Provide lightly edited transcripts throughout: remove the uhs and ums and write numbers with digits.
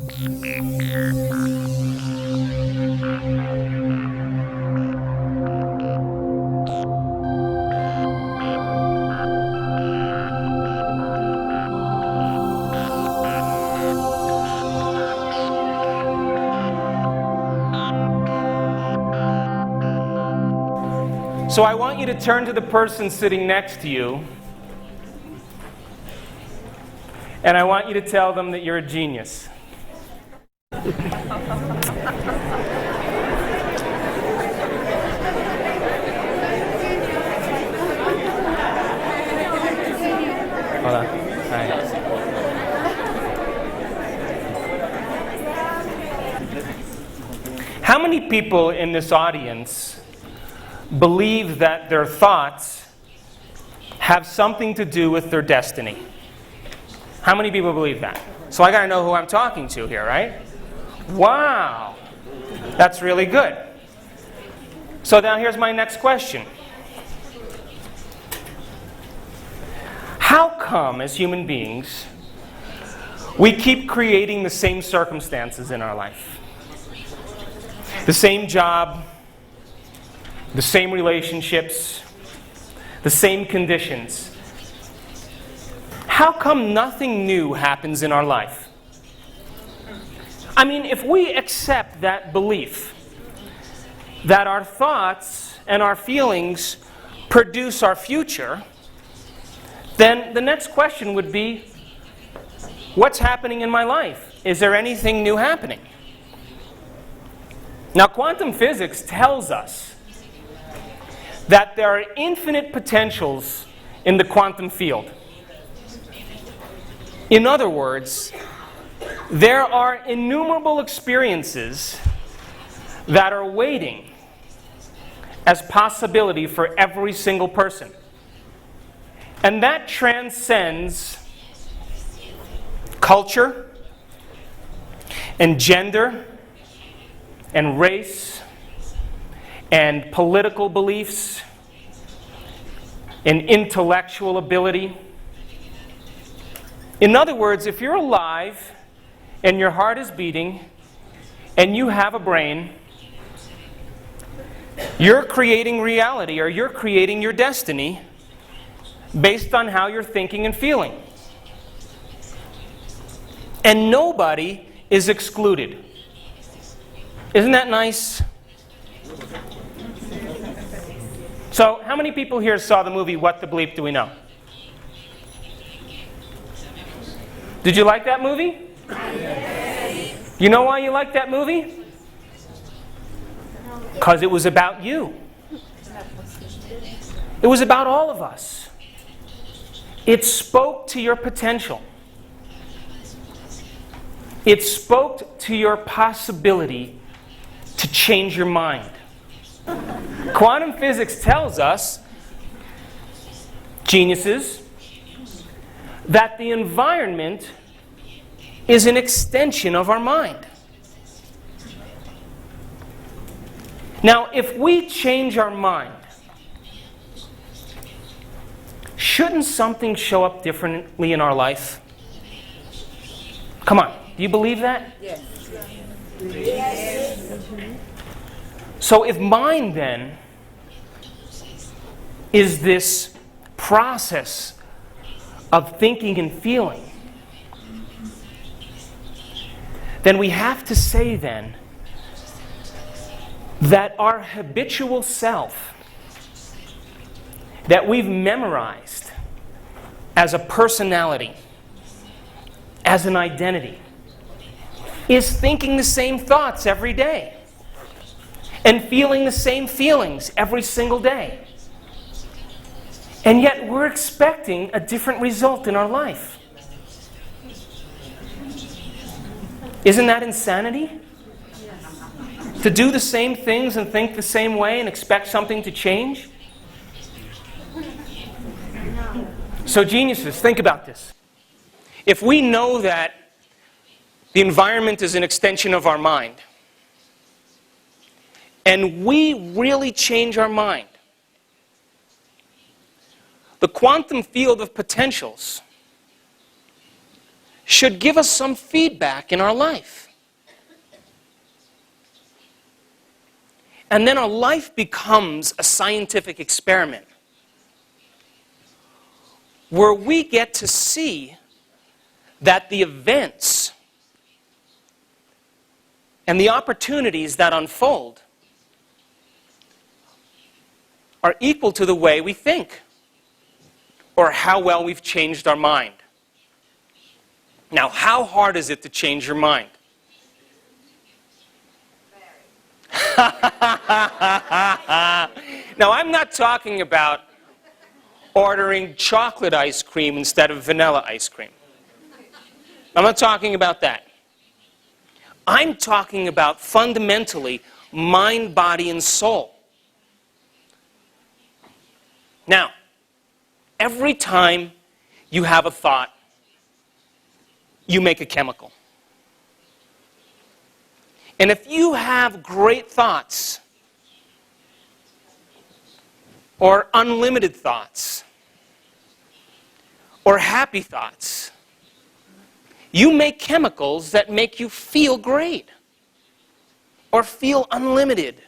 So I want you to turn to the person sitting next to you, and I want you to tell them that you're a genius. Hold on. All right. How many people in this audience believe that their thoughts have something to do with their destiny? How many people believe that? So I got to know who I'm talking to here, right? Wow. That's really good. So now here's my next question. How come, as human beings, we keep creating the same circumstances in our life? The same job, the same relationships, the same conditions. How come nothing new happens in our life? I mean, if we accept that belief that our thoughts and our feelings produce our future, then the next question would be, what's happening in my life? Is there anything new happening? Now, quantum physics tells us that there are infinite potentials in the quantum field. In other words, there are innumerable experiences that are waiting as possibility for every single person. And that transcends culture and gender and race and political beliefs and intellectual ability. In other words, if you're alive and your heart is beating and you have a brain, you're creating reality, or you're creating your destiny based on how you're thinking and feeling. And nobody is excluded. Isn't that nice? So, how many people here saw the movie What the Bleep Do We Know? Did you like that movie? Yes. You know why you liked that movie? Because it was about you. It was about all of us. It spoke to your potential. It spoke to your possibility to change your mind. Quantum physics tells us, geniuses, that the environment is an extension of our mind. Now, if we change our mind, shouldn't something show up differently in our life? Come on, do you believe that? Yes. Yes. So if mind then is this process of thinking and feeling, then we have to say then that our habitual self that we've memorized as a personality, as an identity, is thinking the same thoughts every day and feeling the same feelings every single day. And yet we're expecting a different result in our life. Isn't that insanity? To do the same things and think the same way and expect something to change? So geniuses, think about this. If we know that the environment is an extension of our mind, and we really change our mind, the quantum field of potentials should give us some feedback in our life. And then our life becomes a scientific experiment where we get to see that the events and the opportunities that unfold are equal to the way we think or how well we've changed our mind. Now, how hard is it to change your mind? Now, I'm not talking about ordering chocolate ice cream instead of vanilla ice cream. I'm not talking about that. I'm talking about fundamentally mind, body, and soul. Now, every time you have a thought, you make a chemical. And if you have great thoughts, or unlimited thoughts, or happy thoughts, you make chemicals that make you feel great, or feel unlimited,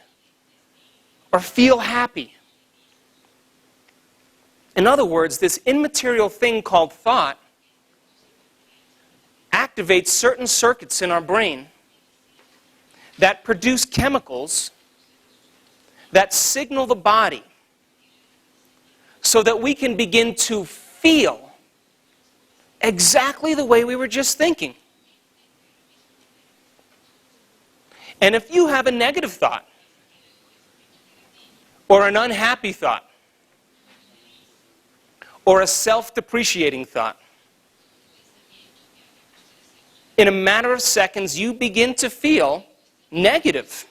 or feel happy. In other words, this immaterial thing called thought activates certain circuits in our brain that produce chemicals that signal the body so that we can begin to feel exactly the way we were just thinking. And if you have a negative thought or an unhappy thought or a self-depreciating thought, in a matter of seconds you begin to feel negative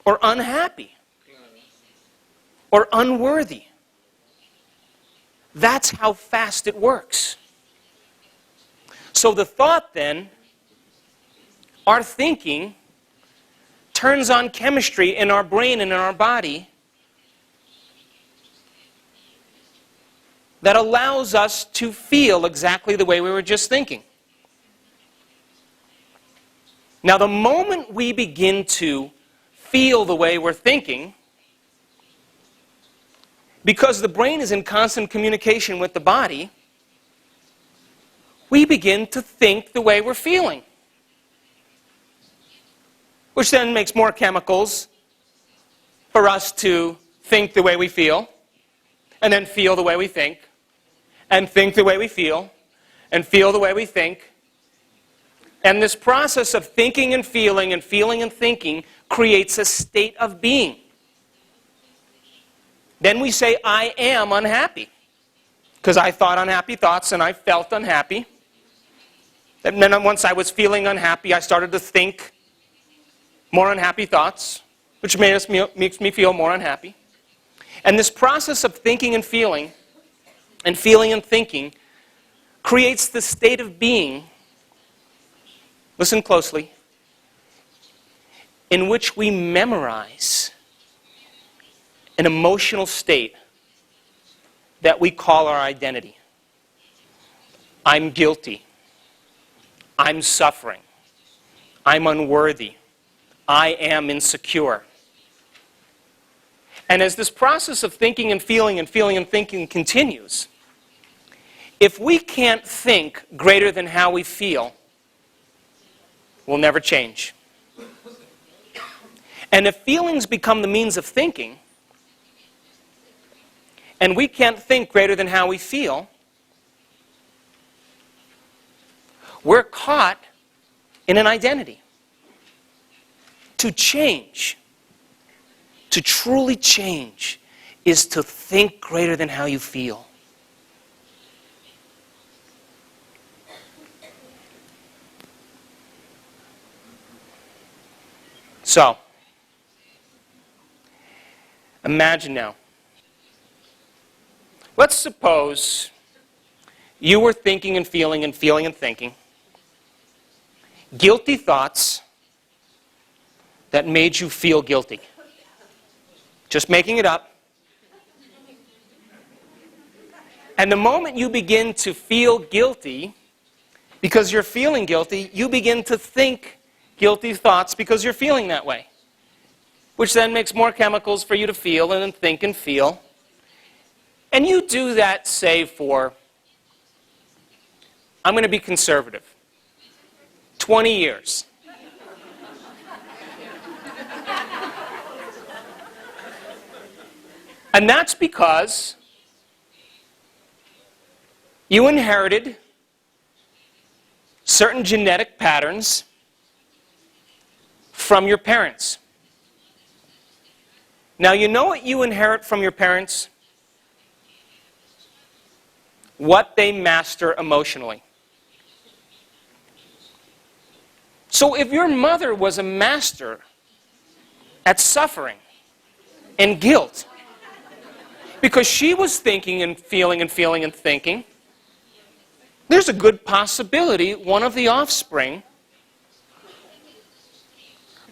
or unhappy or unworthy. That's how fast it works. So the thought then, our thinking, turns on chemistry in our brain and in our body that allows us to feel exactly the way we were just thinking. Now, the moment we begin to feel the way we're thinking, because the brain is in constant communication with the body, we begin to think the way we're feeling. Which then makes more chemicals for us to think the way we feel, and then feel the way we think, and think the way we feel, and feel the way we think. And this process of thinking and feeling and thinking creates a state of being. Then we say, I am unhappy. Because I thought unhappy thoughts and I felt unhappy. And then once I was feeling unhappy, I started to think more unhappy thoughts, which makes me feel more unhappy. And this process of thinking and feeling and thinking creates the state of being, listen closely, in which we memorize an emotional state that we call our identity. I'm guilty. I'm suffering. I'm unworthy. I am insecure. And as this process of thinking and feeling and thinking continues, if we can't think greater than how we feel, we'll never change. And if feelings become the means of thinking, and we can't think greater than how we feel, we're caught in an identity. To change, to truly change, is to think greater than how you feel. So, imagine now. Let's suppose you were thinking and feeling and thinking guilty thoughts that made you feel guilty. Just making it up. And the moment you begin to feel guilty, because you're feeling guilty, you begin to think guilty thoughts because you're feeling that way, which then makes more chemicals for you to feel and then think and feel. And you do that, say, for, I'm going to be conservative, 20 years. And that's because you inherited certain genetic patterns from your parents. Now, you know what you inherit from your parents? What they master emotionally. So if your mother was a master at suffering and guilt, because she was thinking and feeling and feeling and thinking, there's a good possibility one of the offspring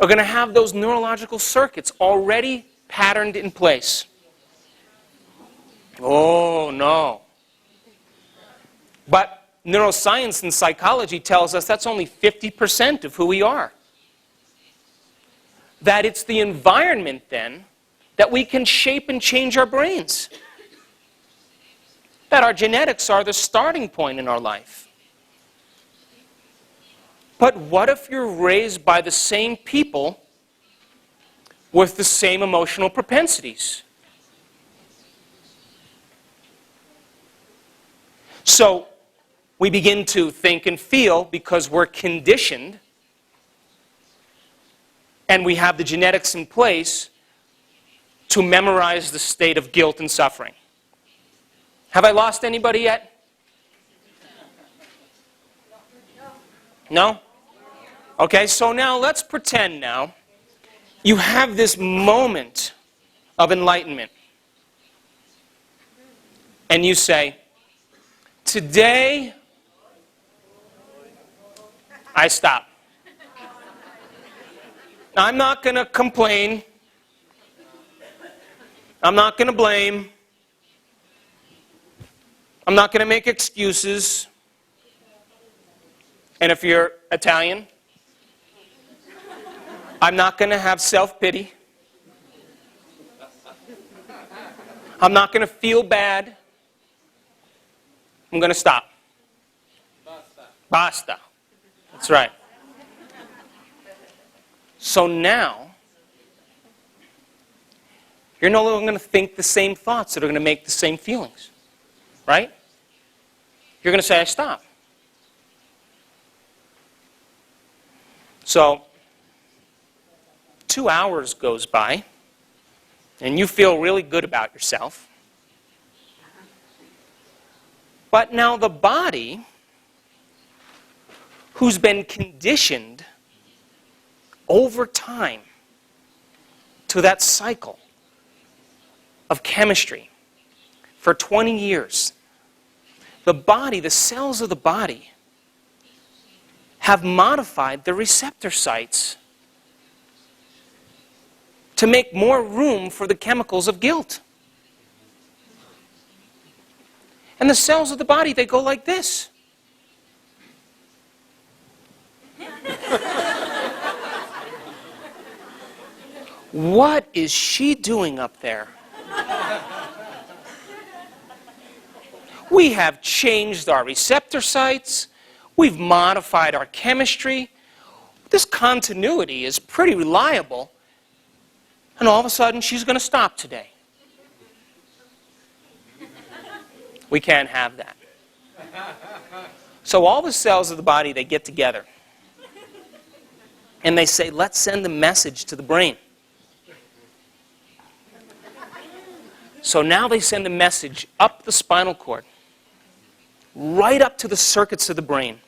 are going to have those neurological circuits already patterned in place. Oh, no. But neuroscience and psychology tells us that's only 50% of who we are. That it's the environment, then, that we can shape and change our brains. That our genetics are the starting point in our life. But what if you're raised by the same people with the same emotional propensities? So we begin to think and feel because we're conditioned and we have the genetics in place to memorize the state of guilt and suffering. Have I lost anybody yet? No? Okay, so now let's pretend now you have this moment of enlightenment. And you say, today I stop. Now, I'm not going to complain. I'm not going to blame. I'm not going to make excuses. And if you're Italian, I'm not going to have self-pity. I'm not going to feel bad. I'm going to stop. Basta. That's right. So now, you're no longer going to think the same thoughts that are going to make the same feelings. Right? You're going to say, I stop. So, 2 hours goes by, and you feel really good about yourself. But now the body, who's been conditioned over time to that cycle of chemistry for 20 years, the body, the cells of the body, have modified the receptor sites to make more room for the chemicals of guilt. And the cells of the body, they go like this. What is she doing up there? We have changed our receptor sites. We've modified our chemistry. This continuity is pretty reliable. And all of a sudden, she's going to stop today. We can't have that. So all the cells of the body, they get together. And they say, let's send a message to the brain. So now they send a message up the spinal cord, right up to the circuits of the brain.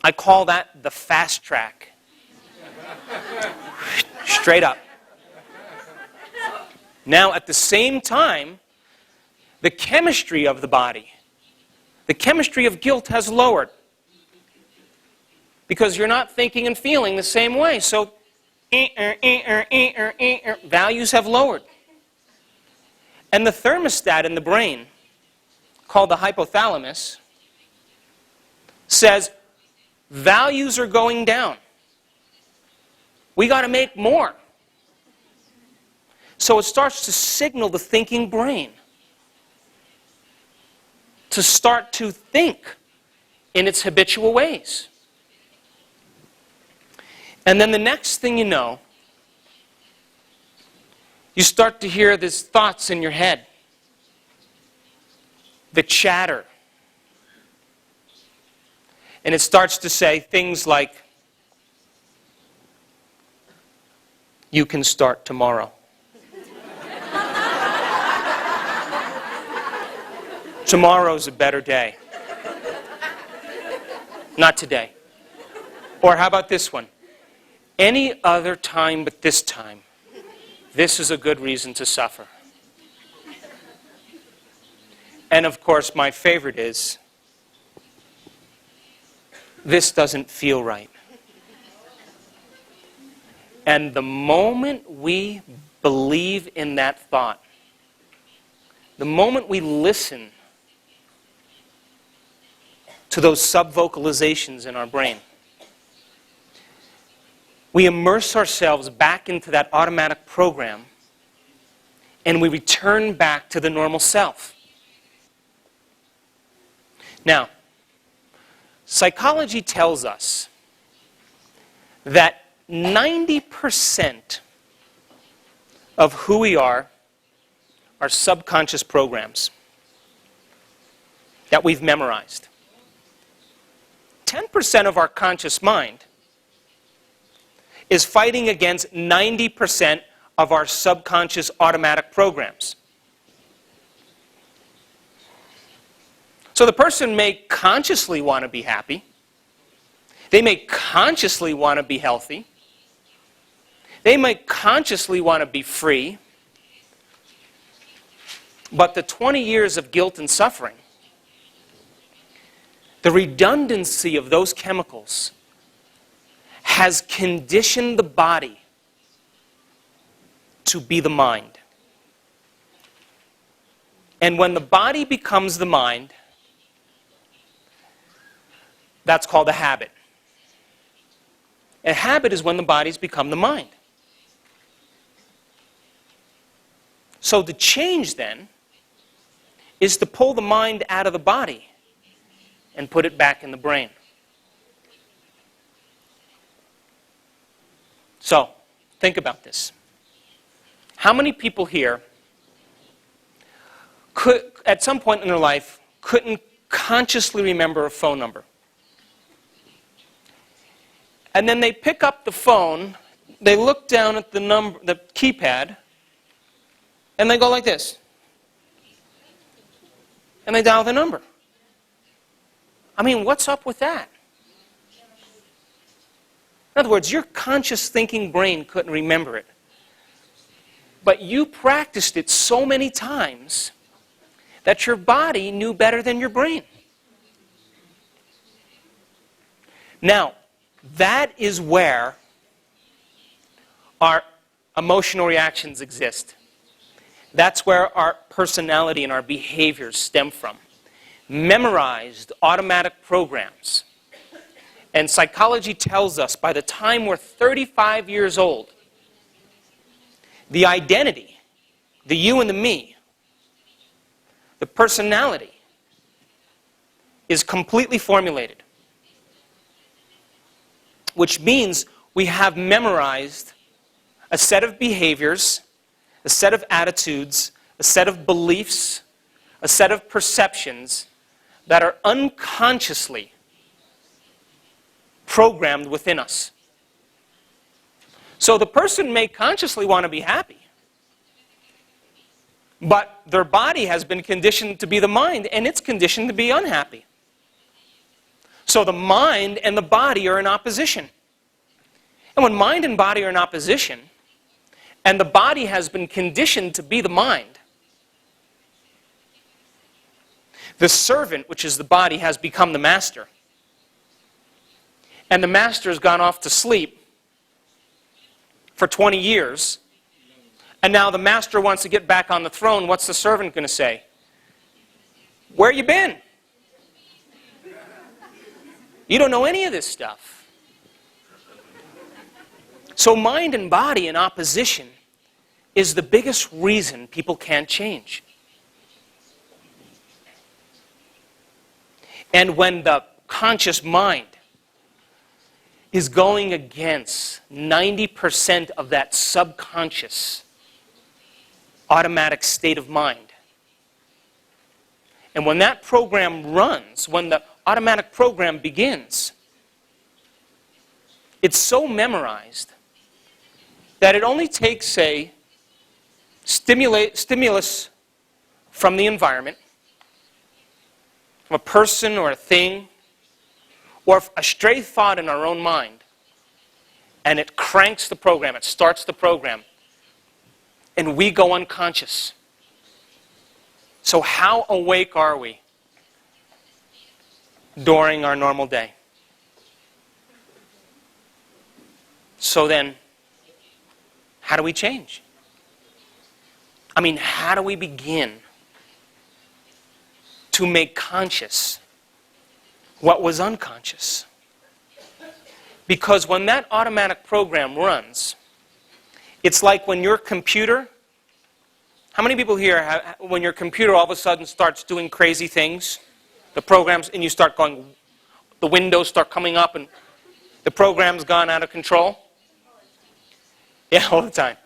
I call that the fast track. Straight up. Now, at the same time, the chemistry of the body, the chemistry of guilt has lowered. Because you're not thinking and feeling the same way. So, values have lowered. And the thermostat in the brain called the hypothalamus, says values are going down. We got to make more. So it starts to signal the thinking brain to start to think in its habitual ways. And then the next thing you know, you start to hear these thoughts in your head, the chatter. And it starts to say things like, you can start tomorrow. Tomorrow's a better day. Not today. Or how about this one? Any other time but this time. This is a good reason to suffer. And of course, my favorite is, this doesn't feel right. And the moment we believe in that thought, the moment we listen to those sub-vocalizations in our brain, we immerse ourselves back into that automatic program and we return back to the normal self. Now, psychology tells us that 90% of who we are subconscious programs that we've memorized. 10% of our conscious mind is fighting against 90% of our subconscious automatic programs. So the person may consciously want to be happy. They may consciously want to be healthy. They may consciously want to be free. But the 20 years of guilt and suffering, the redundancy of those chemicals has conditioned the body to be the mind. And when the body becomes the mind, that's called a habit. A habit is when the body's become the mind. So the change then is to pull the mind out of the body and put it back in the brain. So, think about this. How many people here could, at some point in their life, couldn't consciously remember a phone number? And then they pick up the phone, they look down at the number, the keypad, and they go like this. And they dial the number. I mean, what's up with that? In other words, your conscious thinking brain couldn't remember it. But you practiced it so many times that your body knew better than your brain. Now, that is where our emotional reactions exist. That's where our personality and our behaviors stem from. Memorized automatic programs. And psychology tells us by the time we're 35 years old, the identity, the you and the me, the personality is completely formulated. Which means we have memorized a set of behaviors, a set of attitudes, a set of beliefs, a set of perceptions that are unconsciously programmed within us. So the person may consciously want to be happy, but their body has been conditioned to be the mind, and it's conditioned to be unhappy. So the mind and the body are in opposition. And when mind and body are in opposition, and the body has been conditioned to be the mind, the servant, which is the body, has become the master. And the master has gone off to sleep for 20 years. And now the master wants to get back on the throne. What's the servant going to say? Where you been? You don't know any of this stuff. So mind and body in opposition is the biggest reason people can't change. And when the conscious mind is going against 90% of that subconscious automatic state of mind, and when that program runs, when the automatic program begins, it's so memorized that it only takes a stimulus from the environment, from a person or a thing, or a stray thought in our own mind, and it cranks the program, it starts the program, and we go unconscious. So how awake are we during our normal day? So then, how do we change? I mean, how do we begin to make conscious what was unconscious? Because when that automatic program runs, it's like when your computer, how many people here, when your computer all of a sudden starts doing crazy things, the programs, and you start going, the windows start coming up and the program's gone out of control? Yeah, all the time.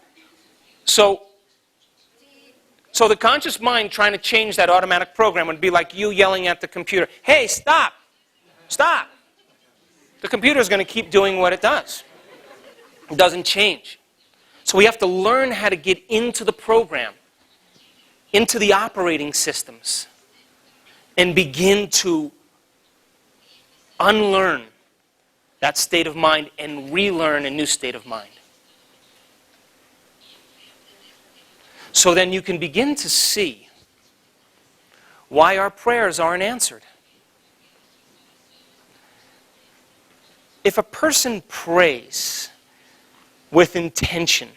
So the conscious mind trying to change that automatic program would be like you yelling at the computer, hey, stop, stop. The computer's going to keep doing what it does. It doesn't change. So we have to learn how to get into the program, into the operating systems, and begin to unlearn that state of mind and relearn a new state of mind. So then you can begin to see why our prayers aren't answered. If a person prays with intention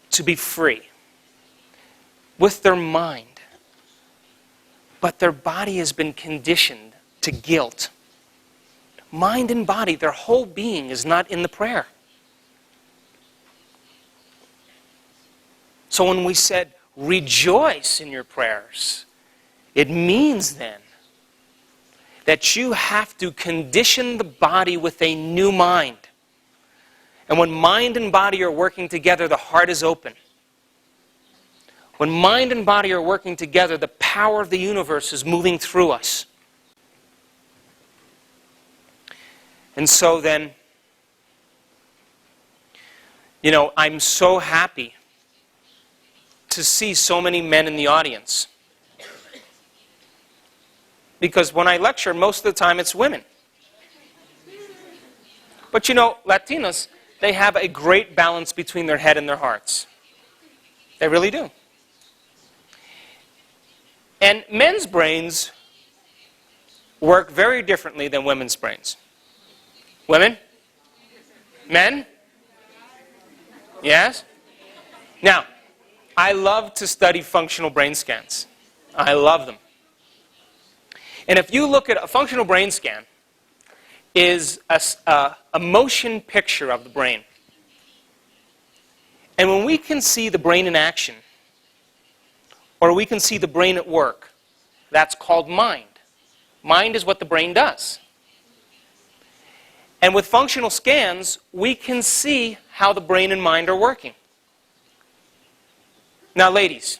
to be free with their mind, but their body has been conditioned to guilt, mind and body, their whole being is not in the prayer. So when we said, rejoice in your prayers, it means then that you have to condition the body with a new mind. And when mind and body are working together, the heart is open. When mind and body are working together, the power of the universe is moving through us. And so then, you know, I'm so happy to see so many men in the audience. Because when I lecture, most of the time it's women. But you know, Latinos, they have a great balance between their head and their hearts. They really do. And men's brains work very differently than women's brains. Women? Men? Yes? Now, I love to study functional brain scans. I love them. And if you look at a functional brain scan, is a motion picture of the brain. And when we can see the brain in action, or we can see the brain at work, that's called mind. Mind is what the brain does. And with functional scans, we can see how the brain and mind are working. Now, ladies,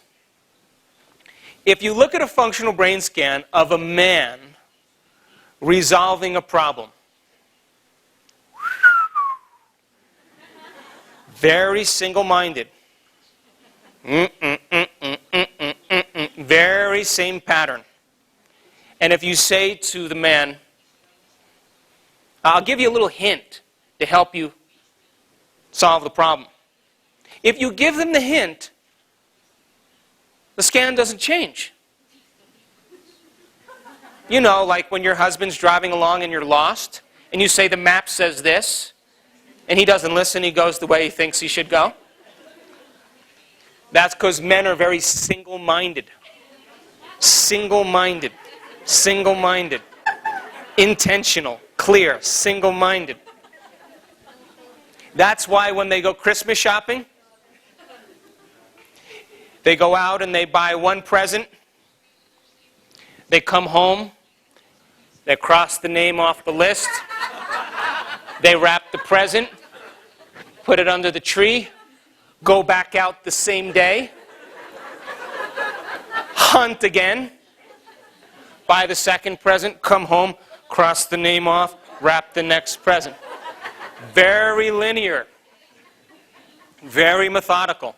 if you look at a functional brain scan of a man resolving a problem, very single-minded, very same pattern. And if you say to the man, I'll give you a little hint to help you solve the problem. If you give them the hint, the scan doesn't change. You know, like when your husband's driving along and you're lost, and you say the map says this, and he doesn't listen, he goes the way he thinks he should go. That's because men are very single-minded. Single-minded. Single-minded. Intentional. Clear. Single-minded. That's why when they go Christmas shopping, they go out and they buy one present. They come home. They cross the name off the list. They wrap the present. Put it under the tree. Go back out the same day. Hunt again. Buy the second present. Come home. Cross the name off. Wrap the next present. Very linear. Very methodical.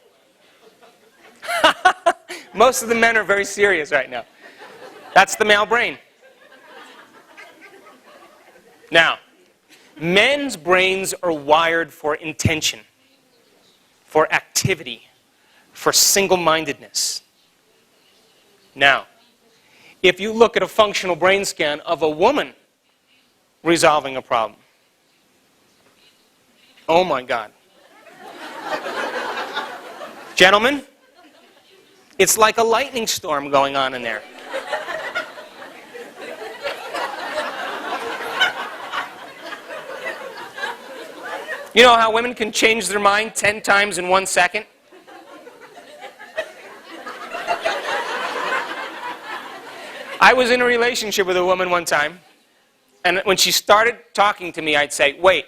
Most of the men are very serious right now. That's the male brain. Now, men's brains are wired for intention, for activity, for single-mindedness. Now, if you look at a functional brain scan of a woman resolving a problem, oh my God. Gentlemen, it's like a lightning storm going on in there. You know how women can change their mind 10 times in 1 second? I was in a relationship with a woman one time, and when she started talking to me, I'd say, wait,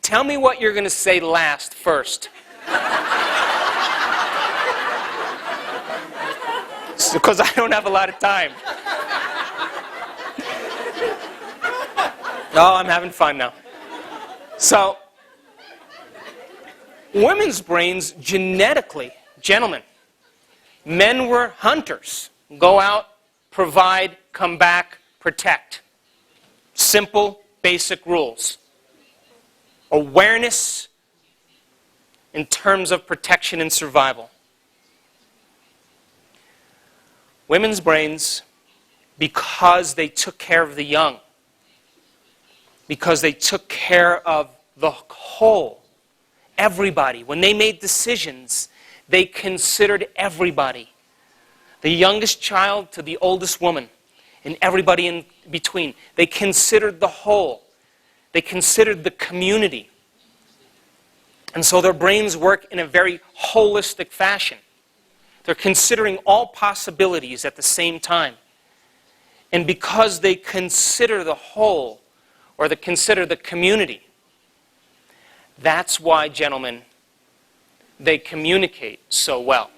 tell me what you're going to say last first. Because I don't have a lot of time. Oh, I'm having fun now. So, women's brains genetically, gentlemen, men were hunters. Go out, provide, come back, protect. Simple, basic rules. Awareness in terms of protection and survival. Women's brains, because they took care of the young, because they took care of the whole, everybody. When they made decisions, they considered everybody. The youngest child to the oldest woman, and everybody in between. They considered the whole. They considered the community. And so their brains work in a very holistic fashion. They're considering all possibilities at the same time. And because they consider the whole, or they consider the community, that's why, gentlemen, they communicate so well.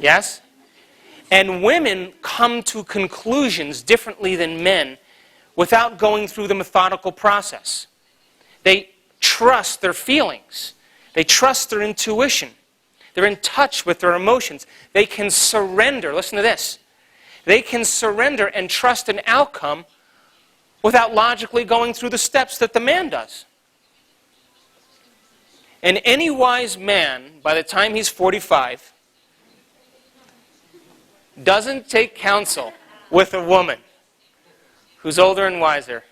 Yes? And women come to conclusions differently than men without going through the methodical process. They trust their feelings. They trust their intuition. They're in touch with their emotions. They can surrender. Listen to this. They can surrender and trust an outcome without logically going through the steps that the man does. And any wise man, by the time he's 45, doesn't take counsel with a woman who's older and wiser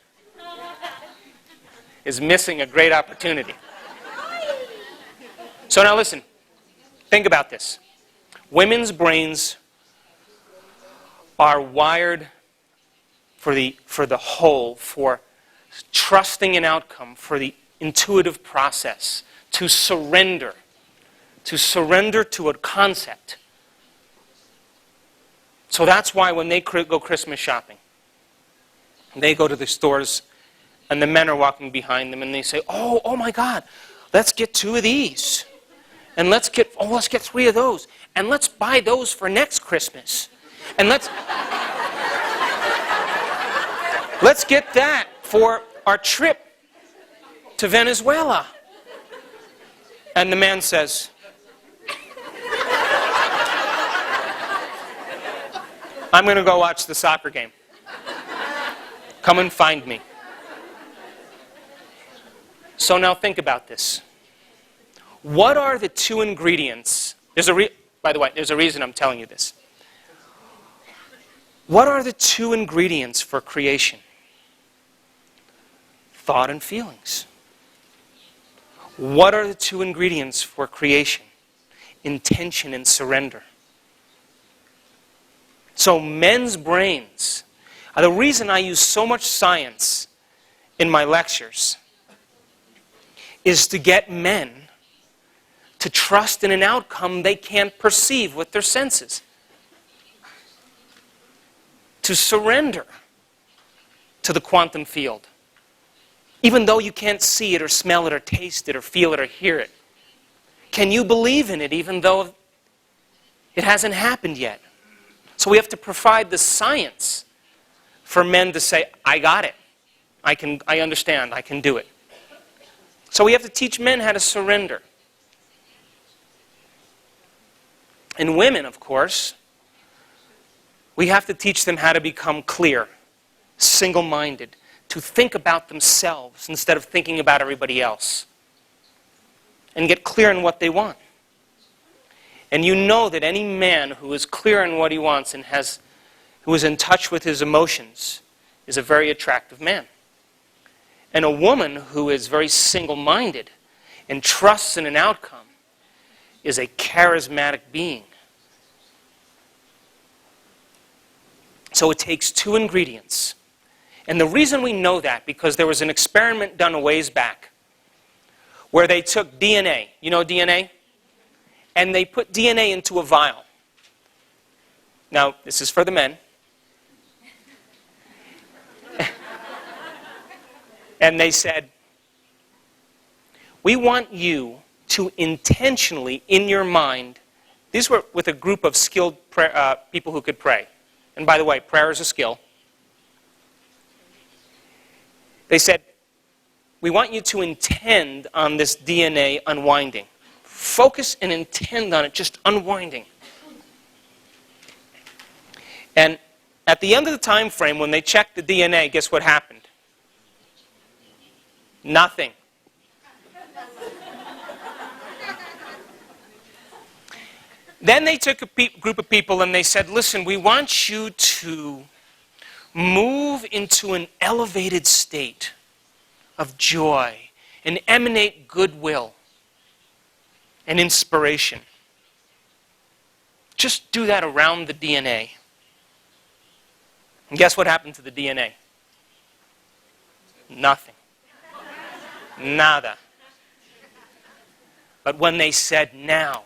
is missing a great opportunity. So now listen. Think about this. Women's brains are wired for the whole, for trusting an outcome, for the intuitive process, to surrender to a concept. So that's why when they go Christmas shopping, they go to the stores and the men are walking behind them and they say, oh my God, let's get 2 of these. And let's get 3 of those. And let's buy those for next Christmas. And let's get that for our trip to Venezuela. And the man says, I'm going to go watch the soccer game. Come and find me. So now think about this. What are the 2 ingredients? By the way, there's a reason I'm telling you this. What are the 2 ingredients for creation? Thought and feelings. What are the 2 ingredients for creation? intention and surrender. So men's brains are the reason I use so much science in my lectures, is to get men to trust in an outcome they can't perceive with their senses. To surrender to the quantum field. Even though you can't see it or smell it or taste it or feel it or hear it. Can you believe in it even though it hasn't happened yet? So we have to provide the science for men to say, I got it. I understand. I can do it. So we have to teach men how to surrender. And women, of course, we have to teach them how to become clear, single-minded, to think about themselves instead of thinking about everybody else, and get clear in what they want. And you know that any man who is clear in what he wants and who is in touch with his emotions is a very attractive man. And a woman who is very single-minded and trusts in an outcome is a charismatic being. So it takes two ingredients. And the reason we know that, because there was an experiment done a ways back where they took DNA, you know DNA? And they put DNA into a vial. Now, this is for the men. And they said, we want you to intentionally, in your mind, these were with a group of skilled people who could pray. And by the way, prayer is a skill. They said, we want you to intend on this DNA unwinding. Focus and intend on it, just unwinding. And at the end of the time frame, when they checked the DNA, guess what happened? Nothing. Then they took a group of people and they said, listen, we want you to move into an elevated state of joy and emanate goodwill and inspiration. Just do that around the DNA. And guess what happened to the DNA? Nothing. Nada. But when they said, now,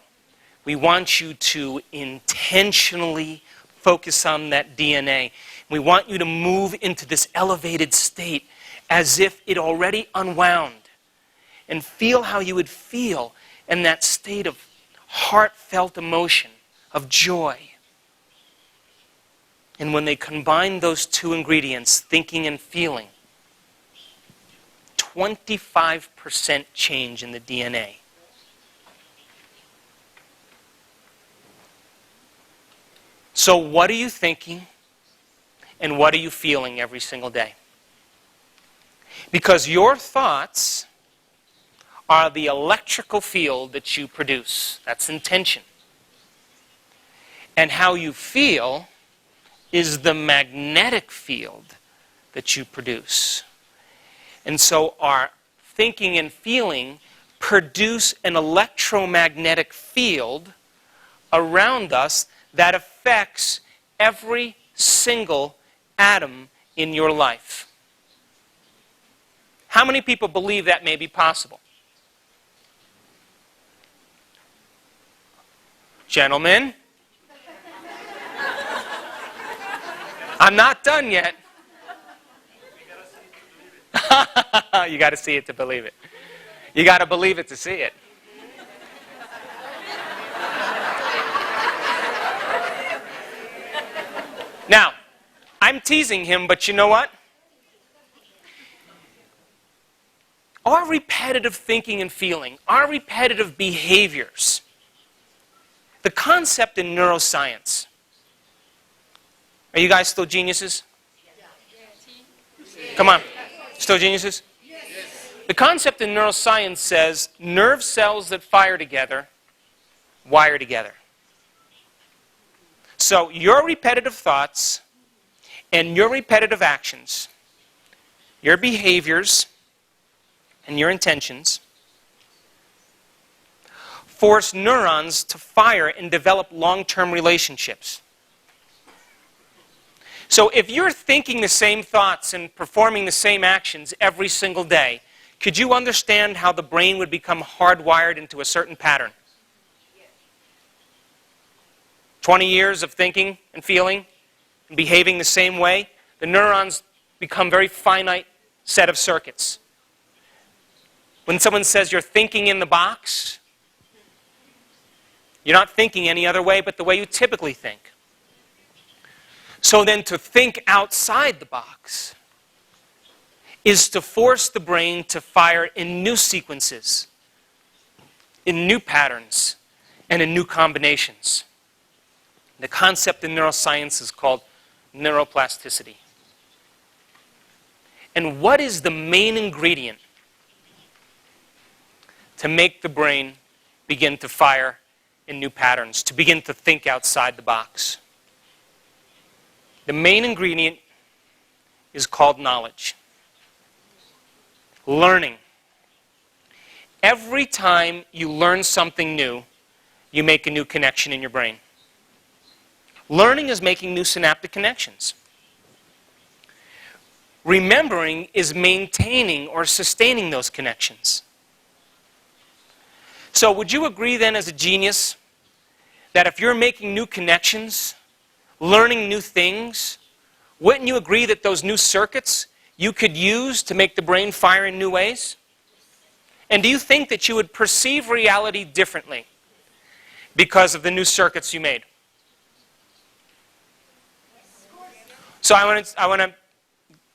we want you to intentionally focus on that DNA. We want you to move into this elevated state as if it already unwound. And feel how you would feel in that state of heartfelt emotion, of joy. And when they combined those two ingredients, thinking and feeling, 25% change in the DNA. So what are you thinking and what are you feeling every single day? Because your thoughts are the electrical field that you produce. That's intention. And how you feel is the magnetic field that you produce. And so our thinking and feeling produce an electromagnetic field around us that affects every single atom in your life. How many people believe that may be possible? Gentlemen? I'm not done yet. You got to see it to believe it. You got to believe it to see it. Now, I'm teasing him, but you know what? Our repetitive thinking and feeling, our repetitive behaviors, the concept in neuroscience. Are you guys still geniuses? Come on. Still geniuses? The concept in neuroscience says nerve cells that fire together wire together. So your repetitive thoughts and your repetitive actions, your behaviors and your intentions force neurons to fire and develop long-term relationships. So if you're thinking the same thoughts and performing the same actions every single day, could you understand how the brain would become hardwired into a certain pattern? 20 years of thinking and feeling and behaving the same way, the neurons become very finite set of circuits. When someone says you're thinking in the box, you're not thinking any other way but the way you typically think. So then to think outside the box is to force the brain to fire in new sequences, in new patterns, and in new combinations. The concept in neuroscience is called neuroplasticity. And what is the main ingredient to make the brain begin to fire in new patterns, to begin to think outside the box? The main ingredient is called knowledge. Learning. Every time you learn something new, you make a new connection in your brain. Learning is making new synaptic connections. Remembering is maintaining or sustaining those connections. So would you agree then as a genius that if you're making new connections, learning new things, wouldn't you agree that those new circuits you could use to make the brain fire in new ways? And do you think that you would perceive reality differently because of the new circuits you made? So I want to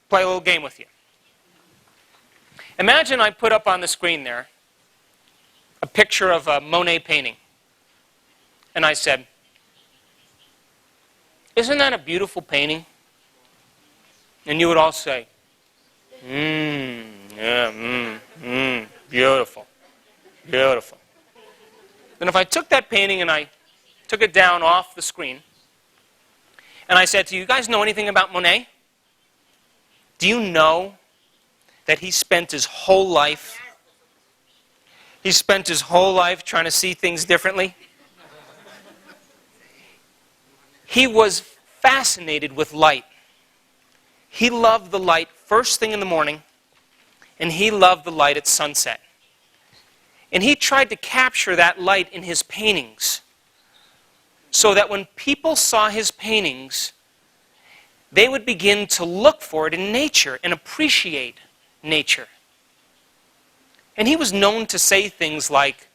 play a little game with you. Imagine I put up on the screen there a picture of a Monet painting. And I said, "Isn't that a beautiful painting?" And you would all say, beautiful, beautiful. Then if I took that painting and I took it down off the screen, and I said to you, guys know anything about Monet? Do you know that he spent his whole life trying to see things differently? He was fascinated with light. He loved the light first thing in the morning, and he loved the light at sunset. And he tried to capture that light in his paintings so that when people saw his paintings, they would begin to look for it in nature and appreciate nature. And he was known to say things like,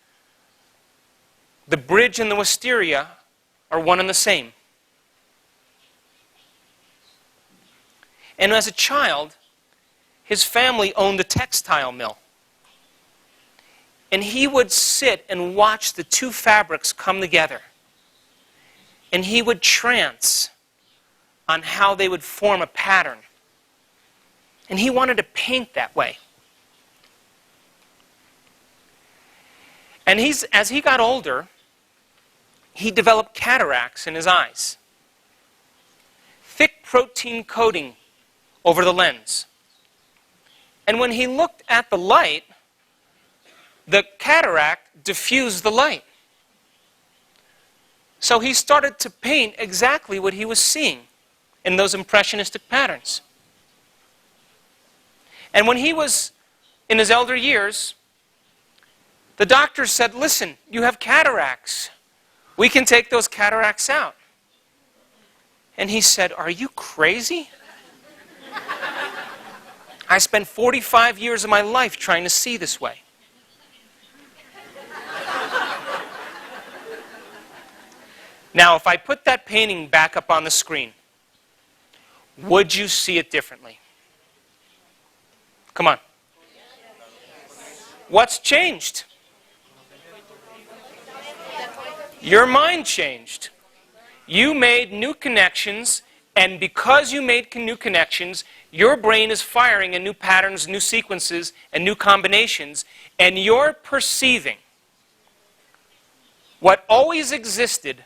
"The bridge and the wisteria are one and the same." And as a child, his family owned a textile mill. And he would sit and watch the two fabrics come together. And he would trance on how they would form a pattern. And he wanted to paint that way. And as he got older, he developed cataracts in his eyes. Thick protein coating over the lens. And when he looked at the light, the cataract diffused the light. So he started to paint exactly what he was seeing in those impressionistic patterns. And when he was in his elder years, the doctor said, "Listen, you have cataracts. We can take those cataracts out." And he said, "Are you crazy? I spent 45 years of my life trying to see this way." Now, if I put that painting back up on the screen, would you see it differently? Come on. What's changed? Your mind changed. You made new connections, and because you made new connections, your brain is firing in new patterns, new sequences, and new combinations, and you're perceiving what always existed,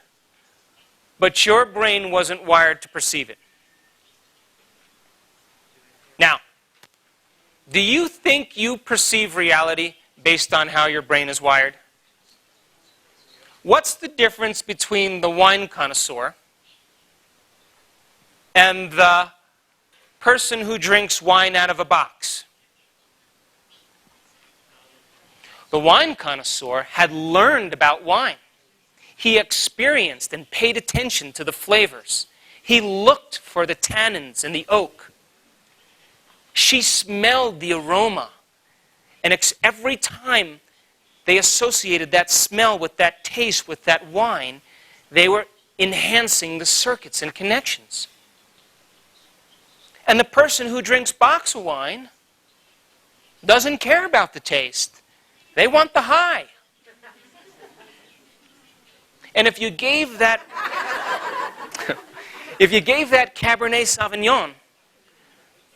but your brain wasn't wired to perceive it. Now, do you think you perceive reality based on how your brain is wired? What's the difference between the wine connoisseur and the person who drinks wine out of a box? The wine connoisseur had learned about wine. He experienced and paid attention to the flavors. He looked for the tannins in the oak. She smelled the aroma. And every time they associated that smell with that taste, with that wine, they were enhancing the circuits and connections. And the person who drinks box of wine doesn't care about the taste. They want the high. And if you gave that Cabernet Sauvignon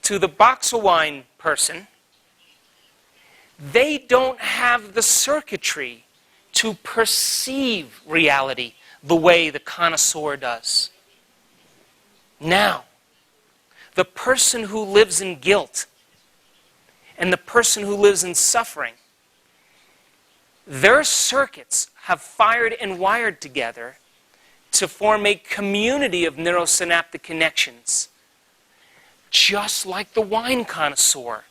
to the box of wine person, they don't have the circuitry to perceive reality the way the connoisseur does. Now, the person who lives in guilt and the person who lives in suffering, their circuits have fired and wired together to form a community of neurosynaptic connections, just like the wine connoisseur,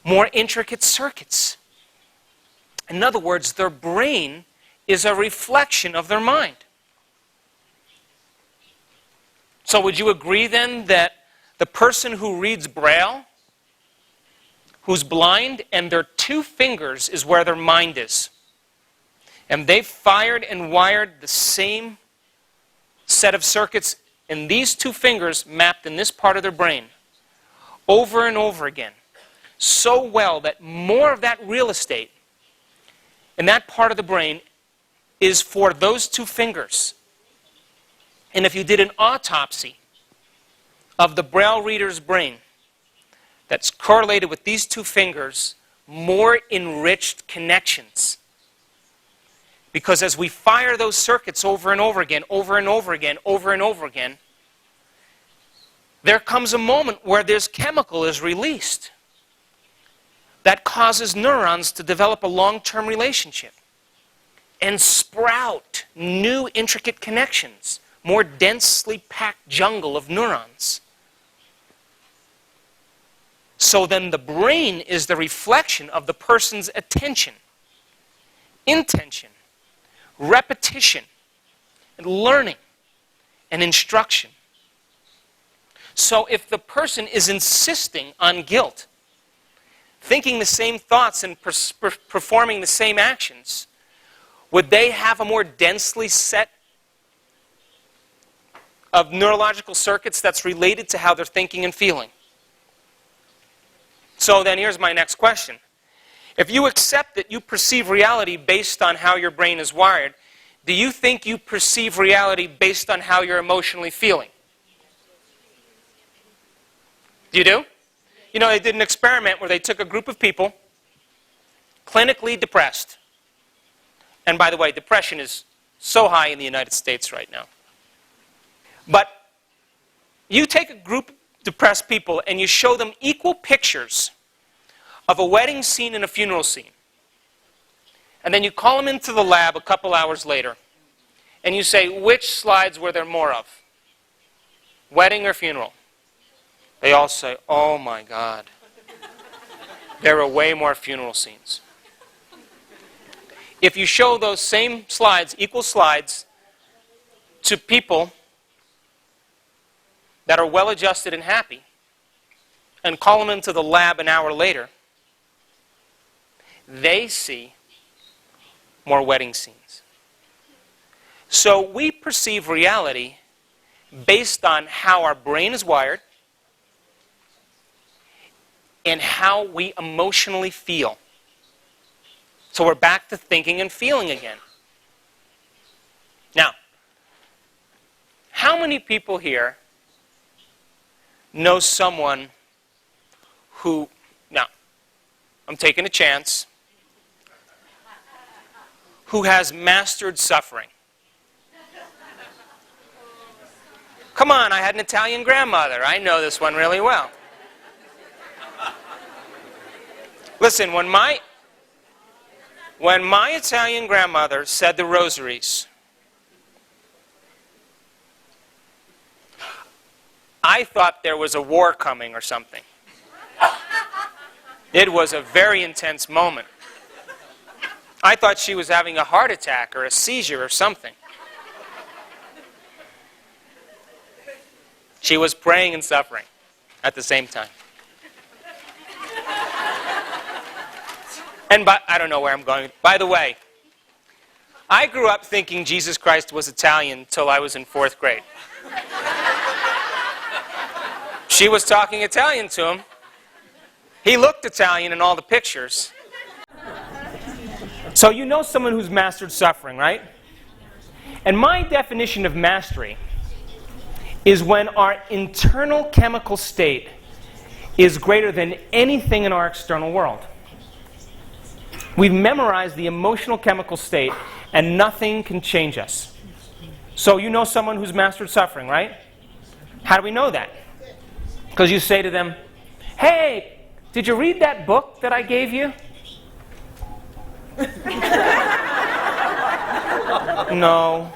more intricate circuits. In other words, their brain is a reflection of their mind. So would you agree then that the person who reads Braille, who's blind, and their two fingers is where their mind is? And they've fired and wired the same set of circuits in these two fingers mapped in this part of their brain over and over again, so well that more of that real estate in that part of the brain is for those two fingers. And if you did an autopsy of the Braille reader's brain that's correlated with these two fingers, more enriched connections. Because as we fire those circuits over and over again, over and over again, over and over again, there comes a moment where this chemical is released that causes neurons to develop a long-term relationship and sprout new intricate connections, more densely packed jungle of neurons. So then the brain is the reflection of the person's attention, intention, repetition, and learning, and instruction. So if the person is insisting on guilt, thinking the same thoughts and performing the same actions, would they have a more densely set of neurological circuits that's related to how they're thinking and feeling? So then here's my next question. If you accept that you perceive reality based on how your brain is wired, do you think you perceive reality based on how you're emotionally feeling? You do? You know, they did an experiment where they took a group of people, clinically depressed. And by the way, depression is so high in the United States right now. But you take a group of depressed people and you show them equal pictures of a wedding scene and a funeral scene. And then you call them into the lab a couple hours later and you say, which slides were there more of? Wedding or funeral? They all say, oh my God. There are way more funeral scenes. If you show those same slides, equal slides, to people that are well-adjusted and happy, and call them into the lab an hour later, they see more wedding scenes. So we perceive reality based on how our brain is wired and how we emotionally feel. So we're back to thinking and feeling again. Now, how many people here know someone who, now, I'm taking a chance, who has mastered suffering? Come on, I had an Italian grandmother. I know this one really well. Listen, when my Italian grandmother said the rosaries, I thought there was a war coming or something. It was a very intense moment. I thought she was having a heart attack or a seizure or something. She was praying and suffering at the same time. And I don't know where I'm going. By the way, I grew up thinking Jesus Christ was Italian until I was in 4th grade. She was talking Italian to him. He looked Italian in all the pictures. So you know someone who's mastered suffering, right? And my definition of mastery is when our internal chemical state is greater than anything in our external world. We've memorized the emotional chemical state, and nothing can change us. So you know someone who's mastered suffering, right? How do we know that? Because you say to them, hey, did you read that book that I gave you? No.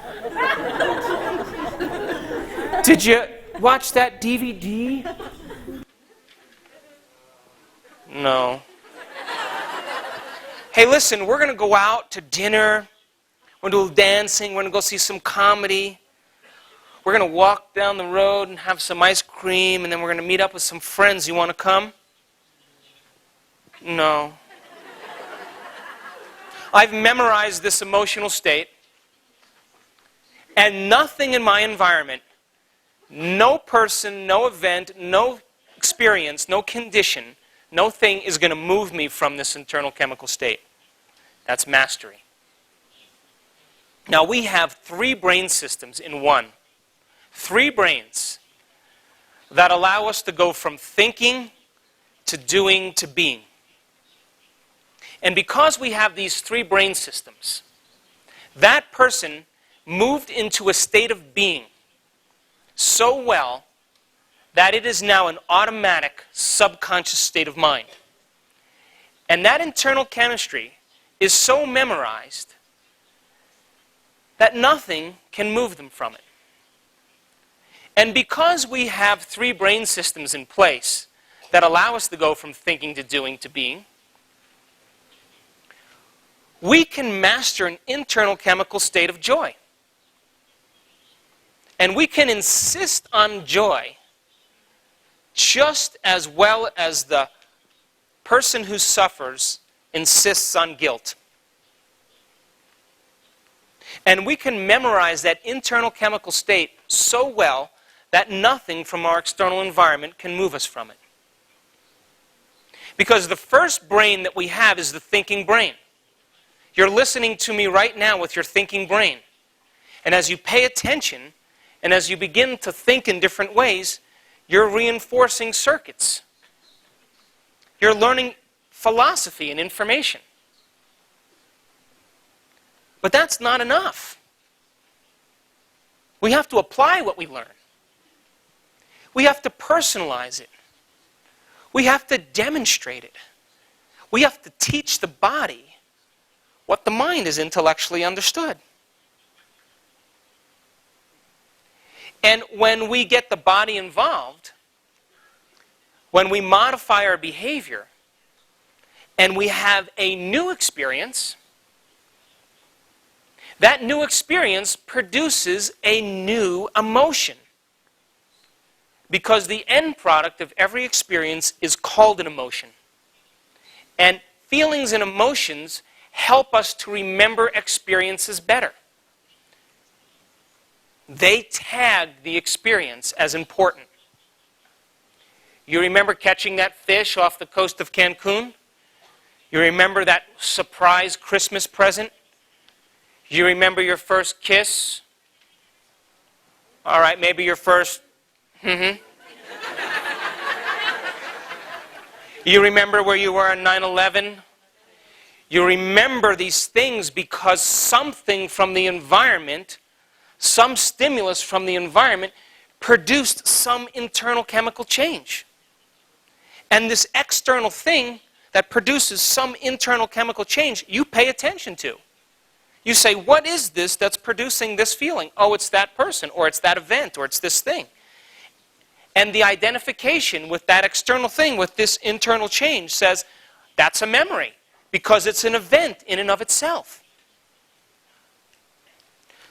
Did you watch that DVD? No. Hey, listen, we're going to go out to dinner. We're going to do dancing. We're going to go see some comedy. We're going to walk down the road and have some ice cream, and then we're going to meet up with some friends. You want to come? No. I've memorized this emotional state, and nothing in my environment, no person, no event, no experience, no condition, no thing is going to move me from this internal chemical state. That's mastery. Now we have 3 brain systems in one. 3 brains that allow us to go from thinking to doing to being. And because we have these 3 brain systems, that person moved into a state of being so well that it is now an automatic subconscious state of mind. And that internal chemistry is so memorized that nothing can move them from it. And because we have 3 brain systems in place that allow us to go from thinking to doing to being, we can master an internal chemical state of joy. And we can insist on joy just as well as the person who suffers insists on guilt. And we can memorize that internal chemical state so well that nothing from our external environment can move us from it. Because the first brain that we have is the thinking brain. You're listening to me right now with your thinking brain. And as you pay attention, and as you begin to think in different ways, you're reinforcing circuits. You're learning philosophy and information. But that's not enough. We have to apply what we learn. We have to personalize it. We have to demonstrate it. We have to teach the body what the mind has intellectually understood. And when we get the body involved, when we modify our behavior, and we have a new experience, that new experience produces a new emotion. Because the end product of every experience is called an emotion. And feelings and emotions help us to remember experiences better. They tag the experience as important. You remember catching that fish off the coast of Cancun? You remember that surprise Christmas present? You remember your first kiss? All right, maybe your first You remember where you were on 9/11? You remember these things because something from the environment, some stimulus from the environment, produced some internal chemical change. And this external thing that produces some internal chemical change, you pay attention to. You say, what is this that's producing this feeling? Oh, it's that person, or it's that event, or it's this thing. And the identification with that external thing, with this internal change, says that's a memory because it's an event in and of itself.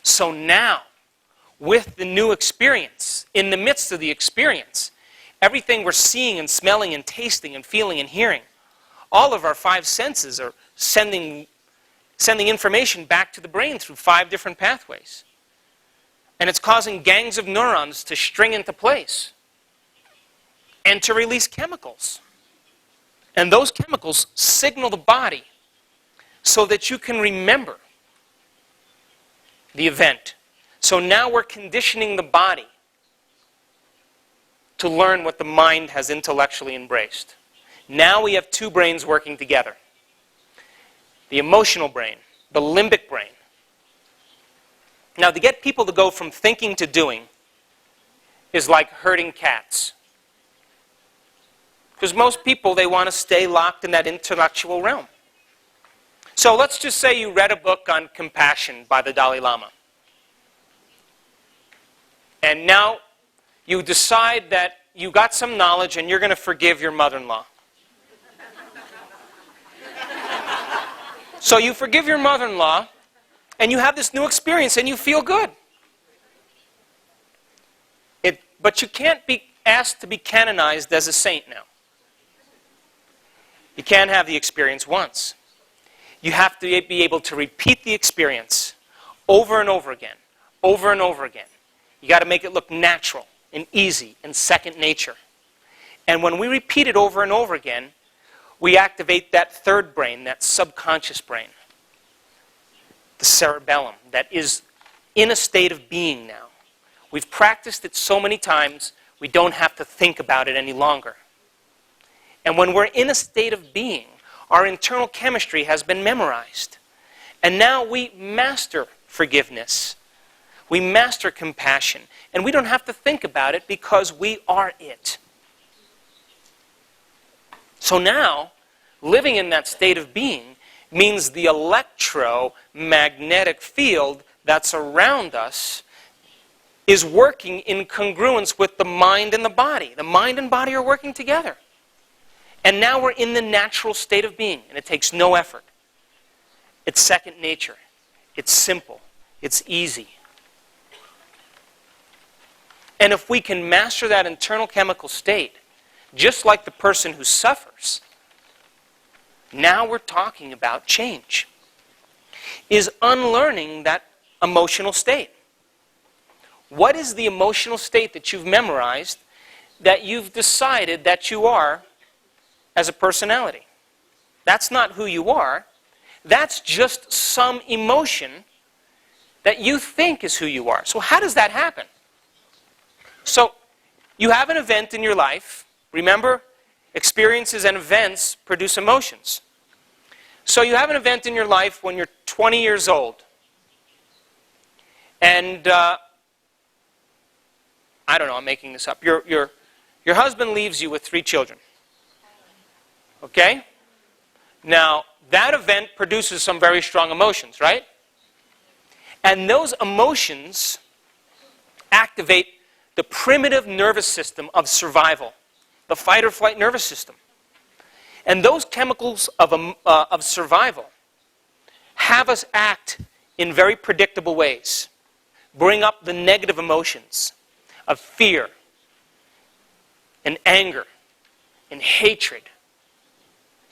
So now, with the new experience, in the midst of the experience, everything we're seeing and smelling and tasting and feeling and hearing, all of our 5 senses are sending information back to the brain through 5 different pathways. And it's causing gangs of neurons to string into place and to release chemicals. And those chemicals signal the body so that you can remember the event. So now we're conditioning the body to learn what the mind has intellectually embraced. Now we have 2 brains working together. The emotional brain, the limbic brain. Now, to get people to go from thinking to doing is like herding cats. Because most people, they want to stay locked in that intellectual realm. So let's just say you read a book on compassion by the Dalai Lama. And now you decide that you got some knowledge and you're going to forgive your mother-in-law. So you forgive your mother-in-law, and you have this new experience, and you feel good. But you can't be asked to be canonized as a saint now. You can't have the experience once. You have to be able to repeat the experience over and over again, over and over again. You got to make it look natural and easy and second nature. And when we repeat it over and over again, we activate that third brain, that subconscious brain, the cerebellum, that is in a state of being now. We've practiced it so many times, we don't have to think about it any longer. And when we're in a state of being, our internal chemistry has been memorized. And now we master forgiveness. We master compassion. And we don't have to think about it because we are it. So now, living in that state of being means the electromagnetic field that's around us is working in congruence with the mind and the body. The mind and body are working together. And now we're in the natural state of being, and it takes no effort. It's second nature. It's simple. It's easy. And if we can master that internal chemical state, just like the person who suffers, now we're talking about change. Is unlearning that emotional state. What is the emotional state that you've memorized, that you've decided that you are as a personality? That's not who you are. That's just some emotion that you think is who you are. So how does that happen? So you have an event in your life. Remember, experiences and events produce emotions. So you have an event in your life when you're 20 years old. And I don't know, I'm making this up. Your husband leaves you with 3 children. Okay? Now, that event produces some very strong emotions, right? And those emotions activate the primitive nervous system of survival, the fight or flight nervous system. And those chemicals of survival have us act in very predictable ways. Bring up the negative emotions of fear and anger and hatred.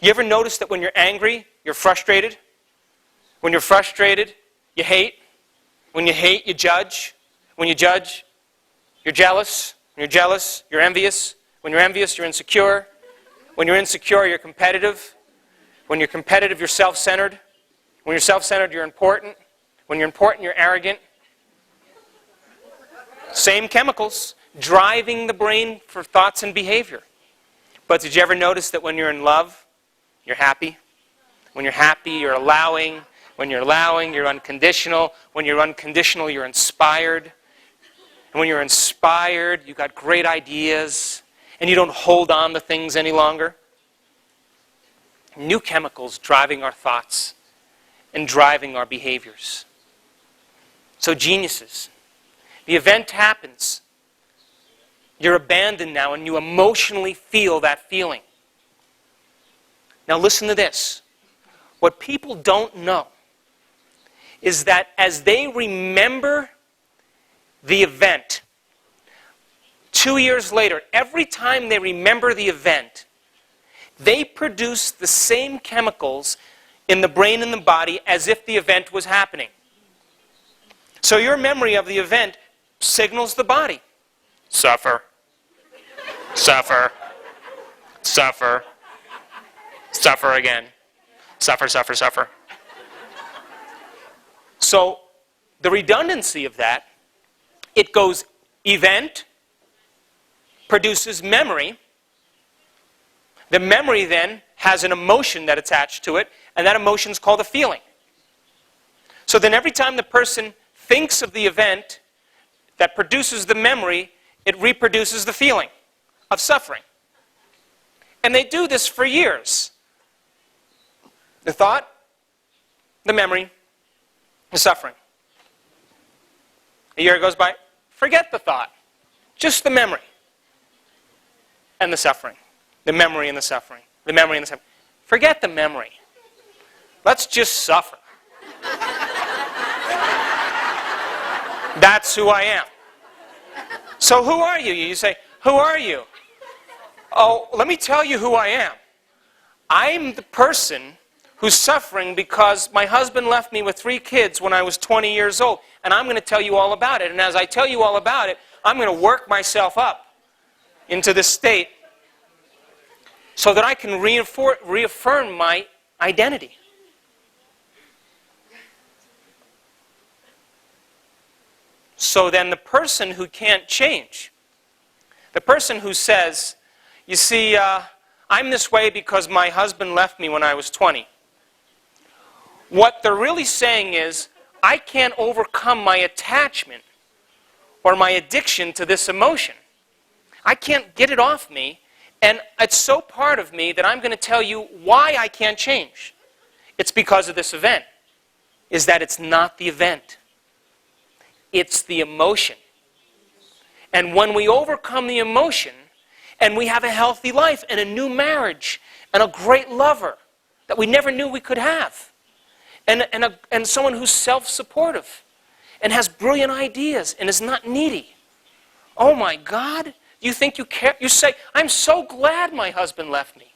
You ever notice that when you're angry, you're frustrated? When you're frustrated, you hate. When you hate, you judge. When you judge, you're jealous. When you're jealous, you're envious. When you're envious, you're insecure. When you're insecure, you're competitive. When you're competitive, you're self-centered. When you're self-centered, you're important. When you're important, you're arrogant. Same chemicals driving the brain for thoughts and behavior. But did you ever notice that when you're in love, you're happy? When you're happy, you're allowing. When you're allowing, you're unconditional. When you're unconditional, you're inspired. And when you're inspired, you've got great ideas. And you don't hold on to things any longer. New chemicals driving our thoughts and driving our behaviors. So geniuses. The event happens. You're abandoned now, and you emotionally feel that feeling. Now listen to this. What people don't know is that as they remember the event, 2 years later, every time they remember the event, they produce the same chemicals in the brain and the body as if the event was happening. So your memory of the event signals the body. Suffer. Suffer. Suffer. Suffer again. Suffer, suffer, suffer. So the redundancy of that, it goes event, produces memory. The memory then has an emotion that attached to it, and that emotion is called a feeling. So then every time the person thinks of the event that produces the memory, it reproduces the feeling of suffering. And they do this for years. The thought, the memory, the suffering. A year goes by, forget the thought, just the memory and the suffering. The memory and the suffering. The memory and the suffering. Forget the memory. Let's just suffer. That's who I am. So who are you? You say, who are you? Oh, let me tell you who I am. I'm the person who's suffering because my husband left me with 3 kids when I was 20 years old. And I'm going to tell you all about it. And as I tell you all about it, I'm going to work myself up into this state so that I can reaffirm my identity. So then the person who can't change, the person who says, you see, I'm this way because my husband left me when I was 20. What they're really saying is, I can't overcome my attachment or my addiction to this emotion. I can't get it off me, and it's so part of me that I'm going to tell you why I can't change. It's because of this event. Is that it's not the event. It's the emotion. And when we overcome the emotion, and we have a healthy life, and a new marriage, and a great lover that we never knew we could have, and someone who's self-supportive, and has brilliant ideas, and is not needy. Oh my God, you think you care? You say, I'm so glad my husband left me.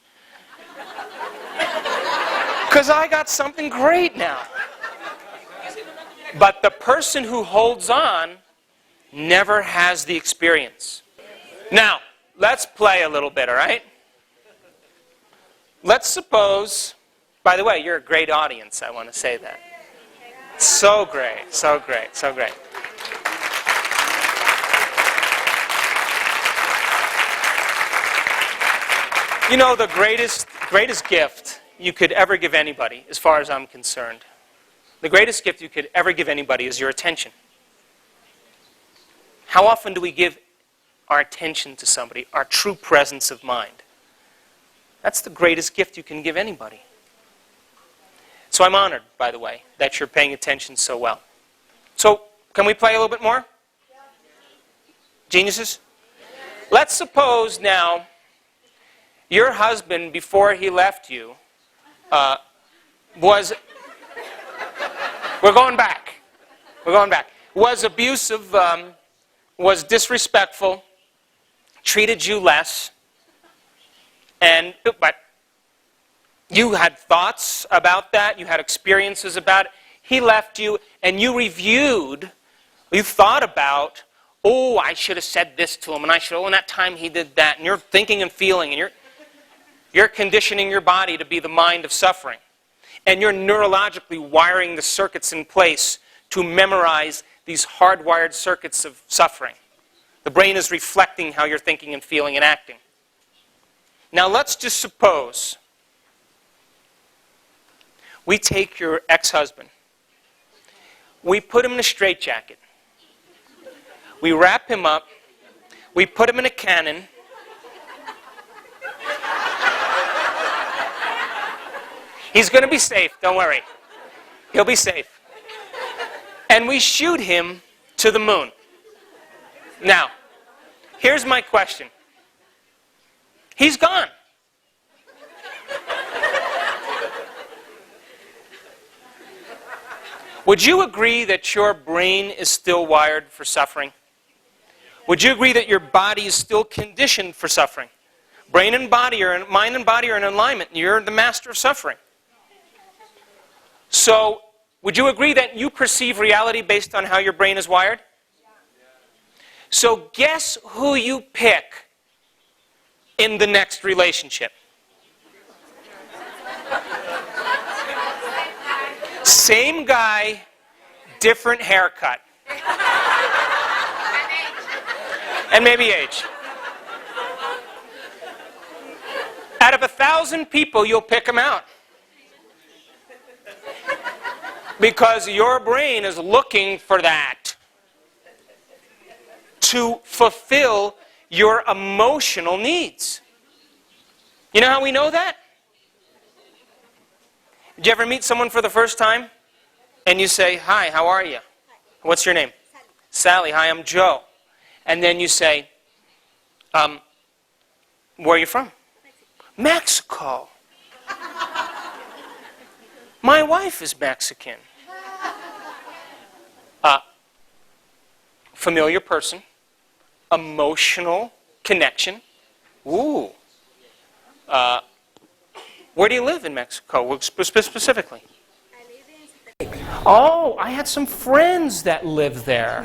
Because I got something great now. But the person who holds on never has the experience. Now, let's play a little bit, all right? Let's suppose, by the way, you're a great audience, I want to say that. So great, so great, so great. You know, the greatest gift you could ever give anybody, as far as I'm concerned, the greatest gift you could ever give anybody is your attention. How often do we give our attention to somebody, our true presence of mind? That's the greatest gift you can give anybody. So I'm honored, by the way, that you're paying attention so well. So, can we play a little bit more? Geniuses? Let's suppose now your husband, before he left you, was abusive, was disrespectful, treated you less, but you had thoughts about that, you had experiences about it. He left you, and you thought about, oh, I should have said this to him, and in that time he did that, and you're thinking and feeling, and you're conditioning your body to be the mind of suffering. And you're neurologically wiring the circuits in place to memorize these hardwired circuits of suffering. The brain is reflecting how you're thinking and feeling and acting. Now let's just suppose we take your ex-husband. We put him in a straitjacket. We wrap him up. We put him in a cannon. He's going to be safe, don't worry. He'll be safe. And we shoot him to the moon. Now, Here's my question. He's gone. Would you agree that your brain is still wired for suffering? Would you agree that your body is still conditioned for suffering? Brain and body, or mind and body are in alignment. You're the master of suffering. So, would you agree that you perceive reality based on how your brain is wired? So, guess who you pick in the next relationship? Same guy, different haircut. And maybe age. Out of 1,000 people, you'll pick them out. Because your brain is looking for that to fulfill your emotional needs. You know how we know that? Did you ever meet someone for the first time? And you say, hi, how are you? What's your name? Sally. Hi, I'm Joe. And then you say, where are you from? Mexico. My wife is Mexican. Familiar person. Emotional connection. Ooh. Where do you live in Mexico, specifically? Oh, I had some friends that lived there.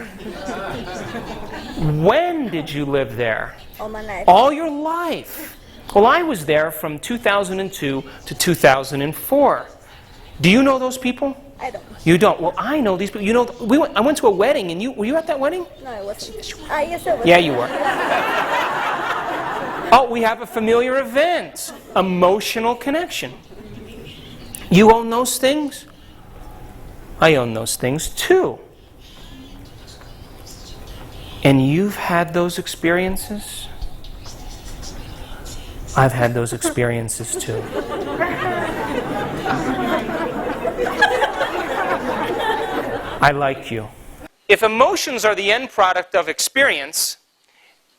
When did you live there? All my life. All your life. Well, I was there from 2002 to 2004. Do you know those people? I don't. You don't? Well, I know these people. You know, I went to a wedding, and were you at that wedding? No, I wasn't. Yes, I was. Yeah, you were. Oh, we have a familiar event. Emotional connection. You own those things? I own those things too. And you've had those experiences? I've had those experiences too. I like you. If emotions are the end product of experience,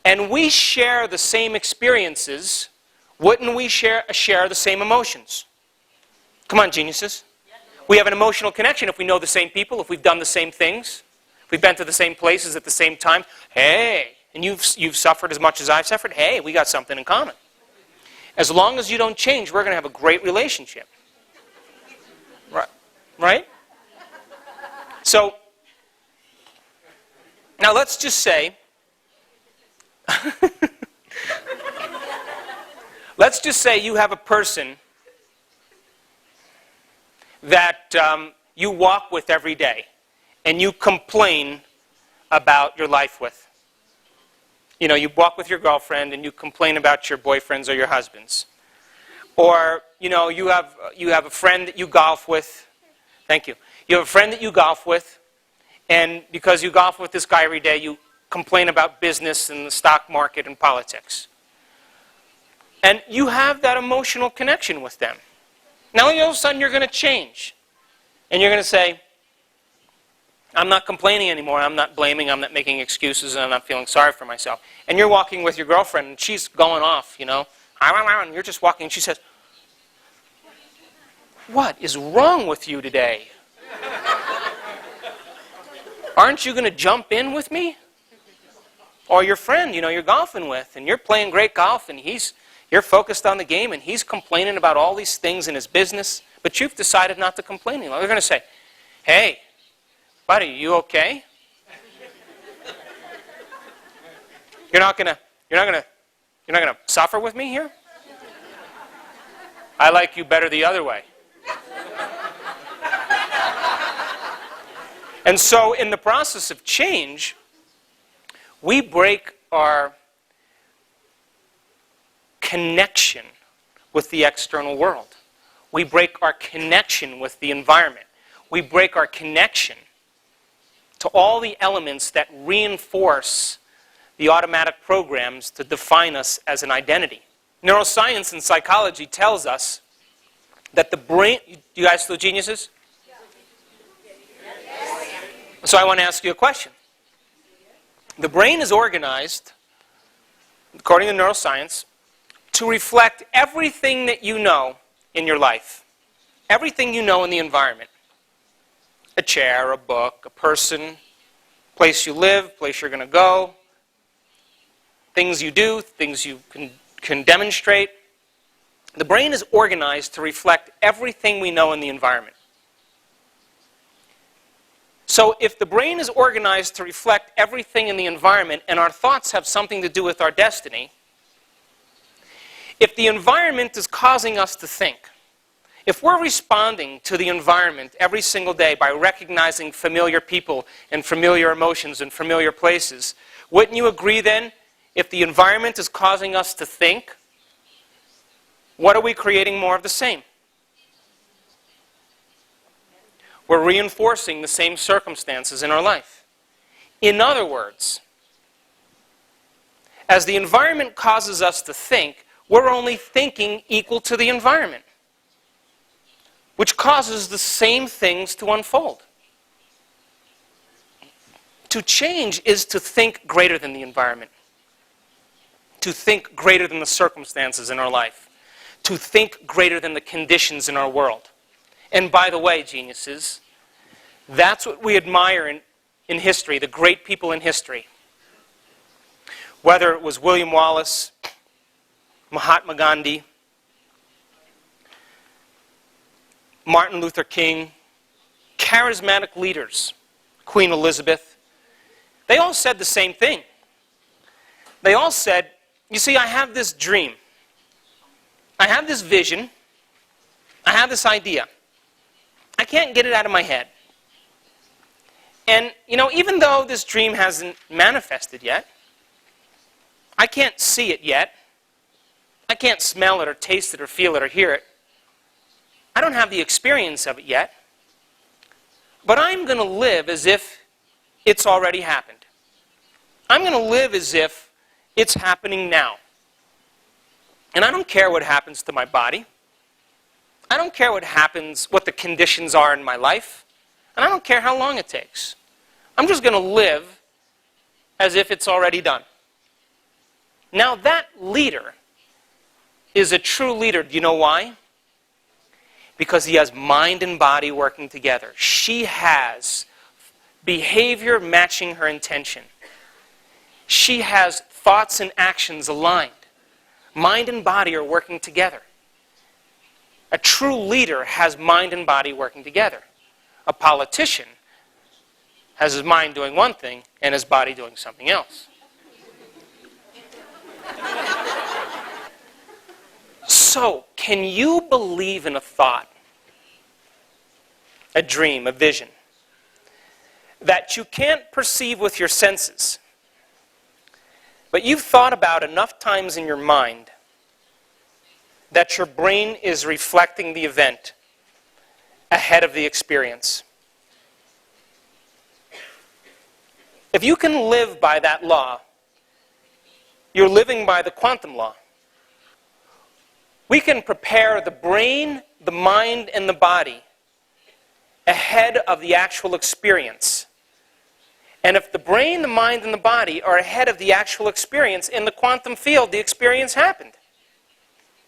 and we share the same experiences, wouldn't we share the same emotions? Come on, geniuses. We have an emotional connection if we know the same people, if we've done the same things, if we've been to the same places at the same time. Hey, and you've suffered as much as I've suffered. Hey, we got something in common. As long as you don't change, we're going to have a great relationship. Right? So, now let's just say, let's just say you have a person that you walk with every day and you complain about your life with. You know, you walk with your girlfriend and you complain about your boyfriends or your husbands. Or, you know, you have a friend that you golf with. Thank you. You have a friend that you golf with, and because you golf with this guy every day, you complain about business and the stock market and politics. And you have that emotional connection with them. Now all of a sudden you're going to change. And you're going to say, I'm not complaining anymore, I'm not blaming, I'm not making excuses, and I'm not feeling sorry for myself. And you're walking with your girlfriend, and she's going off, you know. And you're just walking, and she says, what is wrong with you today? Aren't you going to jump in with me? Or your friend, you know, you're golfing with, and you're playing great golf, and you're focused on the game, and he's complaining about all these things in his business, but you've decided not to complain anymore. You're going to say, hey, buddy, you okay? You're not gonna suffer with me here? I like you better the other way. And so in the process of change, we break our connection with the external world. We break our connection with the environment. We break our connection to all the elements that reinforce the automatic programs to define us as an identity. Neuroscience and psychology tells us that the brain... You guys still geniuses? So I want to ask you a question. The brain is organized according to neuroscience, to reflect everything that you know in your life. Everything you know in the environment. A chair, a book, a person, place you live, place you're going to go, things you do, things you can demonstrate. The brain is organized to reflect everything we know in the environment. So if the brain is organized to reflect everything in the environment and our thoughts have something to do with our destiny, if the environment is causing us to think, if we're responding to the environment every single day by recognizing familiar people and familiar emotions and familiar places, wouldn't you agree then, if the environment is causing us to think, what are we creating more of the same? We're reinforcing the same circumstances in our life. In other words, as the environment causes us to think, we're only thinking equal to the environment, which causes the same things to unfold. To change is to think greater than the environment, to think greater than the circumstances in our life, to think greater than the conditions in our world. And by the way, geniuses, that's what we admire in history, the great people in history. Whether it was William Wallace, Mahatma Gandhi, Martin Luther King, charismatic leaders, Queen Elizabeth, they all said the same thing. They all said, you see, I have this dream. I have this vision. I have this idea. I can't get it out of my head. And, even though this dream hasn't manifested yet, I can't see it yet. I can't smell it or taste it or feel it or hear it. I don't have the experience of it yet. But I'm going to live as if it's already happened. I'm going to live as if it's happening now. And I don't care what happens to my body. I don't care what the conditions are in my life. And I don't care how long it takes. I'm just going to live as if it's already done. Now that leader is a true leader. Do you know why? Because he has mind and body working together. She has behavior matching her intention. She has thoughts and actions aligned. Mind and body are working together. A true leader has mind and body working together. A politician has his mind doing one thing and his body doing something else. So, can you believe in a thought, a dream, a vision, that you can't perceive with your senses, but you've thought about enough times in your mind that your brain is reflecting the event ahead of the experience? If you can live by that law, you're living by the quantum law. We can prepare the brain, the mind, and the body ahead of the actual experience. And if the brain, the mind, and the body are ahead of the actual experience, in the quantum field, the experience happened.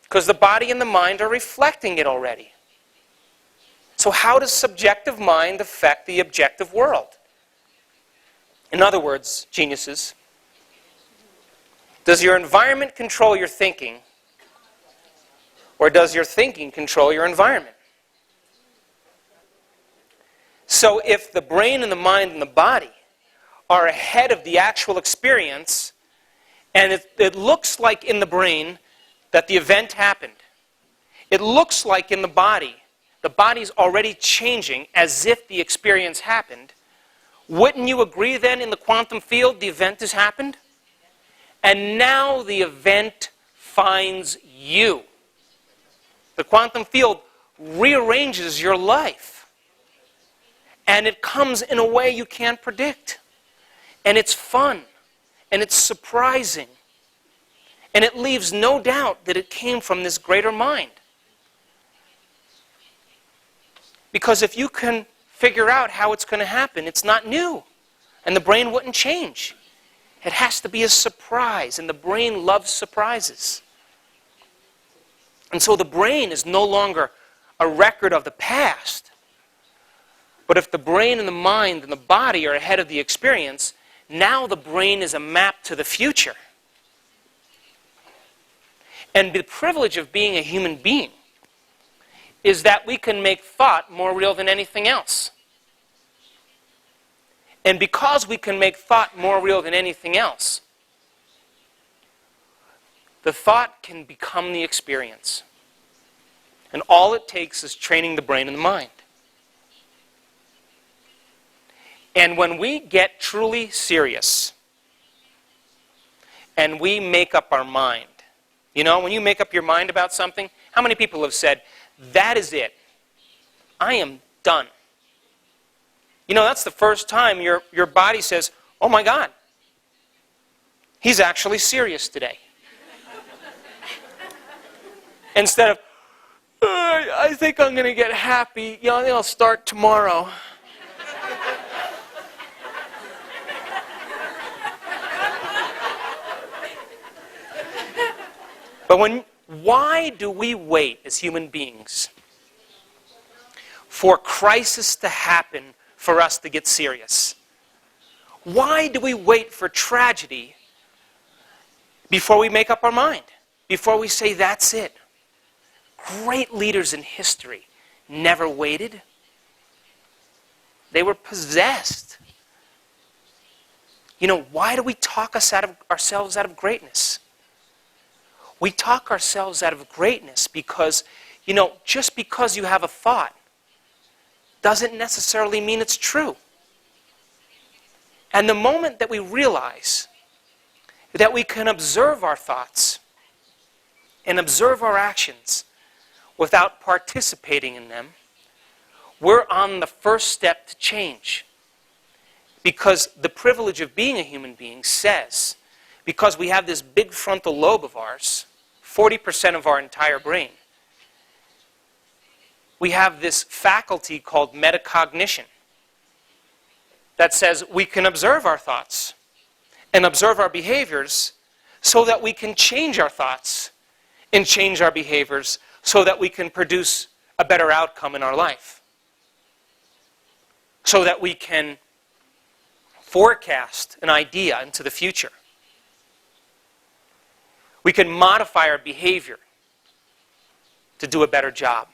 Because the body and the mind are reflecting it already. So how does subjective mind affect the objective world? In other words, geniuses, does your environment control your thinking, or does your thinking control your environment? So if the brain and the mind and the body are ahead of the actual experience, and it looks like in the brain that the event happened, it looks like in the body's already changing as if the experience happened, wouldn't you agree then in the quantum field the event has happened? And now the event finds you. The quantum field rearranges your life. And it comes in a way you can't predict. And it's fun. And it's surprising. And it leaves no doubt that it came from this greater mind. Because if you can figure out how it's going to happen, it's not new. And the brain wouldn't change. It has to be a surprise, and the brain loves surprises. And so the brain is no longer a record of the past. But if the brain and the mind and the body are ahead of the experience, now the brain is a map to the future. And the privilege of being a human being is that we can make thought more real than anything else. And because we can make thought more real than anything else, the thought can become the experience. And all it takes is training the brain and the mind. And when we get truly serious and we make up our mind, you know, when you make up your mind about something, how many people have said, that is it, I am done? You know, that's the first time your body says, oh my God, he's actually serious today. Instead of, I think I'm going to get happy, you know, I think I'll start tomorrow. But why do we wait as human beings for crisis to happen for us to get serious? Why do we wait for tragedy before we make up our mind? Before we say, that's it? Great leaders in history never waited. They were possessed. You know, why do we talk ourselves out of greatness? We talk ourselves out of greatness because, you know, just because you have a thought doesn't necessarily mean it's true. And the moment that we realize that we can observe our thoughts and observe our actions without participating in them, we're on the first step to change. Because the privilege of being a human being says, because we have this big frontal lobe of ours, 40% of our entire brain, we have this faculty called metacognition that says we can observe our thoughts and observe our behaviors so that we can change our thoughts and change our behaviors so that we can produce a better outcome in our life. So that we can forecast an idea into the future. We can modify our behavior to do a better job.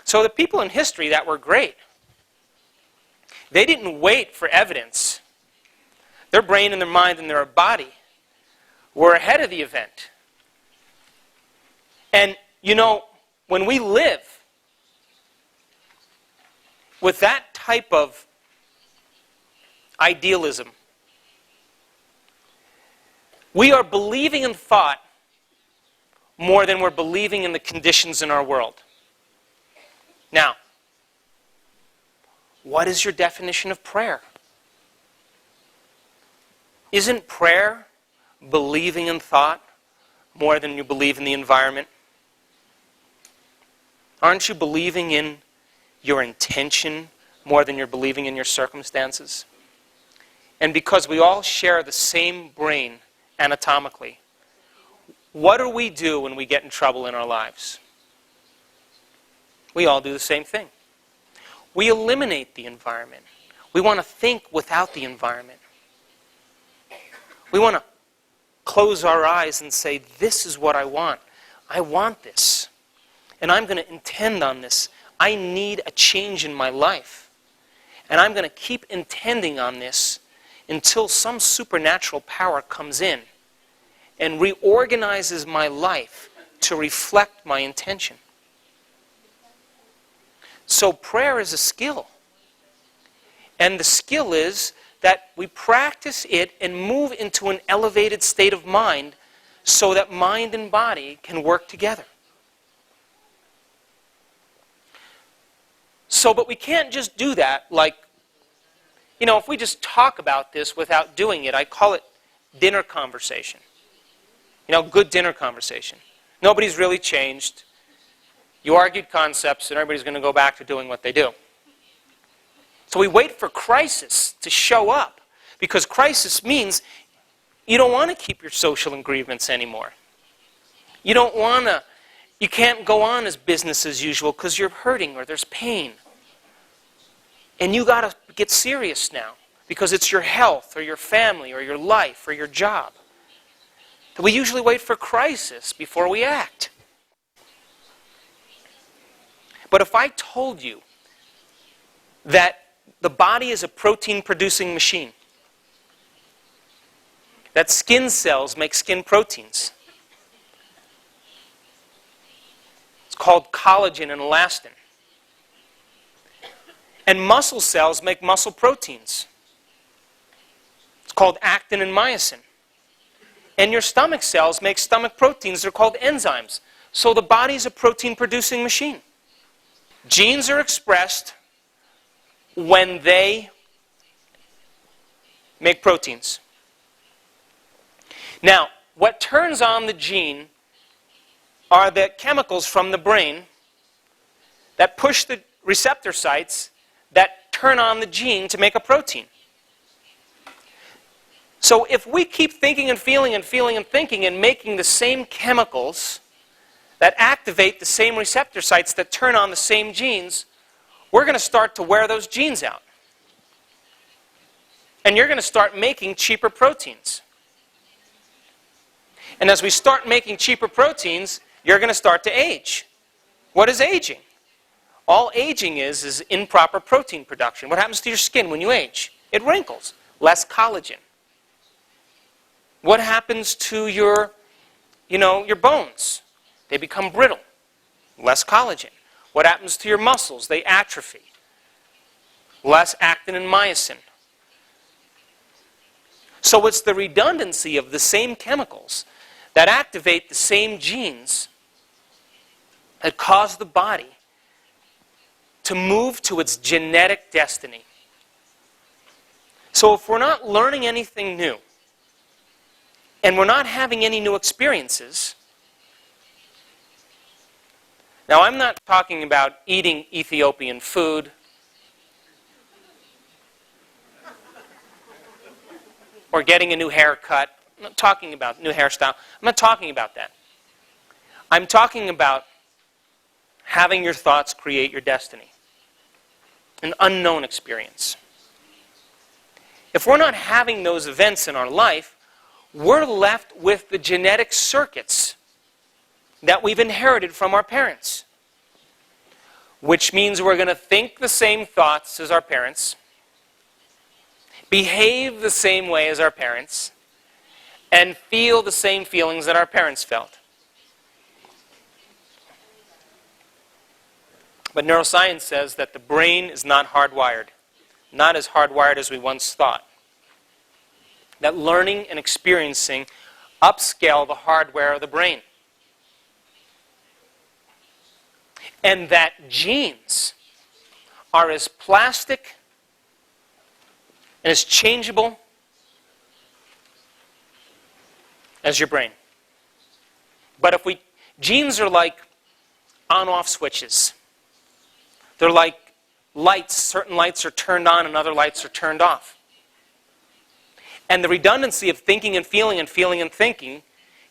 So the people in history that were great, they didn't wait for evidence. Their brain and their mind and their body were ahead of the event. And, you know, when we live with that type of idealism, we are believing in thought more than we're believing in the conditions in our world. Now, what is your definition of prayer? Isn't prayer believing in thought more than you believe in the environment? Aren't you believing in your intention more than you're believing in your circumstances? And because we all share the same brain anatomically, what do we do when we get in trouble in our lives? We all do the same thing. We eliminate the environment. We want to think without the environment. We want to close our eyes and say, this is what I want. I want this. And I'm going to intend on this. I need a change in my life. And I'm going to keep intending on this until some supernatural power comes in and reorganizes my life to reflect my intention. So prayer is a skill. And the skill is that we practice it and move into an elevated state of mind so that mind and body can work together. So, but we can't just do that like, you know, if we just talk about this without doing it, I call it dinner conversation. You know, good dinner conversation. Nobody's really changed. You argued concepts and everybody's going to go back to doing what they do. So we wait for crisis to show up Because crisis means you don't want to keep your social agreements anymore. You can't go on as business as usual because you're hurting or there's pain. And you got to get serious now because it's your health or your family or your life or your job. But we usually wait for crisis before we act. But if I told you that the body is a protein-producing machine, that skin cells make skin proteins, it's called collagen and elastin, and muscle cells make muscle proteins, it's called actin and myosin, and your stomach cells make stomach proteins, they're called enzymes. So the body's a protein-producing machine. Genes are expressed when they make proteins. Now, what turns on the gene are the chemicals from the brain that push the receptor sites that turn on the gene to make a protein. So if we keep thinking and feeling and feeling and thinking and making the same chemicals that activate the same receptor sites that turn on the same genes, we're going to start to wear those genes out. And you're going to start making cheaper proteins. And as we start making cheaper proteins, you're going to start to age. What is aging? All aging is improper protein production. What happens to your skin when you age? It wrinkles. Less collagen. What happens to your bones? They become brittle. Less collagen. What happens to your muscles? They atrophy. Less actin and myosin. So it's the redundancy of the same chemicals that activate the same genes that cause the body to move to its genetic destiny. So if we're not learning anything new, and we're not having any new experiences, now I'm not talking about eating Ethiopian food, or getting a new haircut. I'm not talking about new hairstyle. I'm not talking about that. I'm talking about having your thoughts create your destiny. An unknown experience. If we're not having those events in our life, we're left with the genetic circuits that we've inherited from our parents. Which means we're going to think the same thoughts as our parents, behave the same way as our parents, and feel the same feelings that our parents felt. But neuroscience says that the brain is not hardwired. Not as hardwired as we once thought. That learning and experiencing upscale the hardware of the brain. And that genes are as plastic and as changeable as your brain. But genes are like on-off switches. They're like lights. Certain lights are turned on and other lights are turned off. And the redundancy of thinking and feeling and feeling and thinking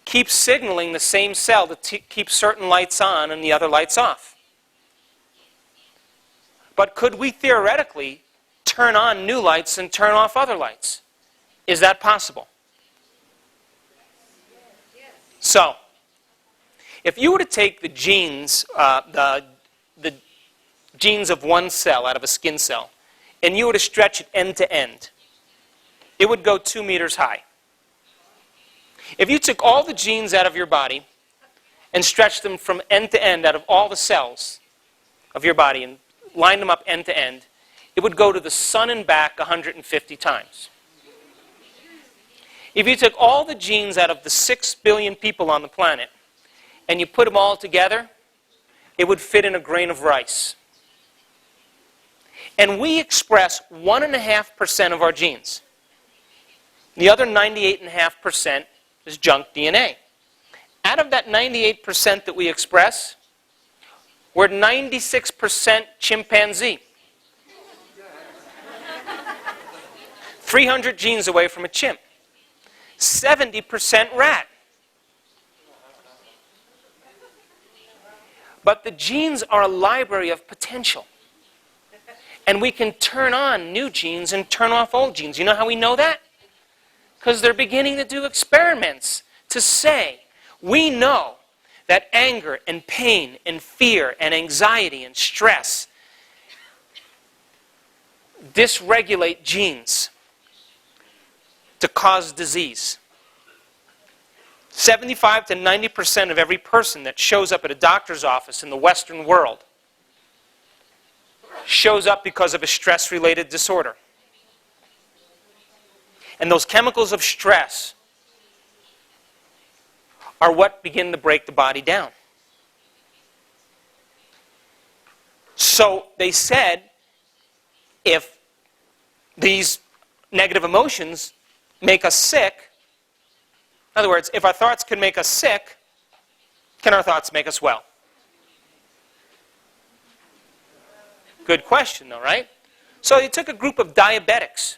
keeps signaling the same cell to keep certain lights on and the other lights off. But could we theoretically turn on new lights and turn off other lights? Is that possible? So, if you were to take the genes, the genes of one cell out of a skin cell, and you were to stretch it end to end, it would go 2 meters high. If you took all the genes out of your body and stretched them from end to end out of all the cells of your body and lined them up end to end, it would go to the sun and back 150 times. If you took all the genes out of the 6 billion people on the planet and you put them all together, it would fit in a grain of rice. And we express 1.5% of our genes. The other 98.5% is junk DNA. Out of that 98% that we express, we're 96% chimpanzee. 300 genes away from a chimp. 70% rat. But the genes are a library of potential. And we can turn on new genes and turn off old genes. You know how we know that? Because they're beginning to do experiments to say, we know that anger and pain and fear and anxiety and stress dysregulate genes to cause disease. 75 to 90% of every person that shows up at a doctor's office in the Western world shows up because of a stress-related disorder. And those chemicals of stress are what begin to break the body down. So they said, if these negative emotions make us sick, in other words, if our thoughts can make us sick, can our thoughts make us well? Good question, though, right? So they took a group of diabetics,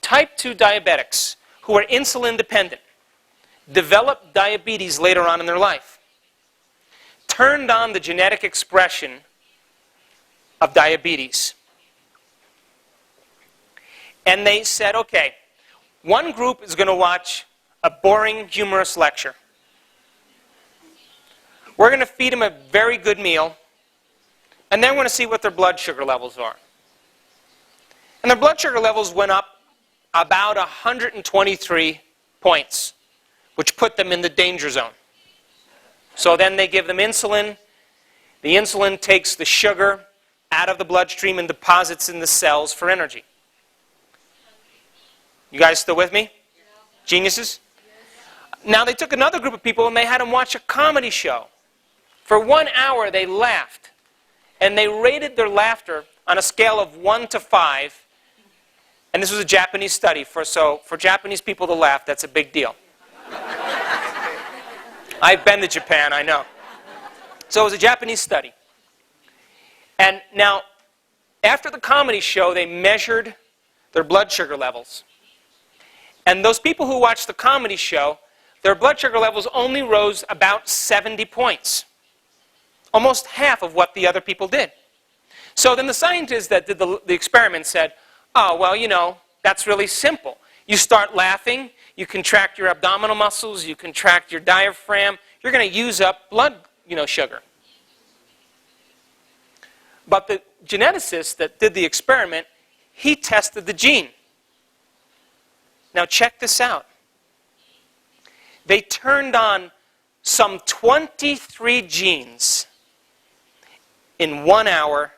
type 2 diabetics, who are insulin dependent, developed diabetes later on in their life, turned on the genetic expression of diabetes. And they said, okay, one group is going to watch a boring, humorous lecture. We're going to feed them a very good meal, and then we're going to see what their blood sugar levels are. And their blood sugar levels went up about 123 points, which put them in the danger zone. So then they give them insulin. The insulin takes the sugar out of the bloodstream and deposits in the cells for energy. You guys still with me? Geniuses? Now they took another group of people and they had them watch a comedy show. For 1 hour they laughed. And they rated their laughter on a scale of 1 to 5. And this was a Japanese study. So for Japanese people to laugh, that's a big deal. I've been to Japan, I know. So it was a Japanese study. And now, after the comedy show, they measured their blood sugar levels. And those people who watched the comedy show, their blood sugar levels only rose about 70 points. Almost half of what the other people did. So then the scientists that did the experiment said, oh, well, you know, that's really simple. You start laughing, you contract your abdominal muscles, you contract your diaphragm, you're going to use up blood, sugar. But the geneticist that did the experiment, he tested the gene. Now check this out. They turned on some 23 genes in 1 hour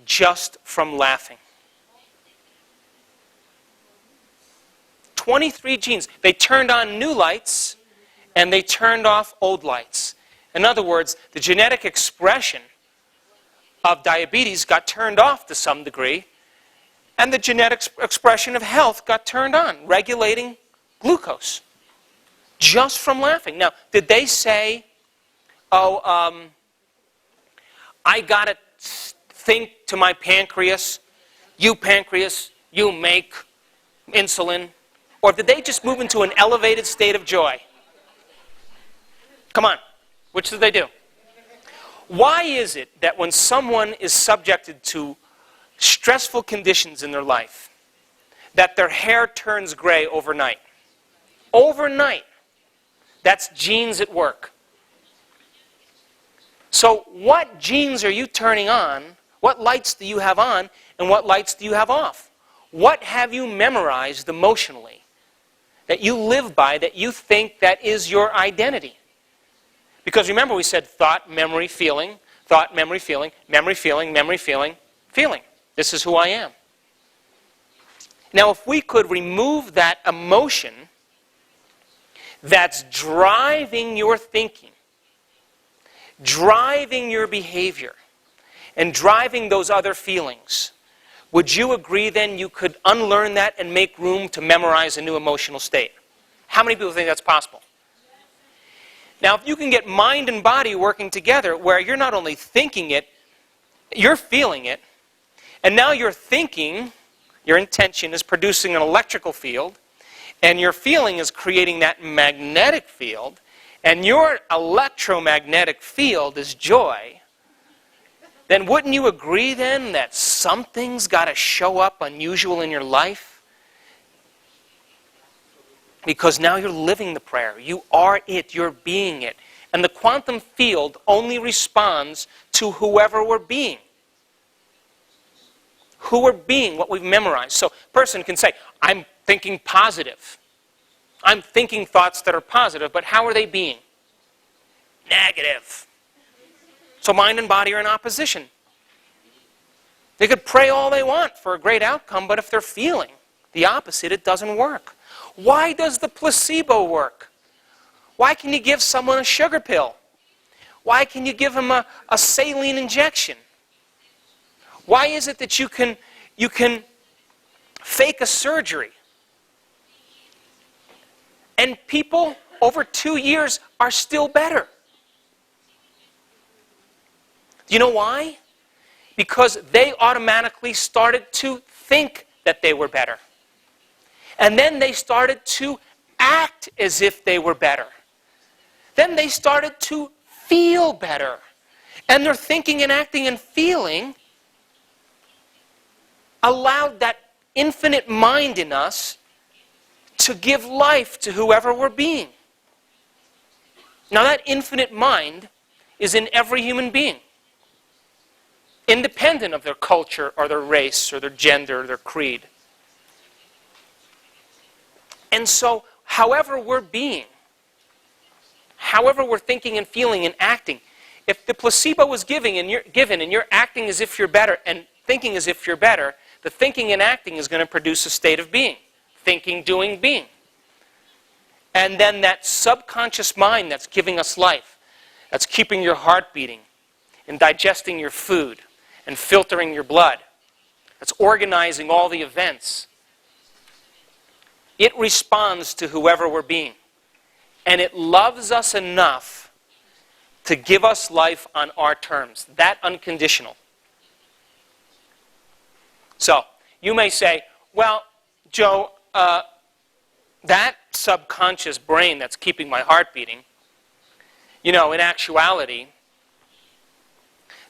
just from laughing. 23 genes. They turned on new lights and they turned off old lights. In other words, the genetic expression of diabetes got turned off to some degree, and the genetic expression of health got turned on, regulating glucose, just from laughing. Now, did they say, I got to think to my pancreas, you make insulin? Or did they just move into an elevated state of joy? Come on, which did they do? Why is it that when someone is subjected to stressful conditions in their life, that their hair turns gray overnight? Overnight. That's genes at work. So what genes are you turning on? What lights do you have on? And what lights do you have off? What have you memorized emotionally that you live by, that you think that is your identity? Because remember, we said thought, memory, feeling, thought, memory, feeling, memory, feeling, memory, feeling, feeling. This is who I am. Now, if we could remove that emotion that's driving your thinking, driving your behavior, and driving those other feelings, would you agree then you could unlearn that and make room to memorize a new emotional state? How many people think that's possible? Now, if you can get mind and body working together where you're not only thinking it, you're feeling it, and now you're thinking your intention is producing an electrical field, and your feeling is creating that magnetic field, and your electromagnetic field is joy, then wouldn't you agree then that something's got to show up unusual in your life? Because now you're living the prayer. You are it. You're being it. And the quantum field only responds to whoever we're being. Who we're being, what we've memorized. So a person can say, I'm thinking positive. I'm thinking thoughts that are positive, but how are they being? Negative. So mind and body are in opposition. They could pray all they want for a great outcome, but if they're feeling the opposite, it doesn't work. Why does the placebo work? Why can you give someone a sugar pill? Why can you give them a saline injection? Why is it that you can fake a surgery? And people over 2 years are still better. Do you know why? Because they automatically started to think that they were better. And then they started to act as if they were better. Then they started to feel better. And their thinking and acting and feeling allowed that infinite mind in us to give life to whoever we're being. Now that infinite mind is in every human being, independent of their culture or their race or their gender or their creed. And so, however we're being, however we're thinking and feeling and acting, if the placebo was given and you're acting as if you're better and thinking as if you're better, the thinking and acting is going to produce a state of being. Thinking, doing, being. And then that subconscious mind that's giving us life, that's keeping your heart beating and digesting your food and filtering your blood, that's organizing all the events, it responds to whoever we're being. And it loves us enough to give us life on our terms. That unconditional. So, you may say, well, Joe, that subconscious brain that's keeping my heart beating, in actuality,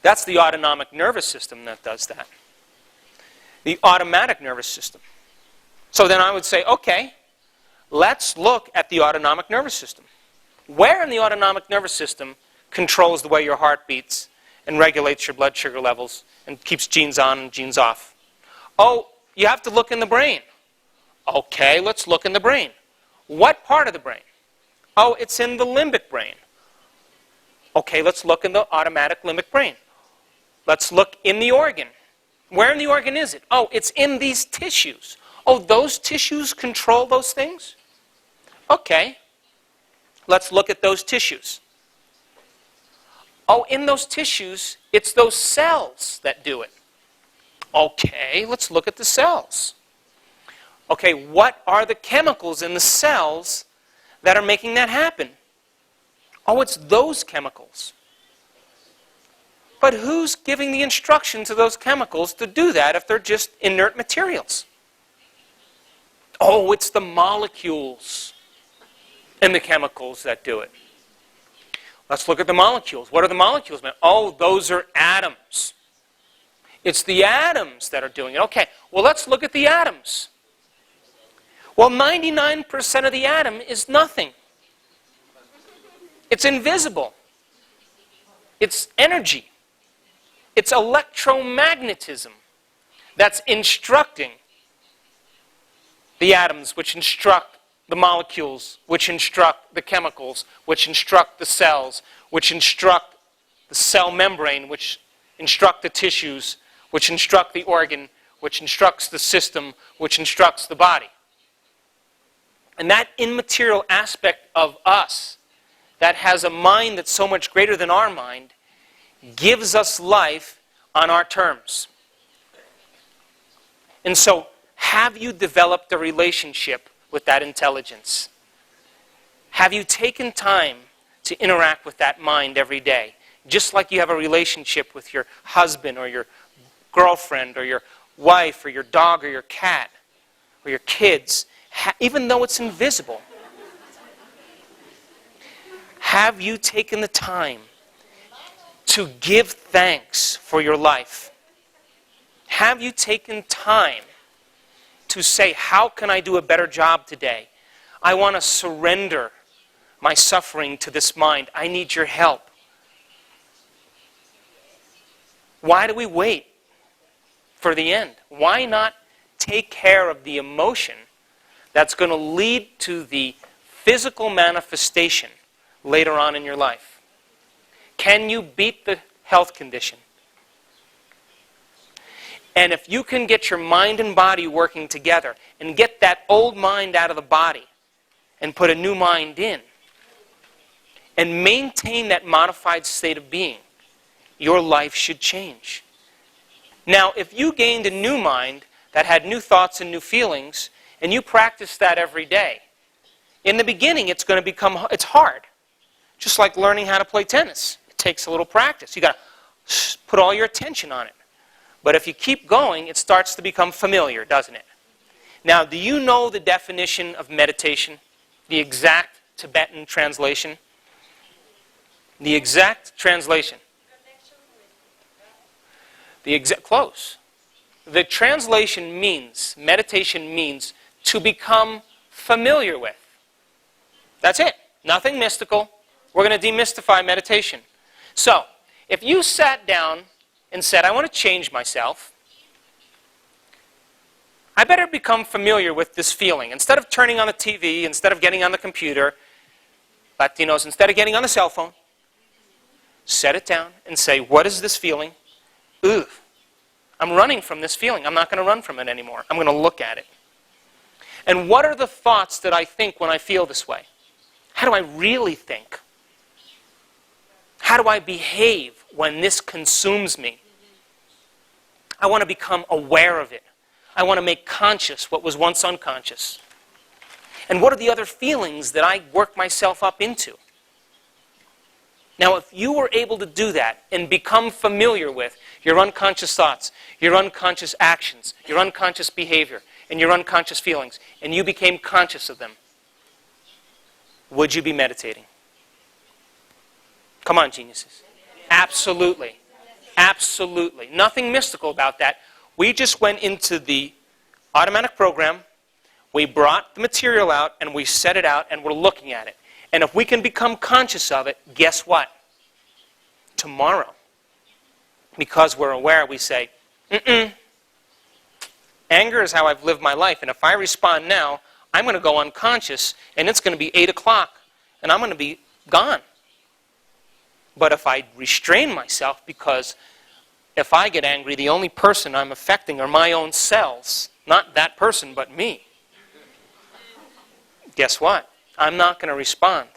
that's the autonomic nervous system that does that. The automatic nervous system. So then I would say, okay, let's look at the autonomic nervous system. Where in the autonomic nervous system controls the way your heart beats and regulates your blood sugar levels and keeps genes on and genes off? Oh, you have to look in the brain. Okay, let's look in the brain. What part of the brain? Oh, it's in the limbic brain. Okay, let's look in the automatic limbic brain. Let's look in the organ. Where in the organ is it? Oh, it's in these tissues. Oh, those tissues control those things? Okay, let's look at those tissues. Oh, in those tissues, it's those cells that do it. Okay, let's look at the cells. Okay, what are the chemicals in the cells that are making that happen? Oh, it's those chemicals. But who's giving the instruction to those chemicals to do that if they're just inert materials? Oh, it's the molecules in the chemicals that do it. Let's look at the molecules. What are the molecules? Oh, those are atoms. It's the atoms that are doing it. Okay, well, let's look at the atoms. Well, 99% of the atom is nothing. It's invisible. It's energy. It's electromagnetism that's instructing the atoms, which instruct the molecules, which instruct the chemicals, which instruct the cells, which instruct the cell membrane, which instruct the tissues, which instruct the organ, which instructs the system, which instructs the body. And that immaterial aspect of us that has a mind that's so much greater than our mind gives us life on our terms. And so, have you developed a relationship with that intelligence? Have you taken time to interact with that mind every day? Just like you have a relationship with your husband or your girlfriend or your wife or your dog or your cat or your kids, even though it's invisible, have you taken the time to give thanks for your life? Have you taken time to say, how can I do a better job today? I want to surrender my suffering to this mind. I need your help. Why do we wait for the end? Why not take care of the emotion that's going to lead to the physical manifestation later on in your life? Can you beat the health condition? And if you can get your mind and body working together and get that old mind out of the body and put a new mind in and maintain that modified state of being, your life should change. Now, if you gained a new mind that had new thoughts and new feelings, and you practice that every day, in the beginning it's hard. Just like learning how to play tennis. It takes a little practice. You got to put all your attention on it. But if you keep going, it starts to become familiar, doesn't it? Now, do you know the definition of meditation? The exact Tibetan translation? The exact translation. Close. The translation means, meditation means, to become familiar with. That's it. Nothing mystical. We're going to demystify meditation. So, if you sat down and said, I want to change myself, I better become familiar with this feeling. Instead of turning on the TV, instead of getting on the computer, Latinos, instead of getting on the cell phone, set it down and say, what is this feeling? Ugh, I'm running from this feeling. I'm not going to run from it anymore. I'm going to look at it. And what are the thoughts that I think when I feel this way? How do I really think? How do I behave when this consumes me? I want to become aware of it. I want to make conscious what was once unconscious. And what are the other feelings that I work myself up into? Now, if you were able to do that and become familiar with your unconscious thoughts, your unconscious actions, your unconscious behavior, and your unconscious feelings, and you became conscious of them, would you be meditating? Come on, geniuses. Absolutely. Absolutely. Nothing mystical about that. We just went into the automatic program, we brought the material out, and we set it out, and we're looking at it. And if we can become conscious of it, guess what? Tomorrow, because we're aware, we say, anger is how I've lived my life, and if I respond now, I'm going to go unconscious, and it's going to be 8 o'clock, and I'm going to be gone. But if I restrain myself, because if I get angry, the only person I'm affecting are my own cells, not that person, but me. Guess what? I'm not going to respond.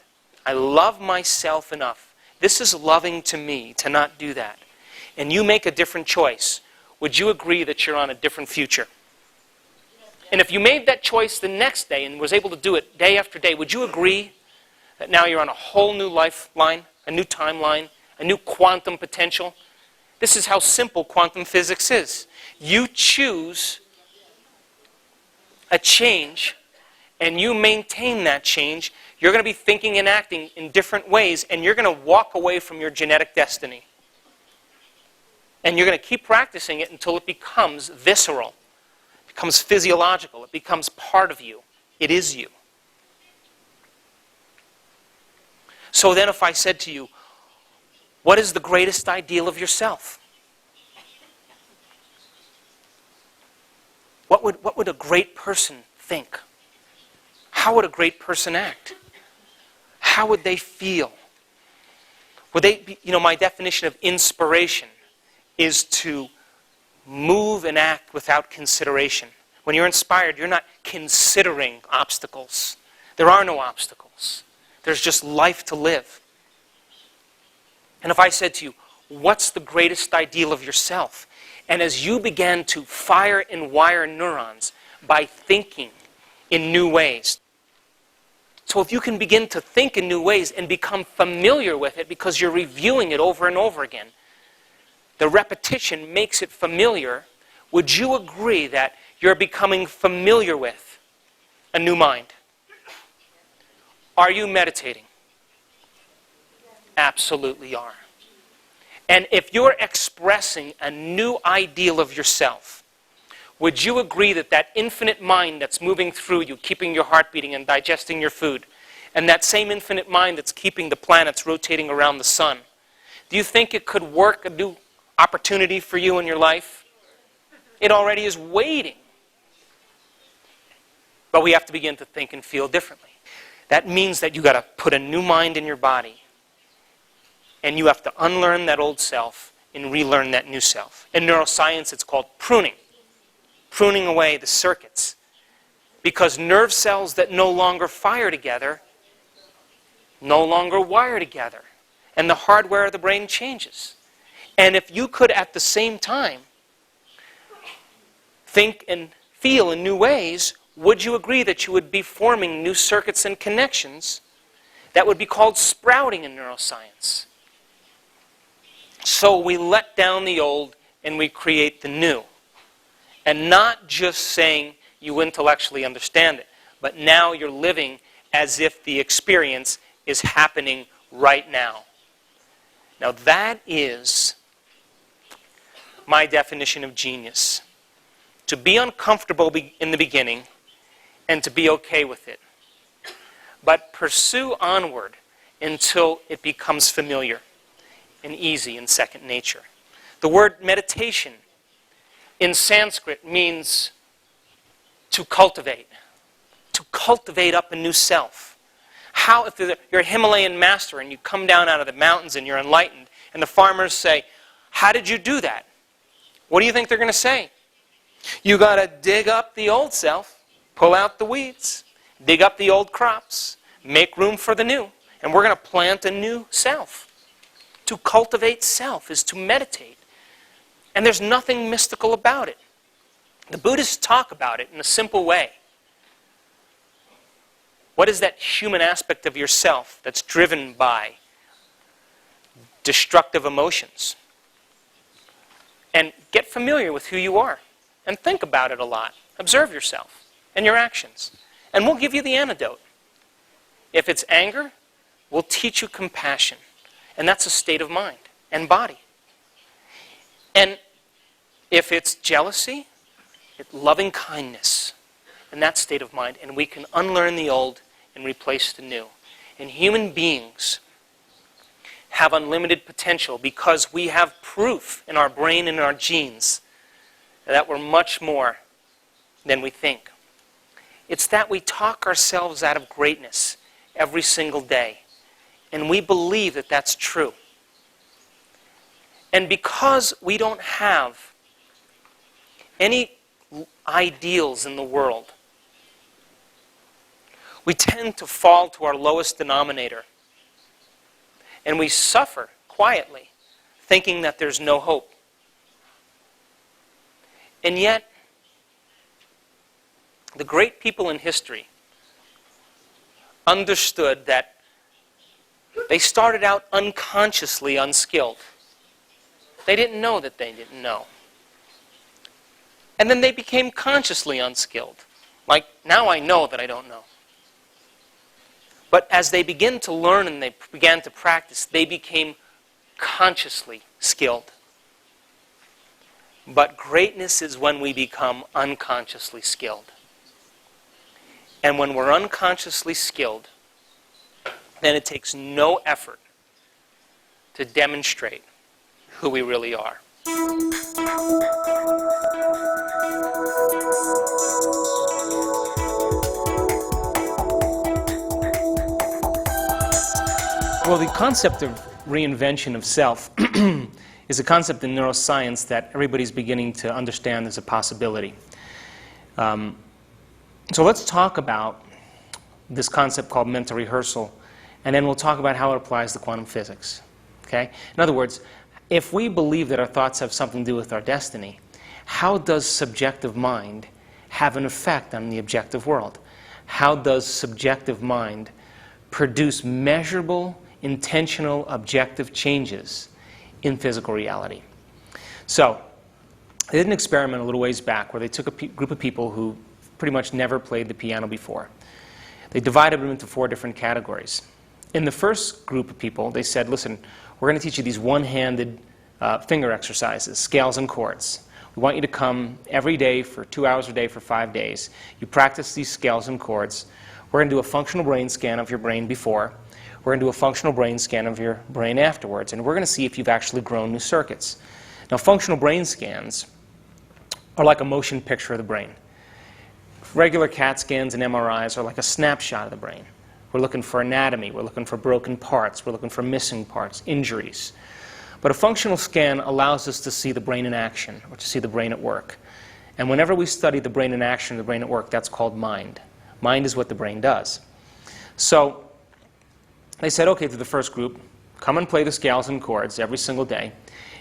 I love myself enough. This is loving to me to not do that. And you make a different choice. Would you agree that you're on a different future? And if you made that choice the next day and was able to do it day after day, would you agree that now you're on a whole new lifeline, a new timeline, a new quantum potential? This is how simple quantum physics is. You choose a change, and you maintain that change. You're going to be thinking and acting in different ways, and you're going to walk away from your genetic destiny. And you're going to keep practicing it until it becomes visceral, it becomes physiological, it becomes part of you. It is you. So then if I said to you, what is the greatest ideal of yourself? What would a great person think? How would a great person act? How would they feel? Would they be, my definition of inspiration is to move and act without consideration. When you're inspired, you're not considering obstacles. There are no obstacles. There's just life to live. And if I said to you, what's the greatest ideal of yourself? And as you began to fire and wire neurons by thinking in new ways. So if you can begin to think in new ways and become familiar with it because you're reviewing it over and over again, the repetition makes it familiar, would you agree that you're becoming familiar with a new mind? Are you meditating? Absolutely are. And if you're expressing a new ideal of yourself, would you agree that that infinite mind that's moving through you, keeping your heart beating and digesting your food, and that same infinite mind that's keeping the planets rotating around the sun, do you think it could work a new opportunity for you in your life? It already is waiting. But we have to begin to think and feel differently. That means that you got to put a new mind in your body. And you have to unlearn that old self and relearn that new self. In neuroscience, it's called pruning. Pruning away the circuits. Because nerve cells that no longer fire together no longer wire together. And the hardware of the brain changes. And if you could at the same time think and feel in new ways, would you agree that you would be forming new circuits and connections that would be called sprouting in neuroscience? So we let down the old and we create the new. And not just saying you intellectually understand it, but now you're living as if the experience is happening right now. Now that is my definition of genius. To be uncomfortable in the beginning and to be okay with it. But pursue onward until it becomes familiar and easy and second nature. The word meditation in Sanskrit means to cultivate up a new self. How, if you're a Himalayan master and you come down out of the mountains and you're enlightened, and the farmers say, how did you do that? What do you think they're going to say? You got to dig up the old self, pull out the weeds, dig up the old crops, make room for the new, and we're going to plant a new self. To cultivate self is to meditate. And there's nothing mystical about it. The Buddhists talk about it in a simple way. What is that human aspect of yourself that's driven by destructive emotions? And get familiar with who you are. And think about it a lot. Observe yourself and your actions. And we'll give you the antidote. If it's anger, we'll teach you compassion. And that's a state of mind and body. And if it's jealousy, it's loving kindness. And that state of mind. And we can unlearn the old and replace the new. And human beings have unlimited potential because we have proof in our brain and in our genes that we're much more than we think. It's that we talk ourselves out of greatness every single day. And we believe that that's true. And because we don't have any ideals in the world, we tend to fall to our lowest denominator. And we suffer quietly, thinking that there's no hope. And yet, the great people in history understood that they started out unconsciously unskilled. They didn't know that they didn't know. And then they became consciously unskilled. Like, now I know that I don't know. But as they began to learn and they began to practice, they became consciously skilled. But greatness is when we become unconsciously skilled. And when we're unconsciously skilled, then it takes no effort to demonstrate who we really are. Well, the concept of reinvention of self is a concept in neuroscience that everybody's beginning to understand as a possibility. So let's talk about this concept called mental rehearsal, and then we'll talk about how it applies to quantum physics. Okay? In other words, if we believe that our thoughts have something to do with our destiny, how does subjective mind have an effect on the objective world? How does subjective mind produce measurable, intentional, objective changes in physical reality? So, They did an experiment a little ways back where they took a group of people who pretty much never played the piano before. They divided them into 4 different categories. In the first group of people, they said, listen, we're going to teach you these one-handed finger exercises, scales and chords. We want you to come every day for 2 hours a day for 5 days. You practice these scales and chords. We're going to do a functional brain scan of your brain before. We're going to do a functional brain scan of your brain afterwards. And we're going to see if you've actually grown new circuits. Now, functional brain scans are like a motion picture of the brain. Regular CAT scans and MRIs are like a snapshot of the brain. We're looking for anatomy. We're looking for broken parts. We're looking for missing parts, injuries. But a functional scan allows us to see the brain in action, or to see the brain at work. And whenever we study the brain in action, the brain at work, that's called mind. Mind is what the brain does. So they said, okay, to the first group, come and play the scales and chords every single day.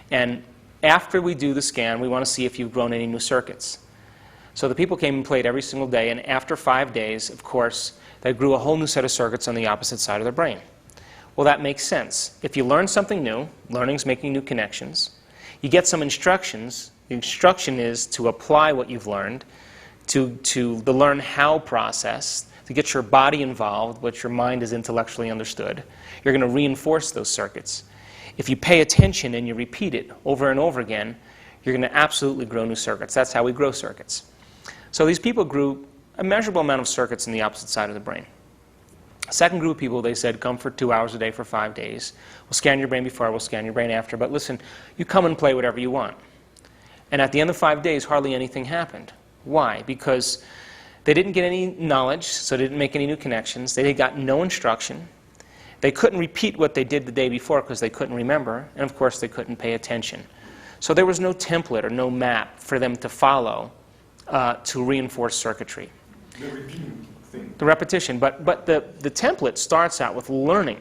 And after we do the scan, we want to see if you've grown any new circuits. So the people came and played every single day, and after 5 days, of course, they grew a whole new set of circuits on the opposite side of their brain. Well, that makes sense. If you learn something new, learning's making new connections. You get some instructions. The instruction is to apply what you've learned, to the learn how process, to get your body involved, what your mind has intellectually understood. You're going to reinforce those circuits. If you pay attention and you repeat it over and over again, you're going to absolutely grow new circuits. That's how we grow circuits. So these people grew a measurable amount of circuits in the opposite side of the brain. Second group of people, they said, come for 2 hours a day for 5 days. We'll scan your brain before, we'll scan your brain after, but listen, you come and play whatever you want. And at the end of 5 days, hardly anything happened. Why? Because they didn't get any knowledge, so they didn't make any new connections. They got no instruction. They couldn't repeat what they did the day before because they couldn't remember, and of course they couldn't pay attention. So there was no template or no map for them to follow to reinforce circuitry. The repeating thing. The repetition, but the template starts out with learning,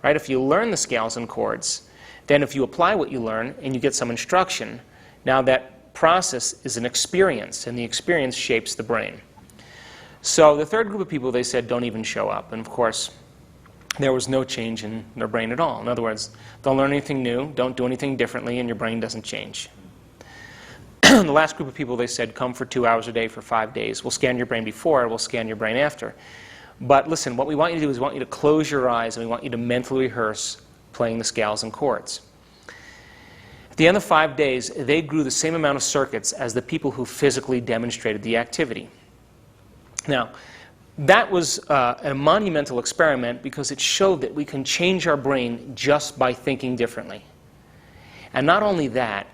right? If you learn the scales and chords, then if you apply what you learn and you get some instruction, now that process is an experience, and the experience shapes the brain. So the third group of people, they said, don't even show up, and of course, there was no change in their brain at all. In other words, don't learn anything new, don't do anything differently, and your brain doesn't change. The last group of people, they said, come for 2 hours a day for 5 days. We'll scan your brain before, we'll scan your brain after. But listen, what we want you to do is we want you to close your eyes and we want you to mentally rehearse playing the scales and chords. At the end of 5 days, they grew the same amount of circuits as the people who physically demonstrated the activity. Now, that was a monumental experiment because it showed that we can change our brain just by thinking differently. And not only that,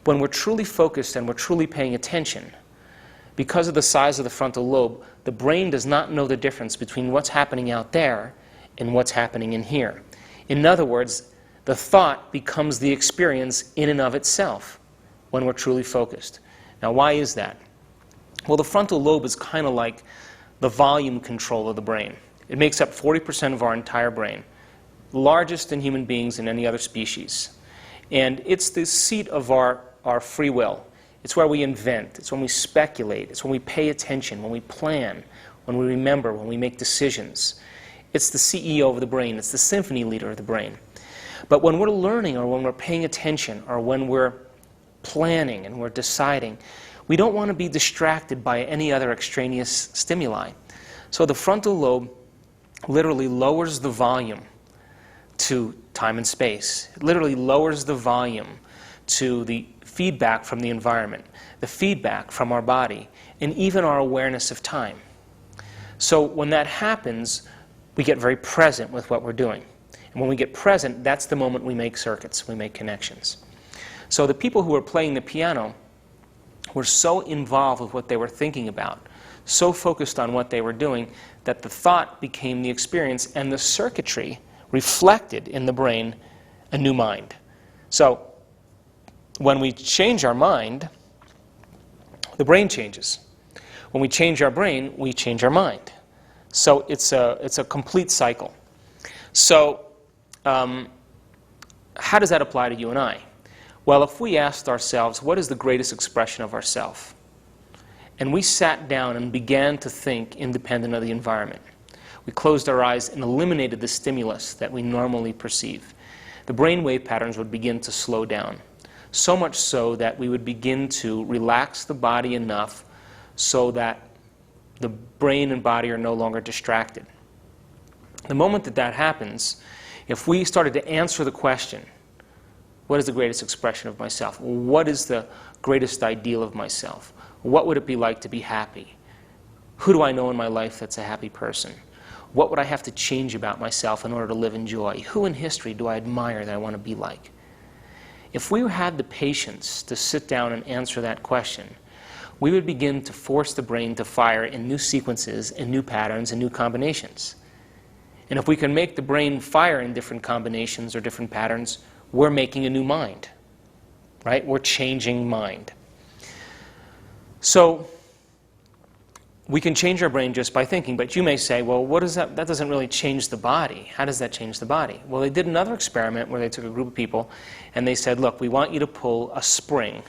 when we're truly focused and we're truly paying attention, because of the size of the frontal lobe, the brain does not know the difference between what's happening out there and what's happening in here. In other words, the thought becomes the experience in and of itself when we're truly focused. Now, why is that? Well, the frontal lobe is kind of like the volume control of the brain. It makes up 40% of our entire brain, largest in human beings and any other species. And it's the seat of our free will. It's where we invent. It's when we speculate. It's when we pay attention, when we plan, when we remember, when we make decisions. It's the CEO of the brain. It's the symphony leader of the brain. But when we're learning or when we're paying attention or when we're planning and we're deciding, we don't want to be distracted by any other extraneous stimuli. So the frontal lobe literally lowers the volume to time and space. It literally lowers the volume to the feedback from the environment, the feedback from our body, and even our awareness of time. So when that happens, we get very present with what we're doing. And when we get present, that's the moment we make circuits, we make connections. So the people who were playing the piano were so involved with what they were thinking about, so focused on what they were doing, that the thought became the experience, and the circuitry reflected in the brain a new mind. So when we change our mind, the brain changes. When we change our brain, we change our mind. So it's a complete cycle. So how does that apply to you and I? Well, if we asked ourselves, what is the greatest expression of ourself? And we sat down and began to think independent of the environment. We closed our eyes and eliminated the stimulus that we normally perceive. The brainwave patterns would begin to slow down. so much so that we would begin to relax the body enough so that the brain and body are no longer distracted. The moment that that happens, if we started to answer the question, what is the greatest expression of myself? What is the greatest ideal of myself? What would it be like to be happy? Who do I know in my life that's a happy person? What would I have to change about myself in order to live in joy? Who in history do I admire that I want to be like? If we had the patience to sit down and answer that question, we would begin to force the brain to fire in new sequences and new patterns and new combinations. And if we can make the brain fire in different combinations or different patterns, we're making a new mind, right? We're changing mind. So we can change our brain just by thinking, but you may say, well, what is that? That doesn't really change the body. How does that change the body? Well, they did another experiment where they took a group of people and they said, look, we want you to pull a spring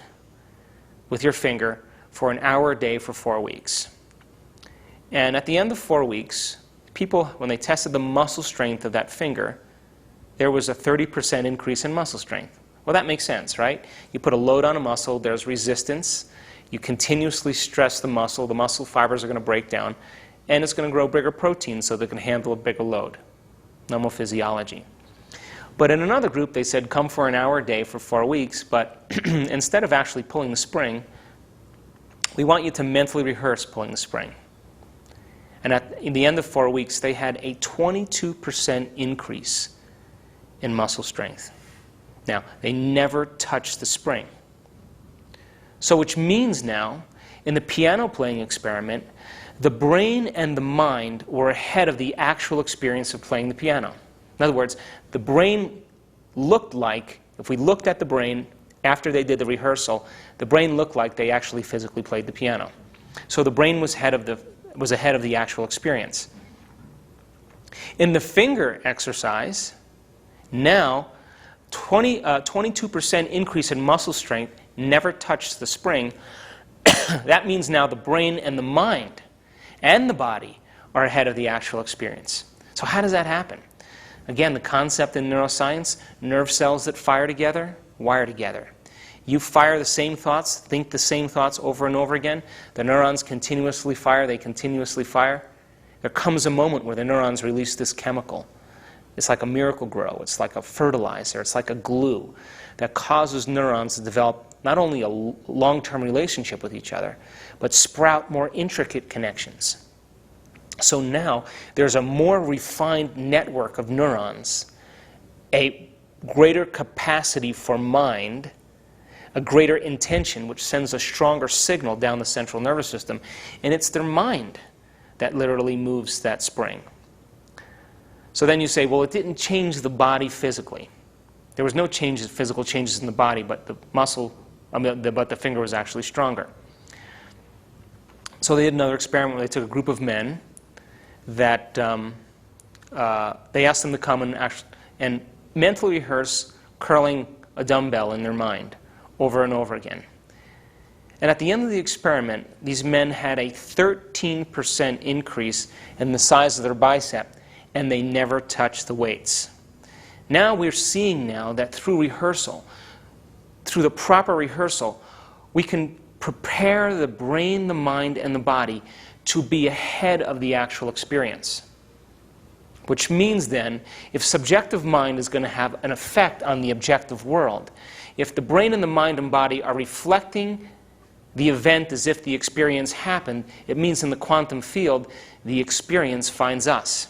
with your finger for an hour a day for 4 weeks. And at the end of 4 weeks, people, when they tested the muscle strength of that finger, there was a 30% increase in muscle strength. Well, that makes sense, right? You put a load on a muscle, there's resistance. You continuously stress the muscle fibers are going to break down, and it's going to grow bigger proteins so they can handle a bigger load. Normal physiology. But in another group, they said, come for an hour a day for 4 weeks, but instead of actually pulling the spring, we want you to mentally rehearse pulling the spring. And at the end of 4 weeks, they had a 22% increase in muscle strength. Now, they never touched the spring. So which means now, in the piano playing experiment, the brain and the mind were ahead of the actual experience of playing the piano. In other words, the brain looked like, if we looked at the brain after they did the rehearsal, the brain looked like they actually physically played the piano. So the brain was ahead of the actual experience. In the finger exercise, now 22% increase in muscle strength never touched the spring. That means now the brain and the mind and the body are ahead of the actual experience. So how does that happen? Again, the concept in neuroscience, nerve cells that fire together, wire together. You fire the same thoughts, think the same thoughts over and over again. The neurons continuously fire, they continuously fire. There comes a moment where the neurons release this chemical. It's like a miracle grow, it's like a fertilizer, it's like a glue that causes neurons to develop not only a long-term relationship with each other, but sprout more intricate connections. So now there's a more refined network of neurons, a greater capacity for mind, a greater intention, which sends a stronger signal down the central nervous system, and it's their mind that literally moves that spring. So then you say, well, it didn't change the body physically. There was no physical changes in the body, but the but the finger was actually stronger. So they did another experiment where they took a group of men that they asked them to come and mentally rehearse curling a dumbbell in their mind over and over again. And at the end of the experiment, these men had a 13% increase in the size of their bicep, and they never touched the weights. Now we're seeing now that through rehearsal, through the proper rehearsal, we can prepare the brain, the mind, and the body to be ahead of the actual experience. Which means then, if subjective mind is going to have an effect on the objective world, if the brain and the mind and body are reflecting the event as if the experience happened, it means in the quantum field, the experience finds us.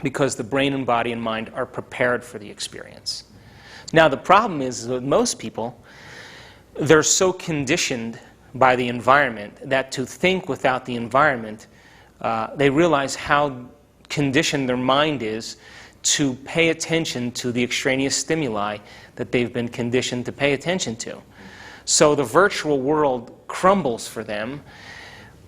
Because the brain and body and mind are prepared for the experience. Now the problem is with most people, they're so conditioned by the environment that to think without the environment, they realize how conditioned their mind is to pay attention to the extraneous stimuli that they've been conditioned to pay attention to. So the virtual world crumbles for them,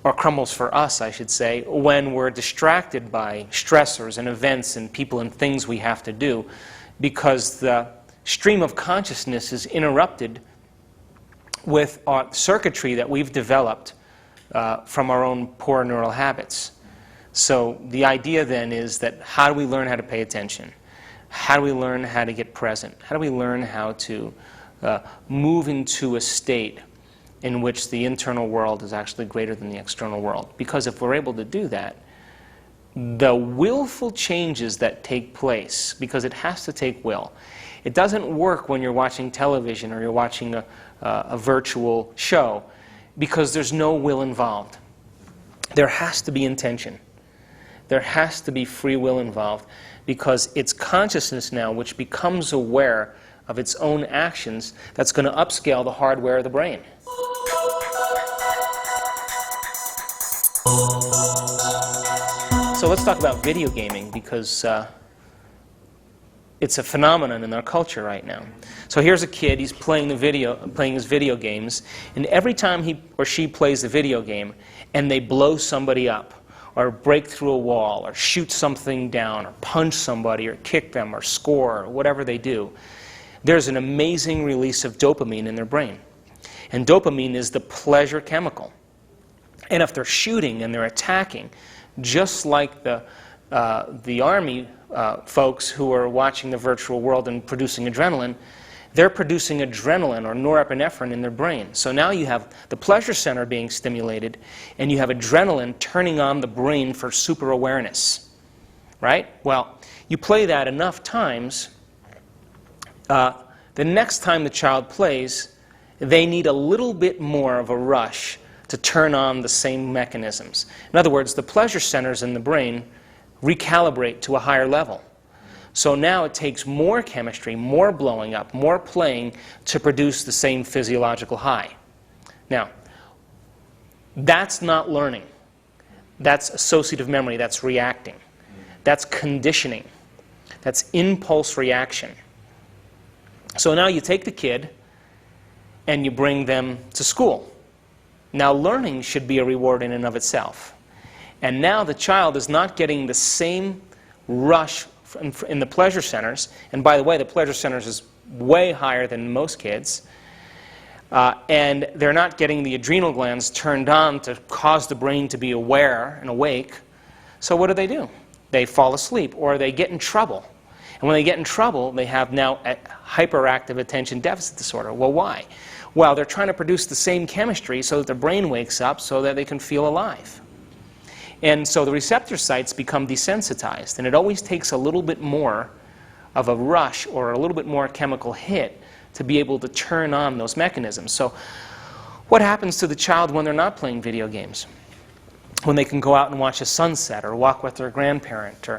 or crumbles for us, I should say, when we're distracted by stressors and events and people and things we have to do, because the stream of consciousness is interrupted with our circuitry that we've developed from our own poor neural habits. So the idea then is that how do we learn how to pay attention? How do we learn how to get present? How do we learn how to move into a state in which the internal world is actually greater than the external world. Because if we're able to do that, the willful changes that take place, because it has to take will. It doesn't work when you're watching television or you're watching a virtual show, because there's no will involved. There has to be intention. There has to be free will involved, because it's consciousness now which becomes aware of its own actions that's going to upscale the hardware of the brain. So let's talk about video gaming, because it's a phenomenon in our culture right now. So here's a kid, he's playing his video games, and every time he or she plays the video game and they blow somebody up, or break through a wall, or shoot something down, or punch somebody, or kick them, or score, or whatever they do, there's an amazing release of dopamine in their brain. And dopamine is the pleasure chemical. And if they're shooting and they're attacking, just like the army folks who are watching the virtual world and producing adrenaline, they're producing adrenaline or norepinephrine in their brain. So now you have the pleasure center being stimulated, and you have adrenaline turning on the brain for super awareness. Right? Well, you play that enough times, the next time the child plays, they need a little bit more of a rush to turn on the same mechanisms. In other words, the pleasure centers in the brain recalibrate to a higher level. So now it takes more chemistry, more blowing up, more playing to produce the same physiological high. Now, that's not learning. That's associative memory. That's reacting. That's conditioning. That's impulse reaction. So now you take the kid and you bring them to school. Now learning should be a reward in and of itself. And now the child is not getting the same rush in the pleasure centers. And by the way, the pleasure centers is way higher than most kids. And they're not getting the adrenal glands turned on to cause the brain to be aware and awake. So what do? They fall asleep, or they get in trouble. And when they get in trouble, they have now a hyperactive attention deficit disorder. Well, why? Well, they're trying to produce the same chemistry so that their brain wakes up so that they can feel alive. And so the receptor sites become desensitized, and it always takes a little bit more of a rush or a little bit more chemical hit to be able to turn on those mechanisms. So what happens to the child when they're not playing video games? When they can go out and watch a sunset, or walk with their grandparent,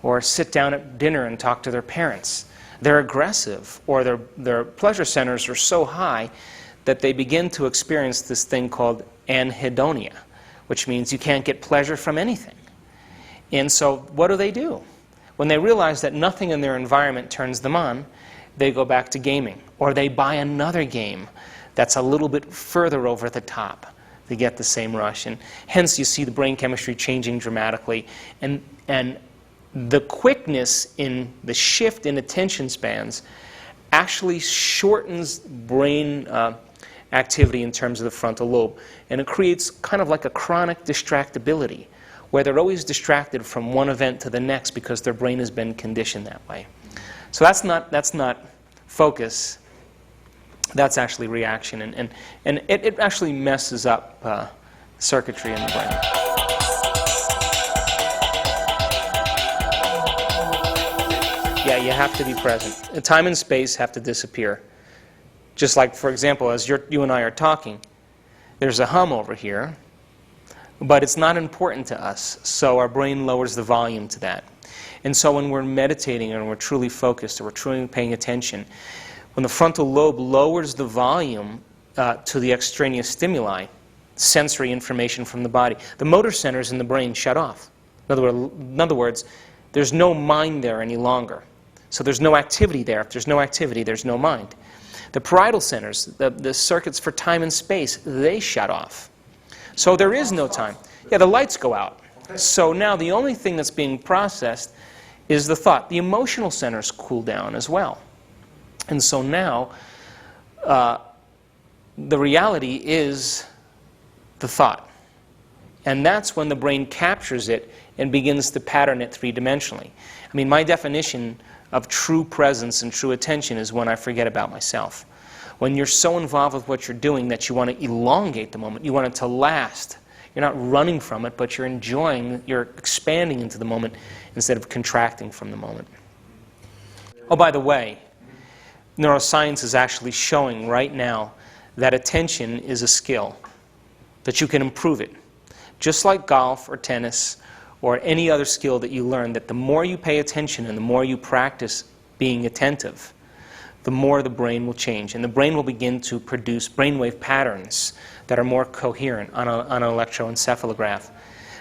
or sit down at dinner and talk to their parents. They're aggressive, or their pleasure centers are so high that they begin to experience this thing called anhedonia, which means you can't get pleasure from anything. And so what do? When they realize that nothing in their environment turns them on, they go back to gaming, or they buy another game that's a little bit further over the top to get the same rush. And hence you see the brain chemistry changing dramatically, and the quickness in the shift in attention spans actually shortens brain activity in terms of the frontal lobe, and it creates kind of like a chronic distractibility, where they're always distracted from one event to the next because their brain has been conditioned that way. So that's not focus. That's actually reaction, and it actually messes up circuitry in the brain. Yeah, you have to be present. Time and space have to disappear. Just like, for example, as you and I are talking, there's a hum over here, but it's not important to us, so our brain lowers the volume to that. And so when we're meditating and we're truly focused, or we're truly paying attention, when the frontal lobe lowers the volume to the extraneous stimuli, sensory information from the body, the motor centers in the brain shut off. In other words, there's no mind there any longer. So there's no activity there. If there's no activity, there's no mind. The parietal centers, the circuits for time and space, they shut off. So there is no time. Yeah, the lights go out. So now the only thing that's being processed is the thought. The emotional centers cool down as well. And so now the reality is the thought. And that's when the brain captures it and begins to pattern it three-dimensionally. I mean, my definition of true presence and true attention is when I forget about myself. When you're so involved with what you're doing that you want to elongate the moment, you want it to last. You're not running from it, but you're enjoying, you're expanding into the moment instead of contracting from the moment. Oh, by the way, neuroscience is actually showing right now that attention is a skill, that you can improve it. Just like golf or tennis or any other skill that you learn, that the more you pay attention and the more you practice being attentive, the more the brain will change. And the brain will begin to produce brainwave patterns that are more coherent on an electroencephalograph.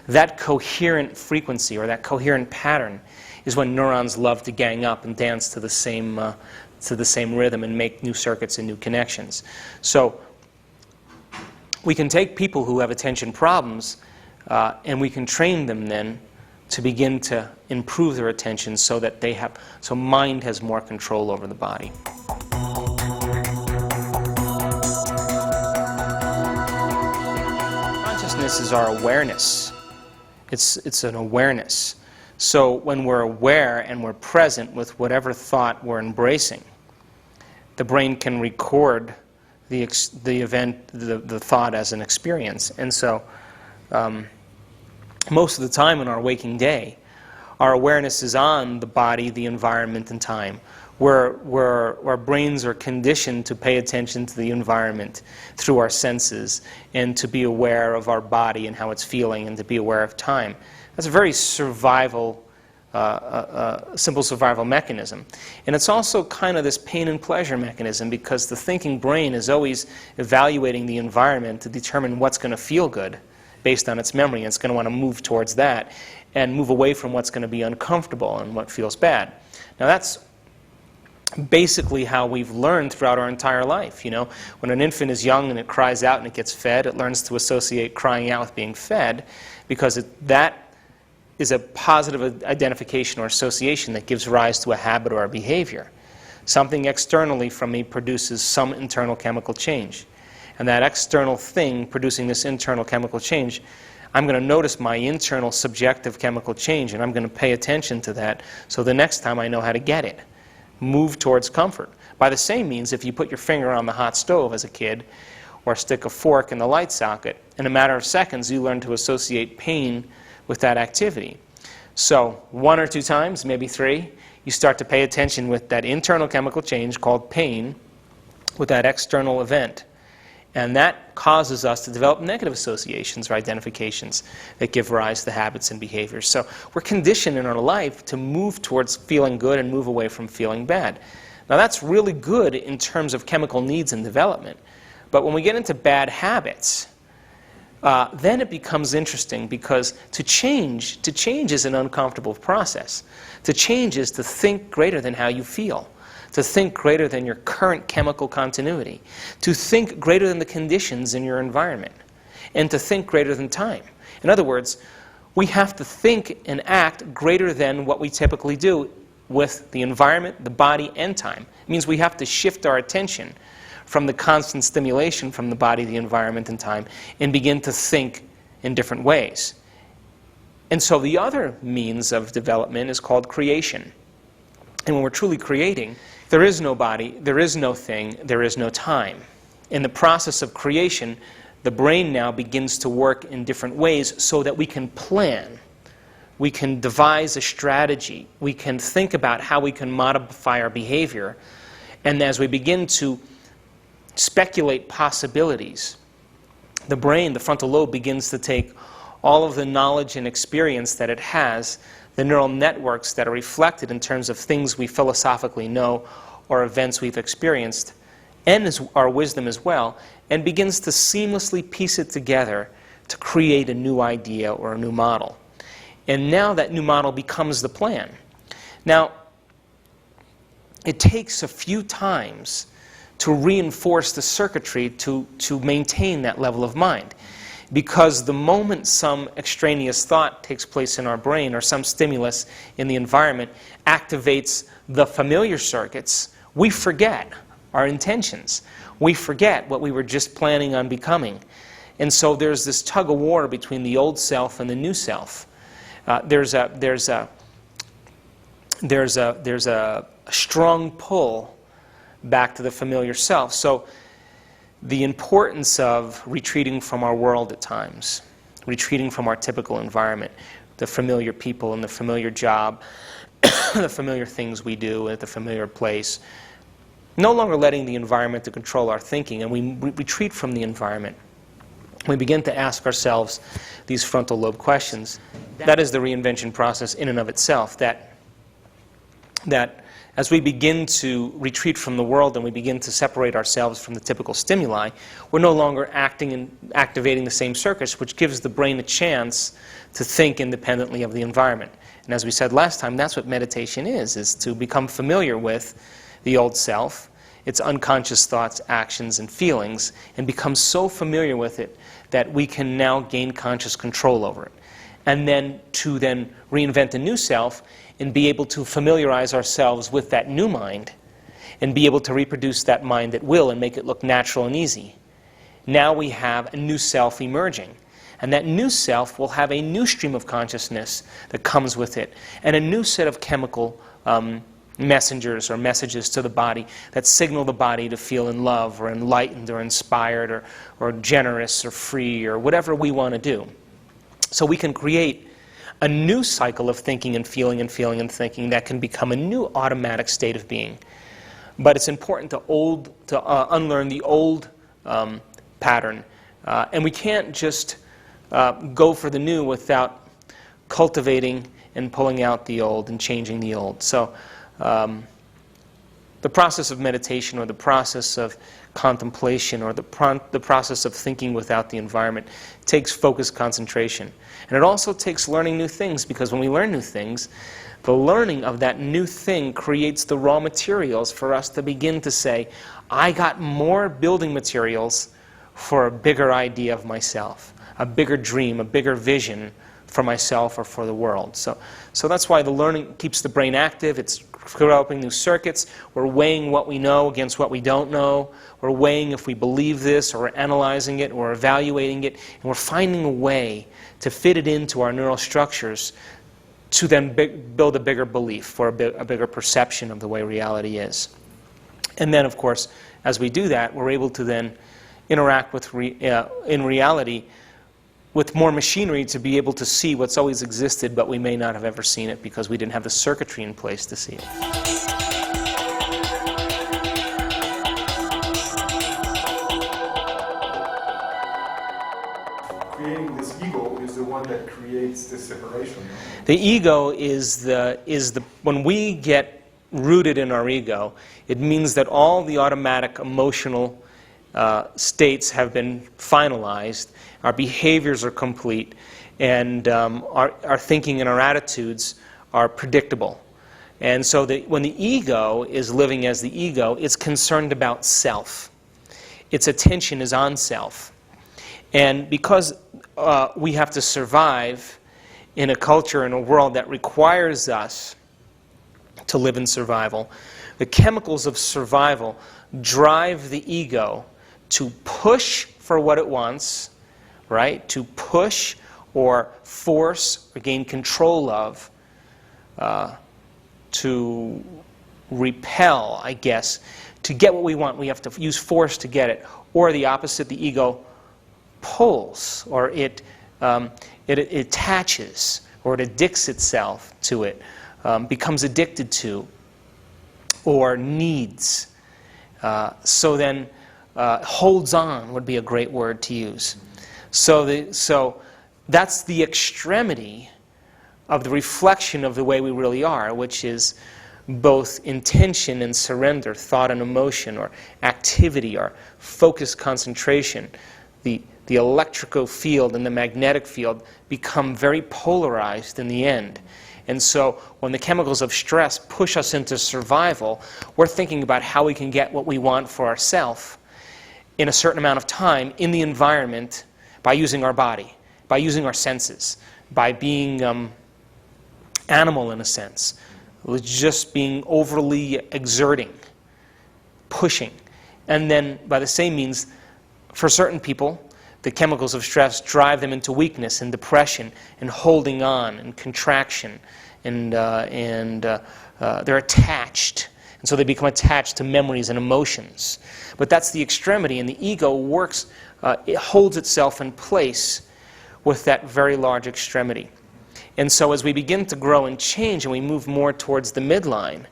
That coherent frequency or that coherent pattern is when neurons love to gang up and dance to the same rhythm and make new circuits and new connections. So we can take people who have attention problems and we can train them then to begin to improve their attention so that so mind has more control over the body. Consciousness is our awareness. It's an awareness. So when we're aware and we're present with whatever thought we're embracing, the brain can record the event, the thought as an experience. And so most of the time in our waking day, our awareness is on the body, the environment, and time. Our brains are conditioned to pay attention to the environment through our senses and to be aware of our body and how it's feeling and to be aware of time. That's a very simple survival mechanism. And it's also kind of this pain and pleasure mechanism because the thinking brain is always evaluating the environment to determine what's going to feel good based on its memory, and it's going to want to move towards that and move away from what's going to be uncomfortable and what feels bad. Now that's basically how we've learned throughout our entire life. You know, when an infant is young and it cries out and it gets fed, it learns to associate crying out with being fed because that is a positive identification or association that gives rise to a habit or a behavior. Something externally from me produces some internal chemical change. And that external thing producing this internal chemical change, I'm going to notice my internal subjective chemical change and I'm going to pay attention to that so the next time I know how to get it. Move towards comfort. By the same means, if you put your finger on the hot stove as a kid or stick a fork in the light socket, in a matter of seconds you learn to associate pain with that activity. So 1 or 2 times, maybe 3, you start to pay attention with that internal chemical change called pain with that external event. And that causes us to develop negative associations or identifications that give rise to habits and behaviors. So we're conditioned in our life to move towards feeling good and move away from feeling bad. Now that's really good in terms of chemical needs and development. But when we get into bad habits, then it becomes interesting because to change is an uncomfortable process. To change is to think greater than how you feel. To think greater than your current chemical continuity, to think greater than the conditions in your environment, and to think greater than time. In other words, we have to think and act greater than what we typically do with the environment, the body, and time. It means we have to shift our attention from the constant stimulation from the body, the environment, and time, and begin to think in different ways. And so the other means of development is called creation. And when we're truly creating, there is no body, there is no thing, there is no time. In the process of creation, the brain now begins to work in different ways so that we can plan. We can devise a strategy. We can think about how we can modify our behavior. And as we begin to speculate possibilities, the brain, the frontal lobe, begins to take all of the knowledge and experience that it has, the neural networks that are reflected in terms of things we philosophically know or events we've experienced, and our wisdom as well, and begins to seamlessly piece it together to create a new idea or a new model. And now that new model becomes the plan. Now, it takes a few times to reinforce the circuitry to maintain that level of mind. Because the moment some extraneous thought takes place in our brain or some stimulus in the environment activates the familiar circuits, we forget our intentions. We forget what we were just planning on becoming. And so there's this tug of war between the old self and the new self. There's a strong pull back to the familiar self. So the importance of retreating from our world at times, retreating from our typical environment, the familiar people and the familiar job, the familiar things we do at the familiar place, no longer letting the environment to control our thinking, and we retreat from the environment. We begin to ask ourselves these frontal lobe questions. That is the reinvention process in and of itself, that as we begin to retreat from the world and we begin to separate ourselves from the typical stimuli, we're no longer acting and activating the same circuits, which gives the brain a chance to think independently of the environment. And as we said last time, that's what meditation is to become familiar with the old self, its unconscious thoughts, actions, and feelings, and become so familiar with it that we can now gain conscious control over it. And then to then reinvent a new self and be able to familiarize ourselves with that new mind and be able to reproduce that mind at will and make it look natural and easy. Now we have a new self emerging. And that new self will have a new stream of consciousness that comes with it, and a new set of chemical messengers or messages to the body that signal the body to feel in love or enlightened or inspired or generous or free or whatever we want to do. So we can create a new cycle of thinking and feeling and feeling and thinking that can become a new automatic state of being. But it's important to unlearn the old pattern. And we can't just go for the new without cultivating and pulling out the old and changing the old. So the process of meditation or the process of contemplation or the process of thinking without the environment takes focused concentration. And it also takes learning new things, because when we learn new things, the learning of that new thing creates the raw materials for us to begin to say, I got more building materials for a bigger idea of myself, a bigger dream, a bigger vision for myself or for the world. So that's why the learning keeps the brain active. It's developing new circuits. We're weighing what we know against what we don't know. We're weighing if we believe this, or we're analyzing it, or we're evaluating it, and we're finding a way to fit it into our neural structures to then build a bigger belief for a bigger perception of the way reality is. And then, of course, as we do that, we're able to then interact with in reality with more machinery to be able to see what's always existed, but we may not have ever seen it because we didn't have the circuitry in place to see it. Creating this ego is the one that creates the separation. The ego is the when we get rooted in our ego, it means that all the automatic emotional states have been finalized, our behaviors are complete, and our thinking and our attitudes are predictable. And so when the ego is living as the ego, it's concerned about self. Its attention is on self. And because we have to survive in a culture, in a world that requires us to live in survival, the chemicals of survival drive the ego to push for what it wants, right? To push or force or gain control of, to repel, I guess. To get what we want, we have to use force to get it. Or the opposite, the ego pulls, or it attaches, or it addicts itself to it, becomes addicted to, or needs. So then, holds on would be a great word to use. So that's the extremity of the reflection of the way we really are, which is both intention and surrender, thought and emotion, or activity, or focused concentration. The electrical field and the magnetic field become very polarized in the end. And so when the chemicals of stress push us into survival, we're thinking about how we can get what we want for ourselves in a certain amount of time in the environment by using our body, by using our senses, by being animal in a sense, just being overly exerting, pushing. And then by the same means, for certain people, the chemicals of stress drive them into weakness and depression and holding on and contraction, and they're attached. And so they become attached to memories and emotions. But that's the extremity, and the ego works, it holds itself in place with that very large extremity. And so as we begin to grow and change and we move more towards the midline,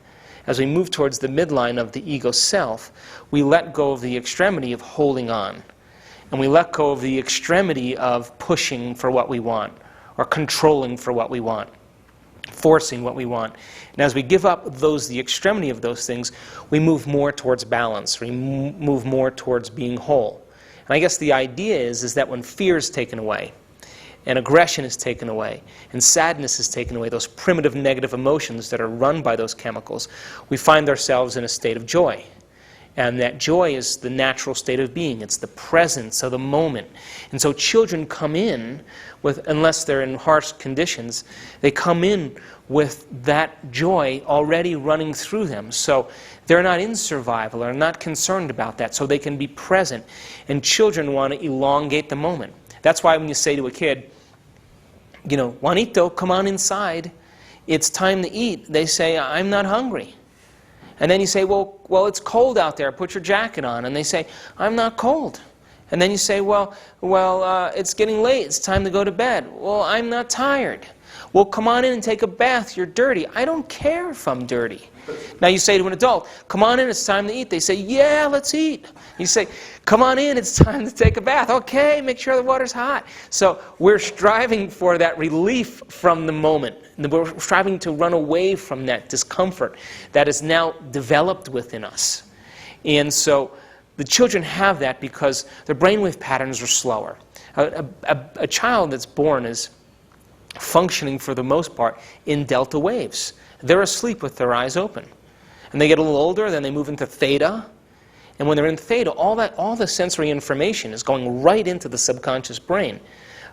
as we move towards the midline of the ego self, we let go of the extremity of holding on. And we let go of the extremity of pushing for what we want, or controlling for what we want, forcing what we want. And as we give up the extremity of those things, we move more towards balance. We move more towards being whole. And I guess the idea is that when fear is taken away, and aggression is taken away, and sadness is taken away, those primitive negative emotions that are run by those chemicals, we find ourselves in a state of joy. And that joy is the natural state of being. It's the presence of the moment. And so children come in with, unless they're in harsh conditions, they come in with that joy already running through them. So they're not in survival, or not concerned about that, so they can be present. And children want to elongate the moment. That's why when you say to a kid, you know, Juanito, come on inside, it's time to eat, they say, I'm not hungry. And then you say, well, it's cold out there, put your jacket on. And they say, I'm not cold. And then you say, well, it's getting late, it's time to go to bed. Well, I'm not tired. Well, come on in and take a bath, you're dirty. I don't care if I'm dirty. Now you say to an adult, come on in, it's time to eat. They say, yeah, let's eat. You say, come on in, it's time to take a bath. Okay, make sure the water's hot. So we're striving for that relief from the moment. We're striving to run away from that discomfort that is now developed within us. And so the children have that because their brainwave patterns are slower. A child that's born is functioning for the most part in delta waves. They're asleep with their eyes open. And they get a little older, then they move into theta. And when they're in theta, all the sensory information is going right into the subconscious brain.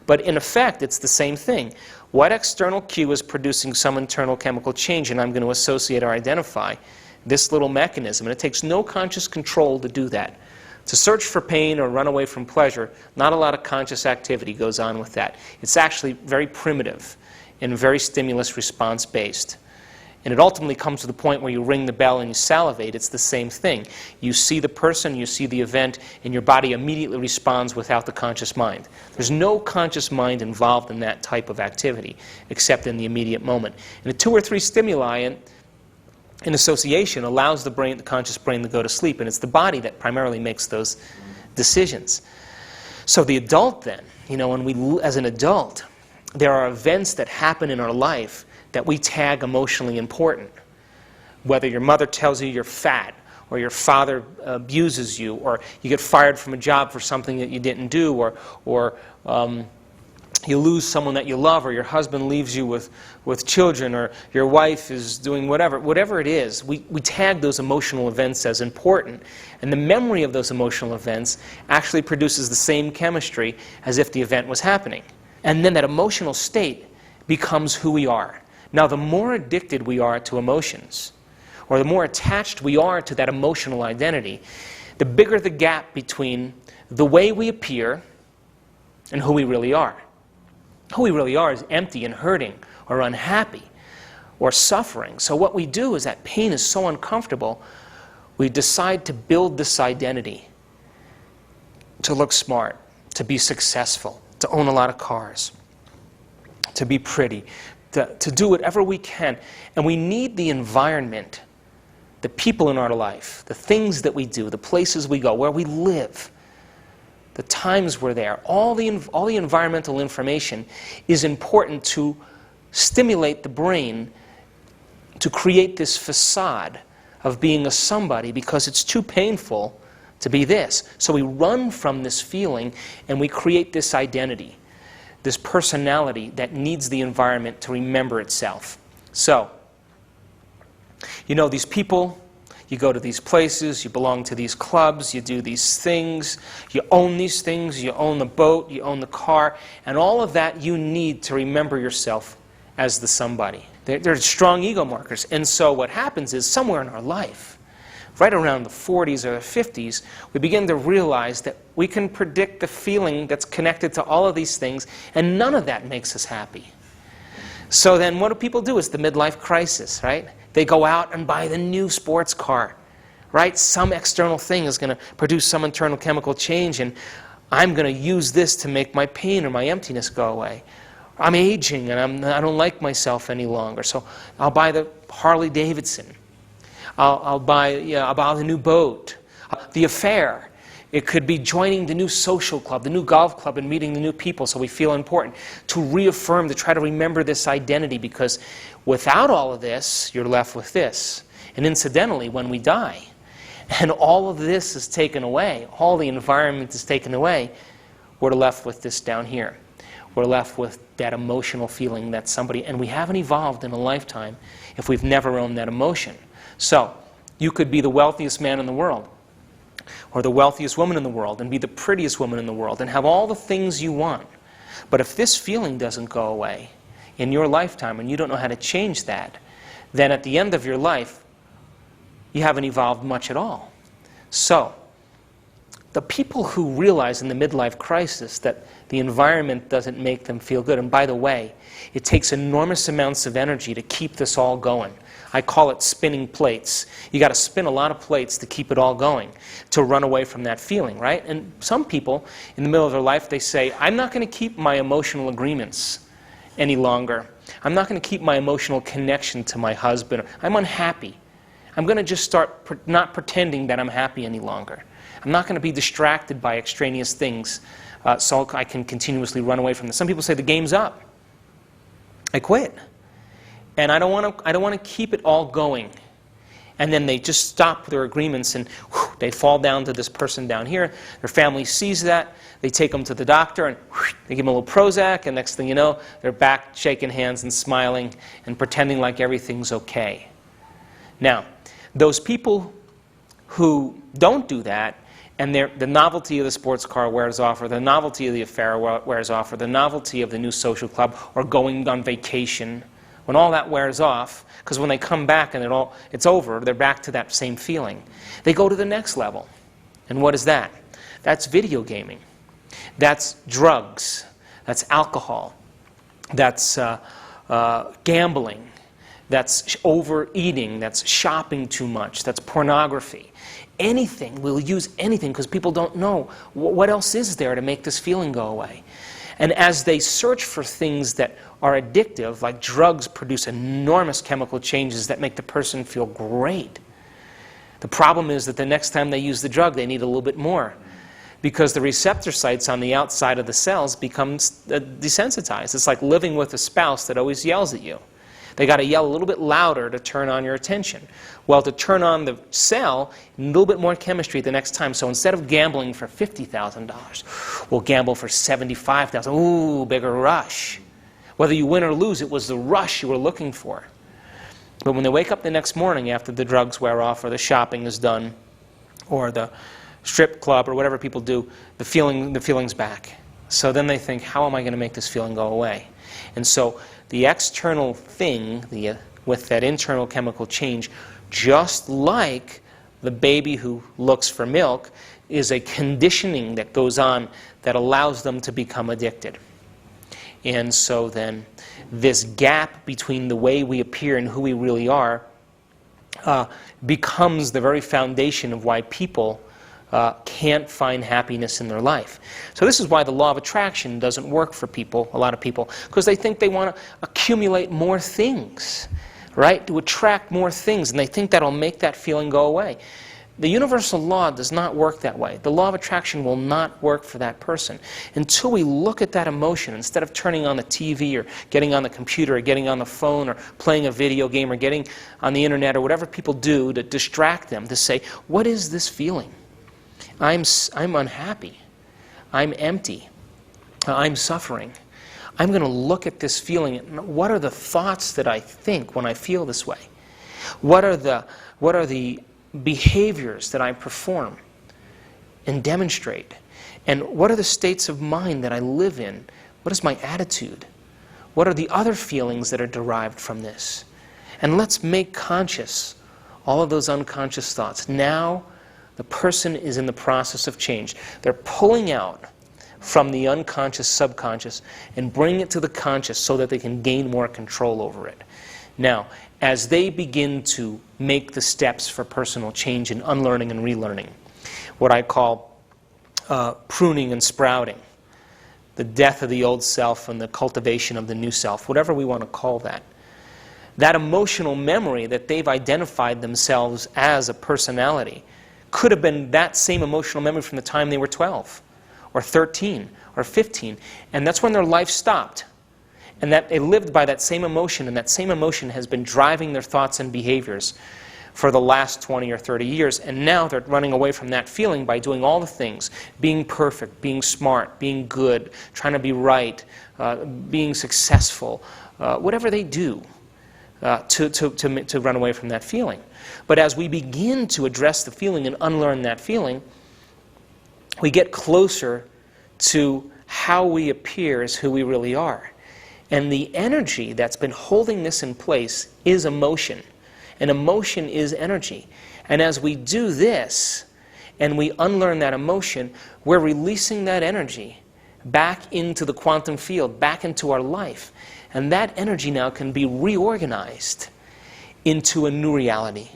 But in effect, it's the same thing. What external cue is producing some internal chemical change, and I'm going to associate or identify this little mechanism. And it takes no conscious control to do that. To search for pain or run away from pleasure, not a lot of conscious activity goes on with that. It's actually very primitive and very stimulus response based. And it ultimately comes to the point where you ring the bell and you salivate. It's the same thing. You see the person, you see the event, and your body immediately responds without the conscious mind. There's no conscious mind involved in that type of activity, except in the immediate moment. And the 2 or 3 stimuli in association allows the conscious brain to go to sleep, and it's the body that primarily makes those decisions. So the adult then, as an adult, there are events that happen in our life that we tag emotionally important. Whether your mother tells you you're fat, or your father abuses you, or you get fired from a job for something that you didn't do, or you lose someone that you love, or your husband leaves you with children, or your wife is doing whatever it is, we tag those emotional events as important. And the memory of those emotional events actually produces the same chemistry as if the event was happening. And then that emotional state becomes who we are. Now, the more addicted we are to emotions, or the more attached we are to that emotional identity, the bigger the gap between the way we appear and who we really are. Who we really are is empty and hurting, or unhappy, or suffering. So what we do is that pain is so uncomfortable, we decide to build this identity to look smart, to be successful, to own a lot of cars, to be pretty, to do whatever we can. And we need the environment, the people in our life, the things that we do, the places we go, where we live, the times we're there. All the environmental information is important to stimulate the brain to create this facade of being a somebody, because it's too painful to be this. So we run from this feeling and we create this identity, this personality that needs the environment to remember itself. So, these people, you go to these places, you belong to these clubs, you do these things, you own these things, you own the boat, you own the car, and all of that you need to remember yourself as the somebody. They're strong ego markers. And so what happens is, somewhere in our life, right around the 40s or the 50s, we begin to realize that we can predict the feeling that's connected to all of these things, and none of that makes us happy. So then what do people do? It's the midlife crisis, right? They go out and buy the new sports car, right? Some external thing is going to produce some internal chemical change, and I'm going to use this to make my pain or my emptiness go away. I'm aging and I don't like myself any longer, so I'll buy the Harley Davidson. I'll buy the new boat, the affair. It could be joining the new social club, the new golf club, and meeting the new people so we feel important. To reaffirm, to try to remember this identity, because without all of this, you're left with this. And incidentally, when we die, and all of this is taken away, all the environment is taken away, we're left with this down here. We're left with that emotional feeling that somebody, and we haven't evolved in a lifetime if we've never owned that emotion. So, you could be the wealthiest man in the world, or the wealthiest woman in the world, and be the prettiest woman in the world, and have all the things you want. But if this feeling doesn't go away in your lifetime, and you don't know how to change that, then at the end of your life, you haven't evolved much at all. So, the people who realize in the midlife crisis that the environment doesn't make them feel good, and by the way, it takes enormous amounts of energy to keep this all going. I call it spinning plates. You got to spin a lot of plates to keep it all going, to run away from that feeling, right? And some people, in the middle of their life, they say, I'm not going to keep my emotional agreements any longer. I'm not going to keep my emotional connection to my husband. I'm unhappy. I'm going to just start not pretending that I'm happy any longer. I'm not going to be distracted by extraneous things so I can continuously run away from this. Some people say the game's up. I quit. And I don't want to keep it all going. And then they just stop their agreements and they fall down to this person down here. Their family sees that. They take them to the doctor and they give them a little Prozac, and next thing you know, they're back shaking hands and smiling and pretending like everything's okay. Now, those people who don't do that, and the novelty of the sports car wears off, or the novelty of the affair wears off, or the novelty of the new social club, or going on vacation, when all that wears off, because when they come back and it's over, they're back to that same feeling. They go to the next level. And what is that? That's video gaming. That's drugs. That's alcohol. That's gambling. That's overeating. That's shopping too much. That's pornography. Anything, we'll use anything because people don't know what else is there to make this feeling go away. And as they search for things that are addictive, like drugs produce enormous chemical changes that make the person feel great. The problem is that the next time they use the drug, they need a little bit more, because the receptor sites on the outside of the cells become desensitized. It's like living with a spouse that always yells at you. They got to yell a little bit louder to turn on your attention. Well, to turn on the cell, a little bit more chemistry the next time. So instead of gambling for $50,000, we'll gamble for $75,000. Ooh, bigger rush. Whether you win or lose, it was the rush you were looking for. But when they wake up the next morning after the drugs wear off, or the shopping is done, or the strip club, or whatever people do, the feeling's back. So then they think, how am I going to make this feeling go away? And so the external thing, with that internal chemical change, just like the baby who looks for milk, is a conditioning that goes on that allows them to become addicted. And so then this gap between the way we appear and who we really are becomes the very foundation of why people can't find happiness in their life. So this is why the law of attraction doesn't work for people, a lot of people, because they think they want to accumulate more things, right? To attract more things, and they think that'll make that feeling go away. The universal law does not work that way. The law of attraction will not work for that person until we look at that emotion, instead of turning on the TV or getting on the computer or getting on the phone or playing a video game or getting on the internet or whatever people do to distract them, to say, what is this feeling? I'm unhappy. I'm empty. I'm suffering. I'm going to look at this feeling. What are the thoughts that I think when I feel this way? What are the behaviors that I perform and demonstrate? And what are the states of mind that I live in? What is my attitude? What are the other feelings that are derived from this? And let's make conscious all of those unconscious thoughts. Now, the person is in the process of change. They're pulling out from the unconscious, subconscious, and bring it to the conscious so that they can gain more control over it. Now, as they begin to make the steps for personal change and unlearning and relearning, what I call pruning and sprouting, the death of the old self and the cultivation of the new self, whatever we want to call that, that emotional memory that they've identified themselves as a personality could have been that same emotional memory from the time they were 12 or 13 or 15, and that's when their life stopped. And that they lived by that same emotion, and that same emotion has been driving their thoughts and behaviors for the last 20 or 30 years, and now they're running away from that feeling by doing all the things, being perfect, being smart, being good, trying to be right, being successful, whatever they do to run away from that feeling. But as we begin to address the feeling and unlearn that feeling, we get closer to how we appear as who we really are. And the energy that's been holding this in place is emotion. And emotion is energy. And as we do this, and we unlearn that emotion, we're releasing that energy back into the quantum field, back into our life. And that energy now can be reorganized into a new reality,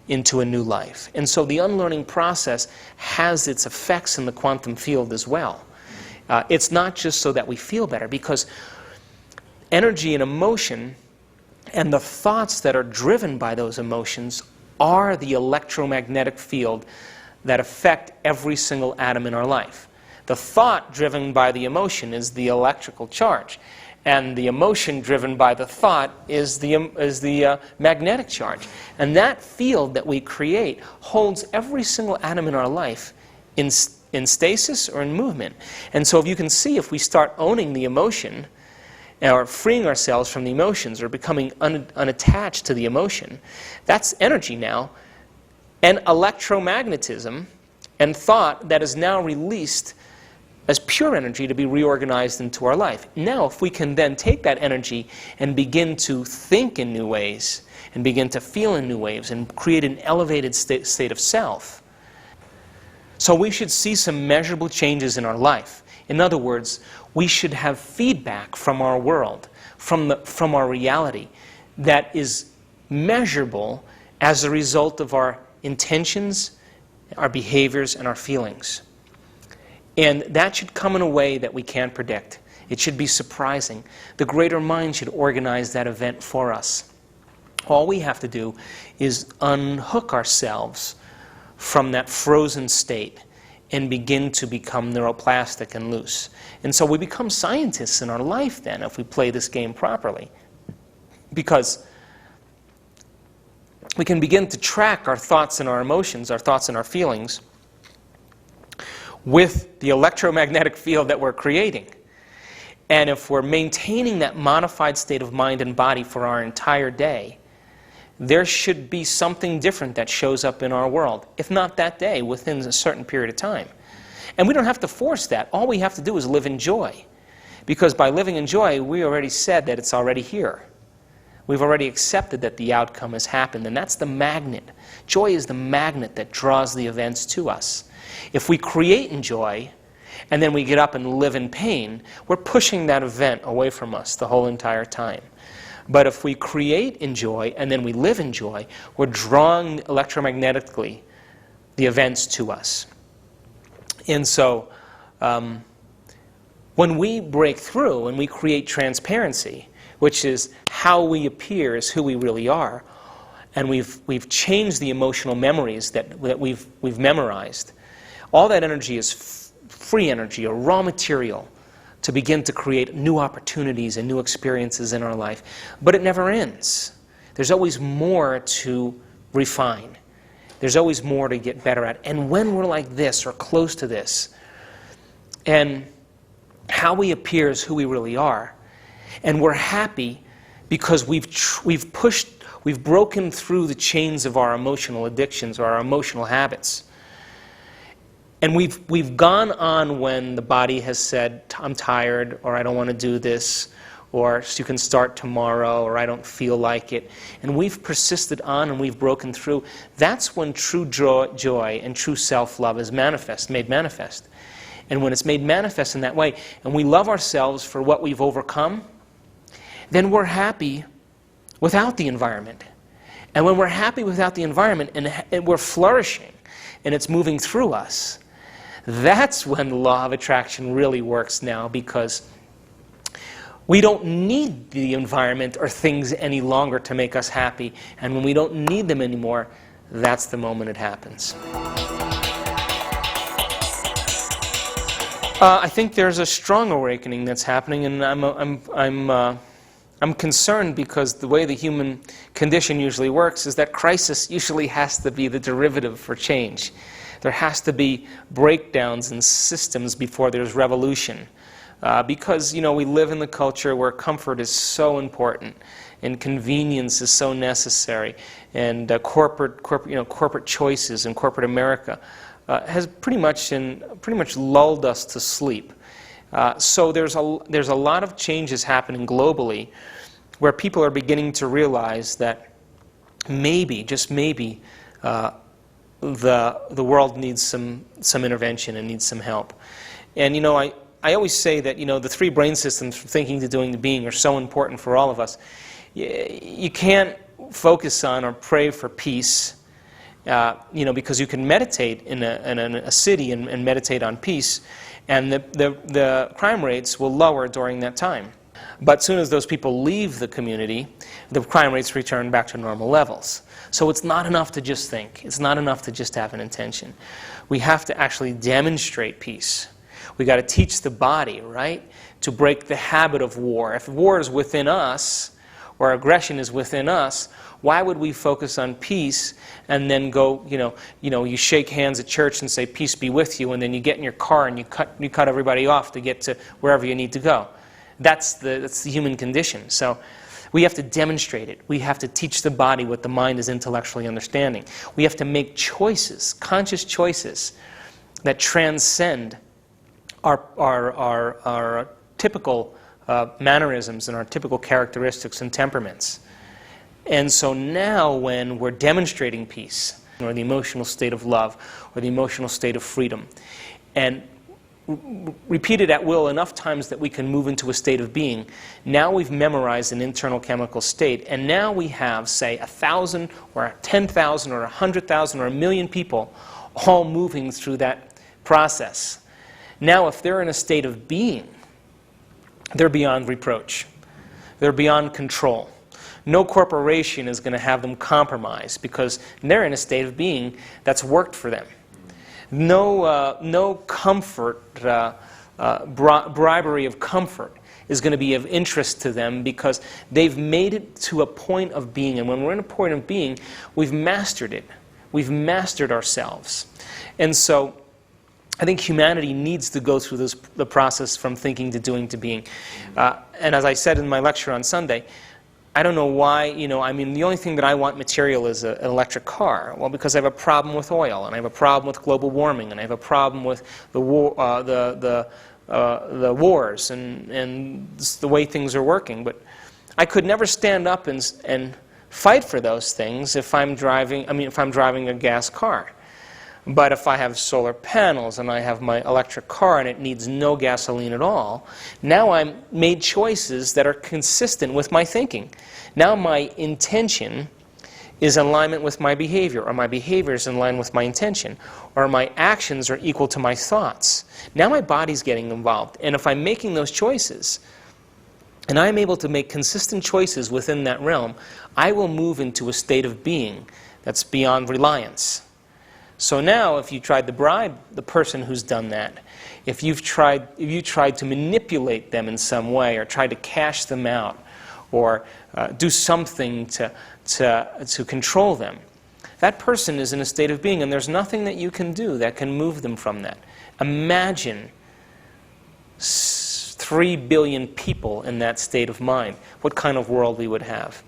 into a new life. And so the unlearning process has its effects in the quantum field as well. It's not just so that we feel better, because energy and emotion and the thoughts that are driven by those emotions are the electromagnetic field that affect every single atom in our life. The thought driven by the emotion is the electrical charge, and the emotion driven by the thought is the magnetic charge. And that field that we create holds every single atom in our life in stasis or in movement. And so if you can see, if we start owning the emotion, or freeing ourselves from the emotions, or becoming unattached to the emotion, that's energy now, and electromagnetism and thought that is now released as pure energy to be reorganized into our life. Now, if we can then take that energy and begin to think in new ways, and begin to feel in new ways, and create an elevated state of self, so we should see some measurable changes in our life. In other words, we should have feedback from our world, from our reality, that is measurable as a result of our intentions, our behaviors, and our feelings. And that should come in a way that we can't predict. It should be surprising. The greater mind should organize that event for us. All we have to do is unhook ourselves from that frozen state and begin to become neuroplastic and loose. And so we become scientists in our life then, if we play this game properly. Because we can begin to track our thoughts and our emotions, our thoughts and our feelings, with the electromagnetic field that we're creating. And if we're maintaining that modified state of mind and body for our entire day, there should be something different that shows up in our world, if not that day, within a certain period of time. And we don't have to force that. All we have to do is live in joy. Because by living in joy, we already said that it's already here. We've already accepted that the outcome has happened, and that's the magnet. Joy is the magnet that draws the events to us. If we create in joy, and then we get up and live in pain, we're pushing that event away from us the whole entire time. But if we create in joy and then we live in joy, we're drawing electromagnetically the events to us. And so when we break through and we create transparency, which is how we appear as who we really are, and we've changed the emotional memories that we've memorized, all that energy is free energy, or raw material, to begin to create new opportunities and new experiences in our life. But it never ends. There's always more to refine. There's always more to get better at. And when we're like this, or close to this, and how we appear is who we really are, and we're happy because we've broken through the chains of our emotional addictions or our emotional habits. And we've gone on when the body has said, I'm tired, or I don't want to do this, or you can start tomorrow, or I don't feel like it. And we've persisted on and we've broken through. That's when true joy and true self-love is made manifest. And when it's made manifest in that way, and we love ourselves for what we've overcome, then we're happy without the environment. And when we're happy without the environment and we're flourishing and it's moving through us, that's when the law of attraction really works now, because we don't need the environment or things any longer to make us happy. And when we don't need them anymore, that's the moment it happens. I think there's a strong awakening that's happening, and I'm concerned, because the way the human condition usually works is that crisis usually has to be the derivative for change. There has to be breakdowns in systems before there's revolution. Because, we live in the culture where comfort is so important, and convenience is so necessary, and corporate choices in corporate America has pretty much lulled us to sleep. So there's a lot of changes happening globally, where people are beginning to realize that maybe, just maybe, the world needs some intervention and needs some help. And I always say that the three brain systems, from thinking to doing to being, are so important for all of us. You can't focus on or pray for peace, because you can meditate in a city and meditate on peace, and the crime rates will lower during that time. But as soon as those people leave the community, the crime rates return back to normal levels. So it's not enough to just think. It's not enough to just have an intention. We have to actually demonstrate peace. We got to teach the body, right, to break the habit of war. If war is within us, or aggression is within us, why would we focus on peace and then go, you shake hands at church and say, peace be with you, and then you get in your car and you cut everybody off to get to wherever you need to go? That's the human condition. So we have to demonstrate it. We have to teach the body what the mind is intellectually understanding. We have to make choices, conscious choices, that transcend our typical mannerisms and our typical characteristics and temperaments. And so now, when we're demonstrating peace, or the emotional state of love, or the emotional state of freedom, and repeat it at will enough times that we can move into a state of being, now we've memorized an internal chemical state, and now we have, say, 1,000 or 10,000 or 100,000 or 1,000,000 people all moving through that process. Now, if they're in a state of being, they're beyond reproach. They're beyond control. No corporation is going to have them compromised, because they're in a state of being that's worked for them. No comfort, bribery of comfort is going to be of interest to them, because they've made it to a point of being. And when we're in a point of being, we've mastered it. We've mastered ourselves. And so I think humanity needs to go through the process from thinking to doing to being. And as I said in my lecture on Sunday, I don't know why, the only thing that I want material is an electric car. Well, because I have a problem with oil, and I have a problem with global warming, and I have a problem with the wars and the way things are working. But I could never stand up and fight for those things if I'm driving a gas car. But if I have solar panels and I have my electric car and it needs no gasoline at all, now I've made choices that are consistent with my thinking. Now my intention is in alignment with my behavior, or my behavior is in line with my intention, or my actions are equal to my thoughts. Now my body's getting involved. And if I'm making those choices, and I'm able to make consistent choices within that realm, I will move into a state of being that's beyond reliance. So now, if you tried to bribe the person who's done that, if you tried to manipulate them in some way, or tried to cash them out, or do something to control them, that person is in a state of being, and there's nothing that you can do that can move them from that. Imagine 3 billion people in that state of mind. What kind of world we would have.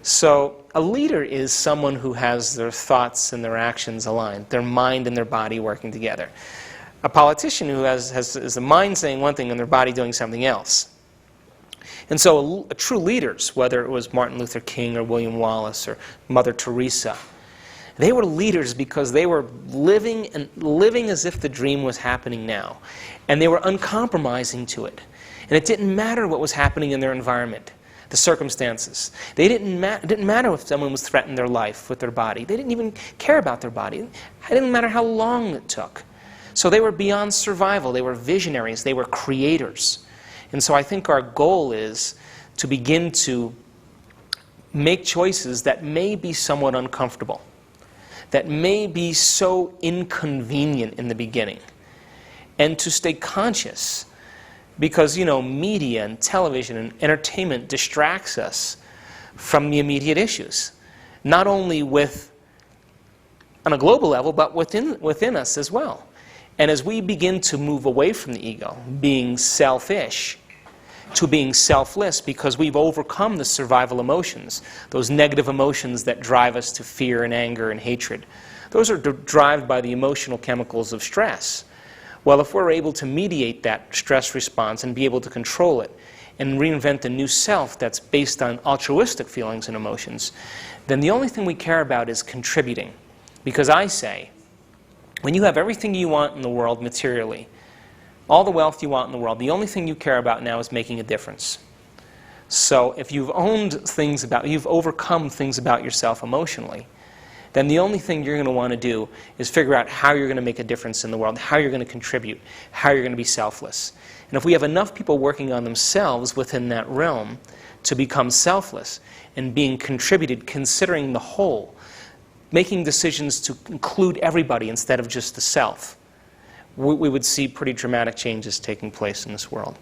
So a leader is someone who has their thoughts and their actions aligned, their mind and their body working together. A politician who has the mind saying one thing and their body doing something else. And so true leaders, whether it was Martin Luther King or William Wallace or Mother Teresa, They were leaders because they were living as if the dream was happening now. And they were uncompromising to it. And it didn't matter what was happening in their environment, the circumstances. It didn't matter if someone was threatening their life with their body. They didn't even care about their body. It didn't matter how long it took. So they were beyond survival. They were visionaries. They were creators. And so I think our goal is to begin to make choices that may be somewhat uncomfortable, that may be so inconvenient in the beginning, and to stay conscious, because, you know, media and television and entertainment distracts us from the immediate issues, not only on a global level, but within us as well. And as we begin to move away from the ego, being selfish, to being selfless, because we've overcome the survival emotions, those negative emotions that drive us to fear and anger and hatred. Those are driven by the emotional chemicals of stress. Well, if we're able to mediate that stress response and be able to control it and reinvent a new self that's based on altruistic feelings and emotions, then the only thing we care about is contributing. Because I say, when you have everything you want in the world materially, all the wealth you want in the world, the only thing you care about now is making a difference. So if you've overcome things about yourself emotionally, then the only thing you're going to want to do is figure out how you're going to make a difference in the world, how you're going to contribute, how you're going to be selfless. And if we have enough people working on themselves within that realm to become selfless and being contributed, considering the whole, making decisions to include everybody instead of just the self, we would see pretty dramatic changes taking place in this world.